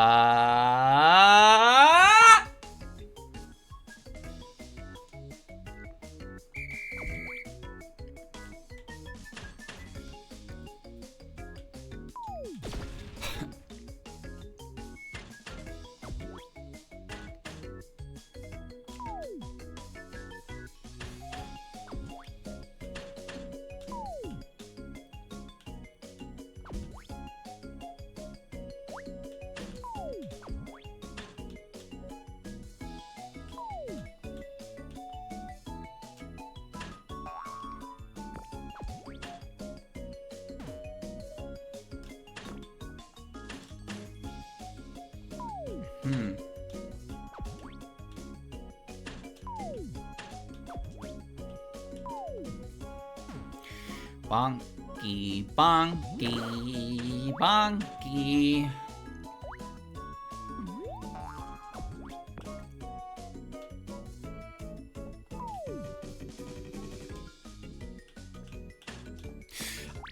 Bonky, bonky, bonky.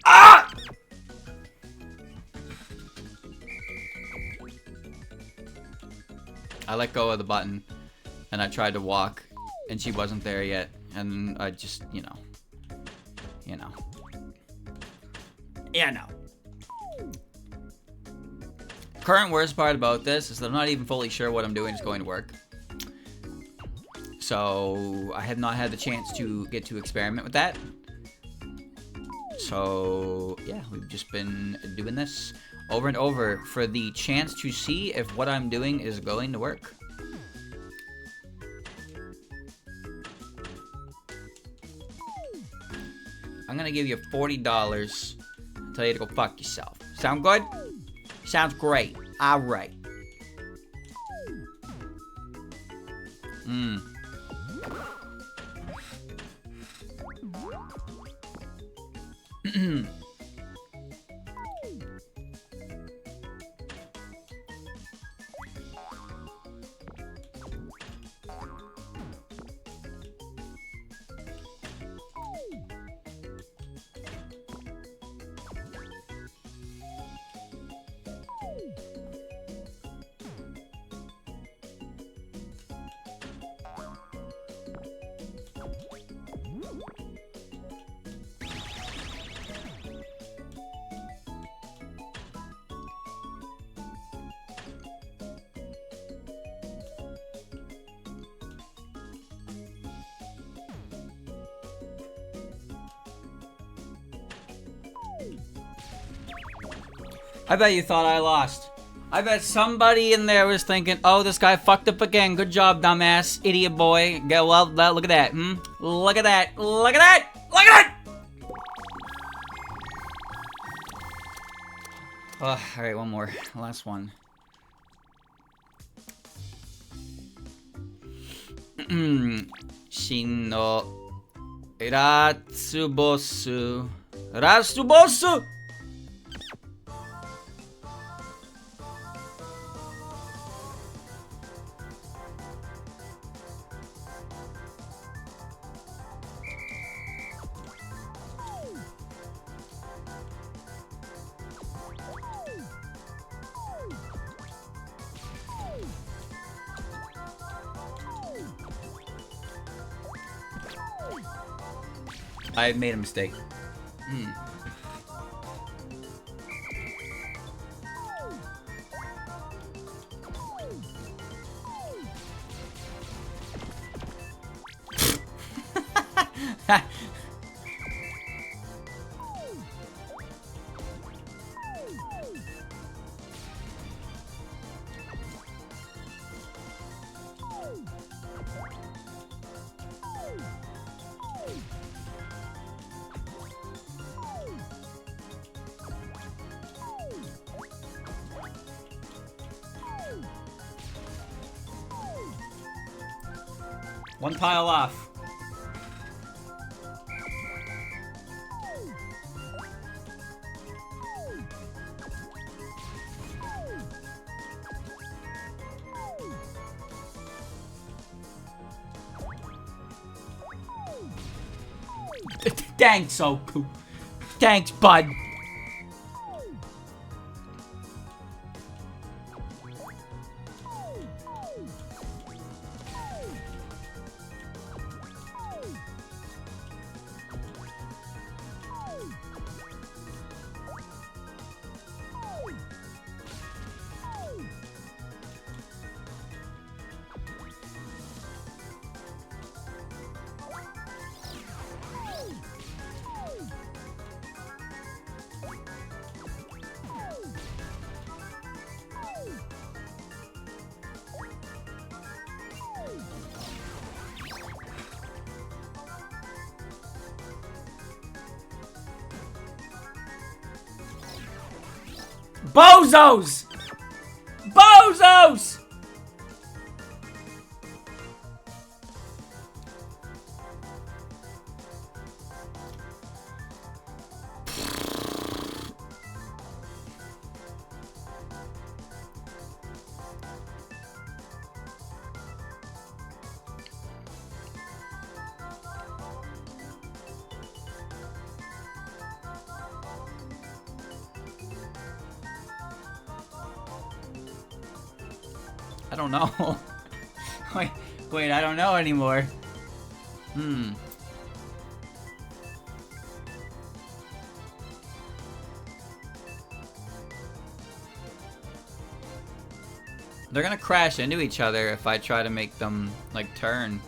Ah! I let go of the button and I tried to walk and she wasn't there yet, and I just, you know. Yeah, no. Current worst part about this is that I'm not even fully sure what I'm doing is going to work. So I have not had the chance to get to experiment with that. So yeah, we've just been doing this over and over for the chance to see if what I'm doing is going to work. I'm gonna give you $40. Tell you to go fuck yourself. Sound good? Sounds great. Alright. I bet you thought I lost. I bet somebody in there was thinking, oh, this guy fucked up again. Good job, dumbass. Idiot boy. Well, look at that. Look at that. Look at that. Look at that. Oh, alright, one more. Last one. Shin no Ratsubosu. Ratsubosu! I made a mistake. Hmm. One pile off. Thanks, Oku. Thanks, bud. Bozos! Bozos! I don't know. wait, I don't know anymore. They're gonna crash into each other if I try to make them, like, turn.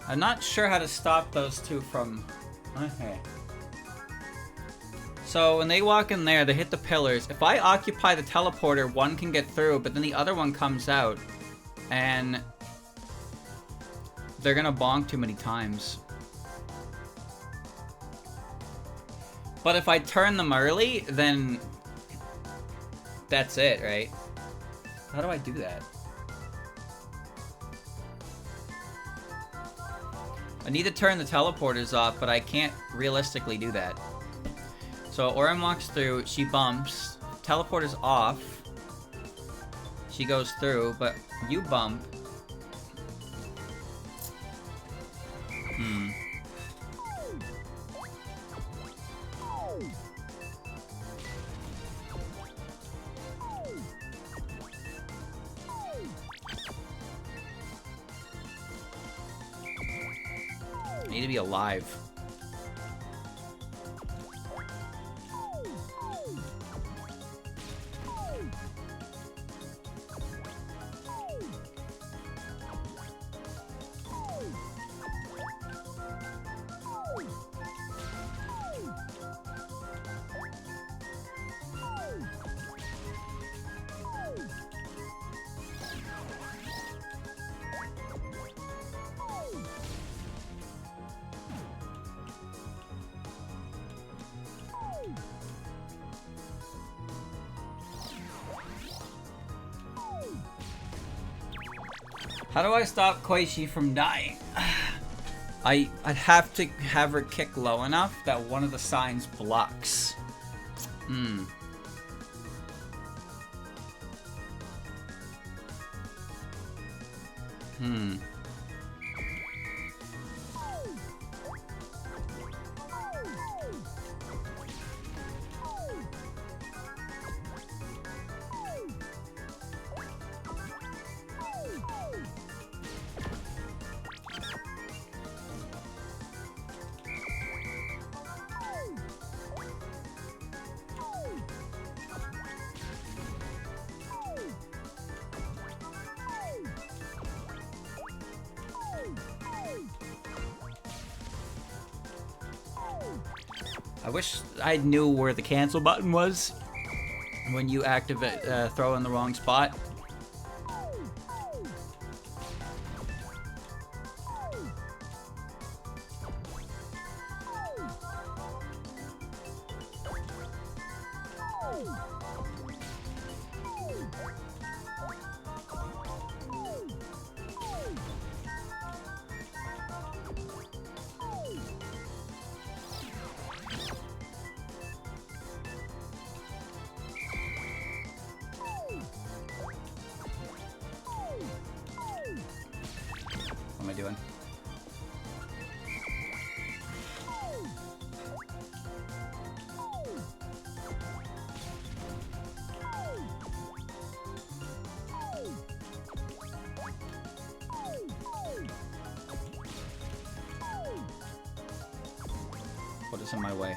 I'm not sure how to stop those two from... Okay. So when they walk in there, they hit the pillars. If I occupy the teleporter, one can get through, but then the other one comes out. And they're gonna bonk too many times. But if I turn them early, then that's it, right? How do I do that? I need to turn the teleporters off, but I can't realistically do that. So Aurum walks through, she bumps, teleporter's off, she goes through, but you bump. I need to be alive. How do I stop Koichi from dying? I'd have to have her kick low enough that one of the signs blocks. Hmm. I wish I knew where the cancel button was when you activate throw in the wrong spot. What am I doing? What is in my way?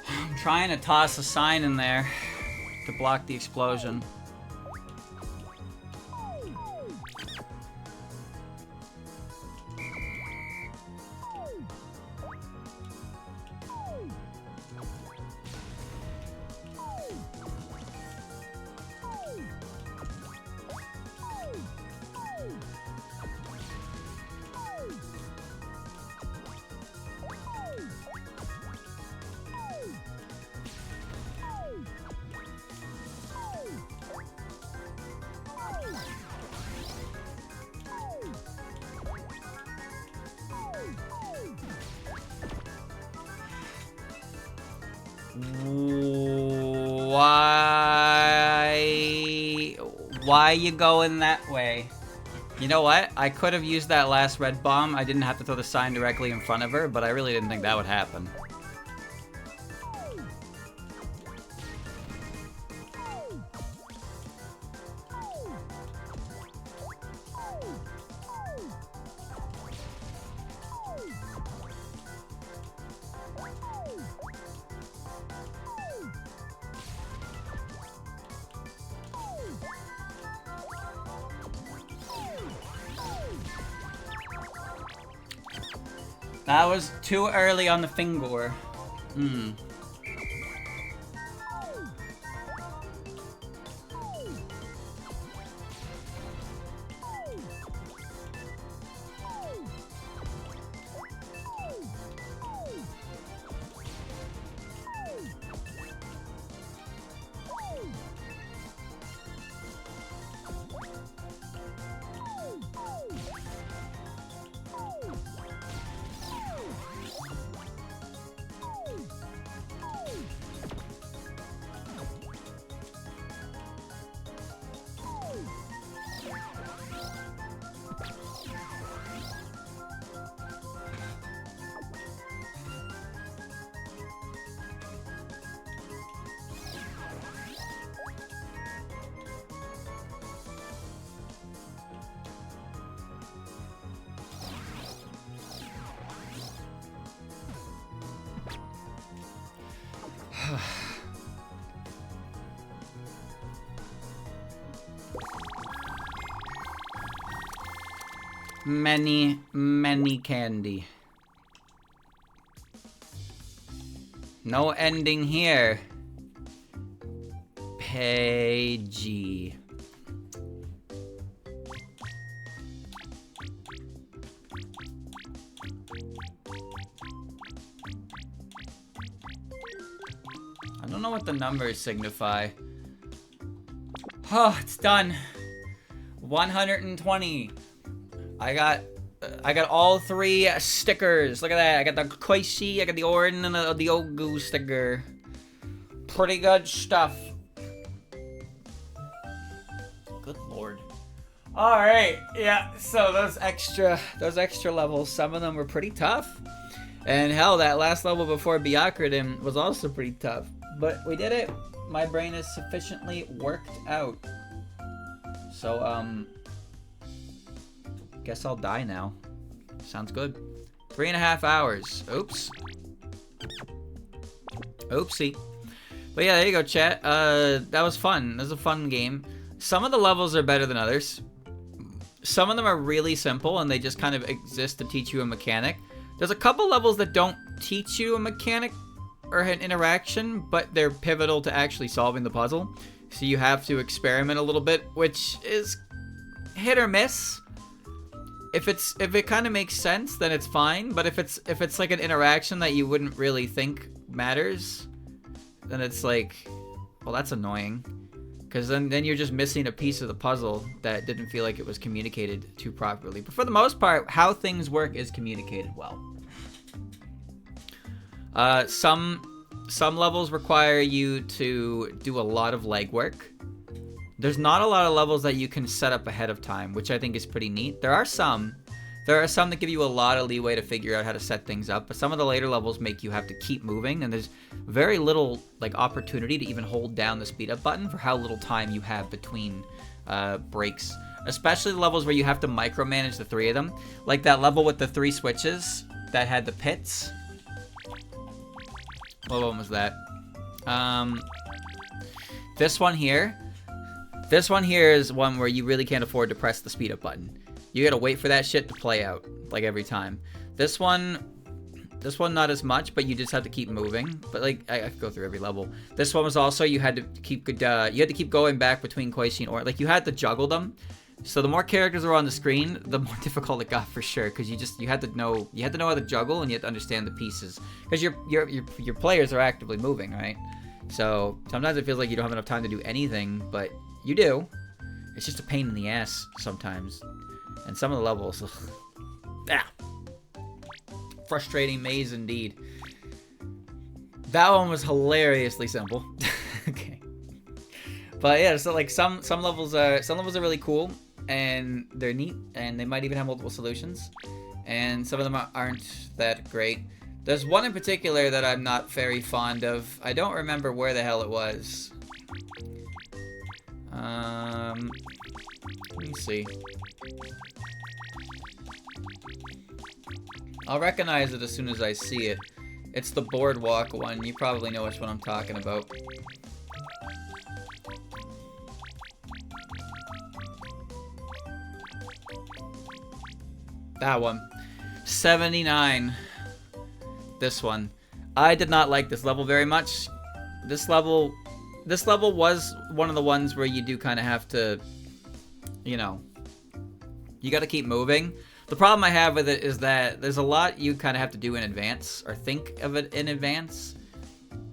I'm trying to toss a sign in there to block the explosion. Why you going that way? You know what? I could have used that last red bomb. I didn't have to throw the sign directly in front of her, but I really didn't think that would happen. That was too early on the finger. Many, many candy. No ending here. Pagey. I don't know what the numbers signify. Oh, it's done. 120. I got all 3 stickers. Look at that. I got the Komeiji, I got the Orin, and the Ogu sticker. Pretty good stuff. Good lord. Alright, yeah, so those extra levels, some of them were pretty tough. And hell, that last level before Byakurin was also pretty tough. But we did it. My brain is sufficiently worked out. So, guess I'll die now. Sounds good. 3.5 hours. Oops. Oopsie. But yeah, there you go, chat. That was fun. That was a fun game. Some of the levels are better than others. Some of them are really simple and they just kind of exist to teach you a mechanic. There's a couple levels that don't teach you a mechanic or an interaction, but they're pivotal to actually solving the puzzle. So you have to experiment a little bit, which is hit or miss. If it kind of makes sense, then it's fine. But if it's like an interaction that you wouldn't really think matters, then it's like, well, that's annoying. Because then you're just missing a piece of the puzzle that didn't feel like it was communicated to properly. But for the most part, how things work is communicated well. Some levels require you to do a lot of legwork. There's not a lot of levels that you can set up ahead of time, which I think is pretty neat. There are some that give you a lot of leeway to figure out how to set things up, but some of the later levels make you have to keep moving, and there's very little like opportunity to even hold down the speed up button for how little time you have between breaks. Especially the levels where you have to micromanage the 3 of them, like that level with the 3 switches that had the pits. What one was that? This one here. This one here is one where you really can't afford to press the speed up button. You gotta wait for that shit to play out, like every time. This one not as much, but you just have to keep moving. But like, I could go through every level. This one was also, you had to keep going back between Komeiji and Orin. Like, you had to juggle them. So the more characters were on the screen, the more difficult it got for sure. Because you had to know how to juggle and you had to understand the pieces. Because your players are actively moving, right? So sometimes it feels like you don't have enough time to do anything, but you do. It's just a pain in the ass sometimes. And some of the levels, frustrating maze indeed. That one was hilariously simple. Okay. But yeah, so like some levels are really cool and they're neat and they might even have multiple solutions. And some of them aren't that great. There's one in particular that I'm not very fond of. I don't remember where the hell it was. Let me see. I'll recognize it as soon as I see it. It's the boardwalk one. You probably know which one I'm talking about. That one. 79. This one. I did not like this level very much. This level was one of the ones where you do kind of have to, you know, you got to keep moving. The problem I have with it is that there's a lot you kind of have to do in advance or think of it in advance,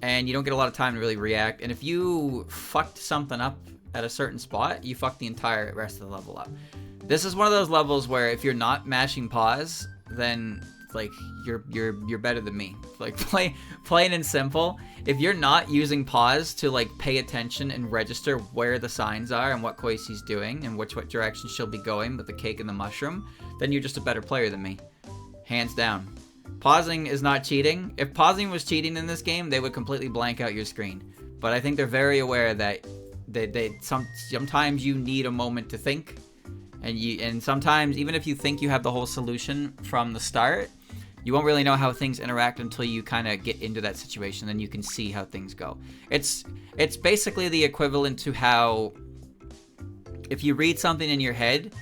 and you don't get a lot of time to really react. And if you fucked something up at a certain spot, you fuck the entire rest of the level up. This is one of those levels where if you're not mashing pause, then like you're better than me. Like plain and simple. If you're not using pause to like pay attention and register where the signs are and what Koishi's doing and what direction she'll be going with the cake and the mushroom, then you're just a better player than me. Hands down. Pausing is not cheating. If pausing was cheating in this game, they would completely blank out your screen. But I think they're very aware that sometimes you need a moment to think, and sometimes even if you think you have the whole solution from the start, you won't really know how things interact until you kind of get into that situation. Then you can see how things go. It's basically the equivalent to how if you read something in your head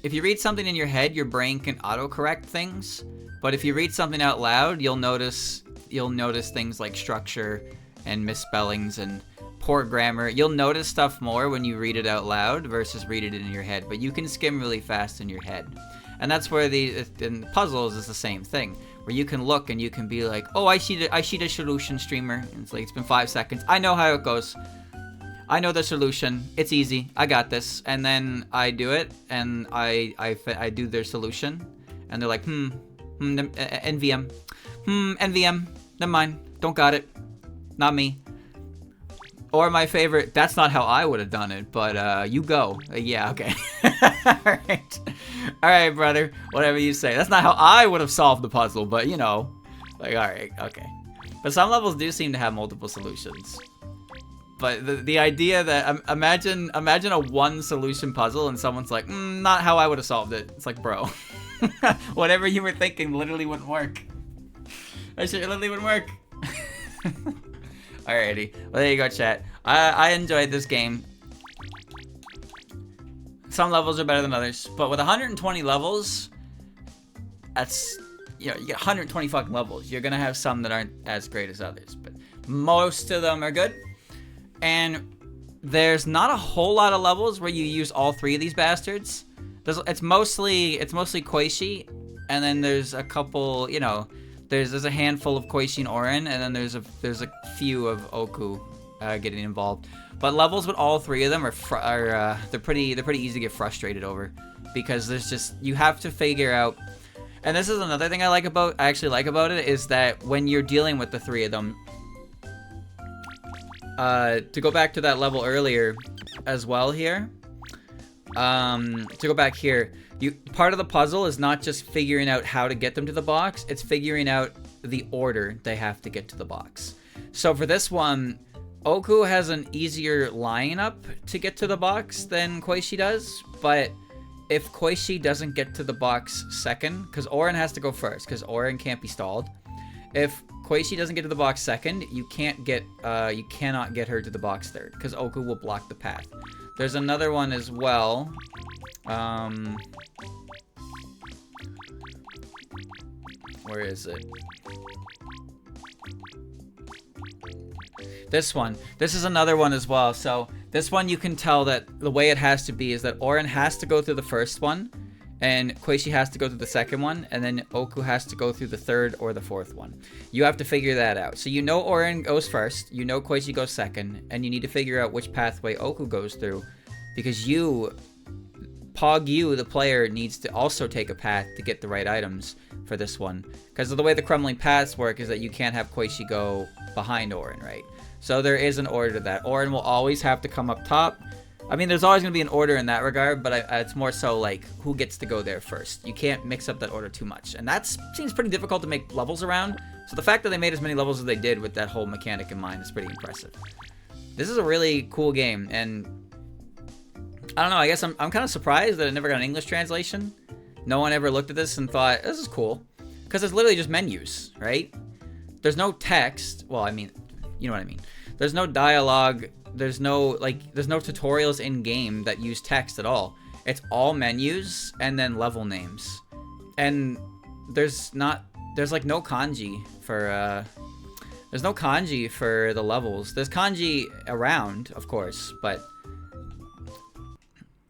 if you read something in your head, your brain can autocorrect things. But if you read something out loud, you'll notice things like structure and misspellings and poor grammar. You'll notice stuff more when you read it out loud versus read it in your head. But you can skim really fast in your head. And that's where in puzzles is the same thing, where you can look and you can be like, oh, I see the solution, streamer. And it's like, it's been 5 seconds. I know how it goes. I know the solution. It's easy. I got this. And then I do it, and I do their solution, and they're like, NVM. NVM. Never mind. Don't got it. Not me. Or my favorite, that's not how I would have done it, but you go. Yeah, okay. Alright. Alright, brother. Whatever you say. That's not how I would have solved the puzzle, but you know. Like, alright, okay. But some levels do seem to have multiple solutions. But the idea that, imagine a one solution puzzle and someone's like, not how I would have solved it. It's like, bro. Whatever you were thinking literally wouldn't work. That shit literally wouldn't work. Alrighty. Well, there you go, chat. I enjoyed this game. Some levels are better than others, but with 120 levels, that's, you know, you get 120 fucking levels. You're gonna have some that aren't as great as others, but most of them are good. And there's not a whole lot of levels where you use all 3 of these bastards. It's mostly Koichi, and then there's a couple, you know, there's a handful of Koichi and Oren, and then there's a few of Oku getting involved. But levels with all 3 of them are they're pretty easy to get frustrated over, because there's just, you have to figure out. And this is another thing I actually like about it, is that when you're dealing with the 3 of them, to go back to that level earlier as well here, to go back here, part of the puzzle is not just figuring out how to get them to the box, it's figuring out the order they have to get to the box. So for this one, Oku has an easier lineup to get to the box than Koichi does, but if Koichi doesn't get to the box second, because Oren has to go first, because Oren can't be stalled. If Koichi doesn't get to the box second, you cannot get her to the box third, because Oku will block the path. There's another one as well. Where is it? This one. This is another one as well. So this one, you can tell that the way it has to be is that Oren has to go through the first one, and Koichi has to go through the second one, and then Oku has to go through the third or the fourth one. You have to figure that out. So you know Oren goes first, you know Koichi goes second, and you need to figure out which pathway Oku goes through, because the player, needs to also take a path to get the right items for this one. Because of the way the crumbling paths work is that you can't have Koichi go behind Oren, right? So there is an order to that. Oren will always have to come up top. I mean, there's always going to be an order in that regard, but it's more so like who gets to go there first. You can't mix up that order too much. And that seems pretty difficult to make levels around. So the fact that they made as many levels as they did with that whole mechanic in mind is pretty impressive. This is a really cool game, and I don't know, I guess I'm kind of surprised that it never got an English translation. No one ever looked at this and thought, this is cool. Because it's literally just menus, right? There's no text. Well, I mean, you know what I mean. There's no dialogue. There's no tutorials in game that use text at all. It's all menus and then level names. And there's like no kanji for the levels. There's kanji around, of course, but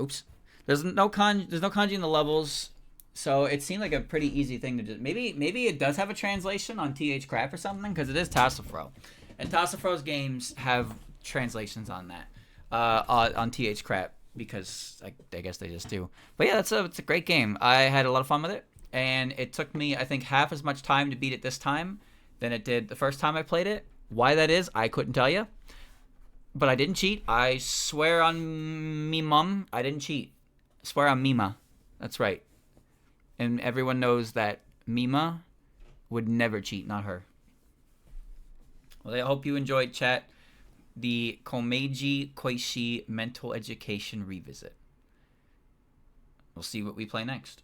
oops. There's no kanji in the levels. So it seemed like a pretty easy thing to do. Maybe it does have a translation on TH Crap or something, because it is Tassafro. And Tassafro's games have translations on that, on TH Crap, because I guess they just do. But yeah, it's a great game. I had a lot of fun with it, and it took me, I think, half as much time to beat it this time than it did the first time I played it. Why that is, I couldn't tell you. But I didn't cheat. I swear on me mum, I didn't cheat. I swear on Mima. That's right. And everyone knows that Mima would never cheat, not her. Well, I hope you enjoyed, chat, the Komeiji Koichi Mental Education Revisit. We'll see what we play next.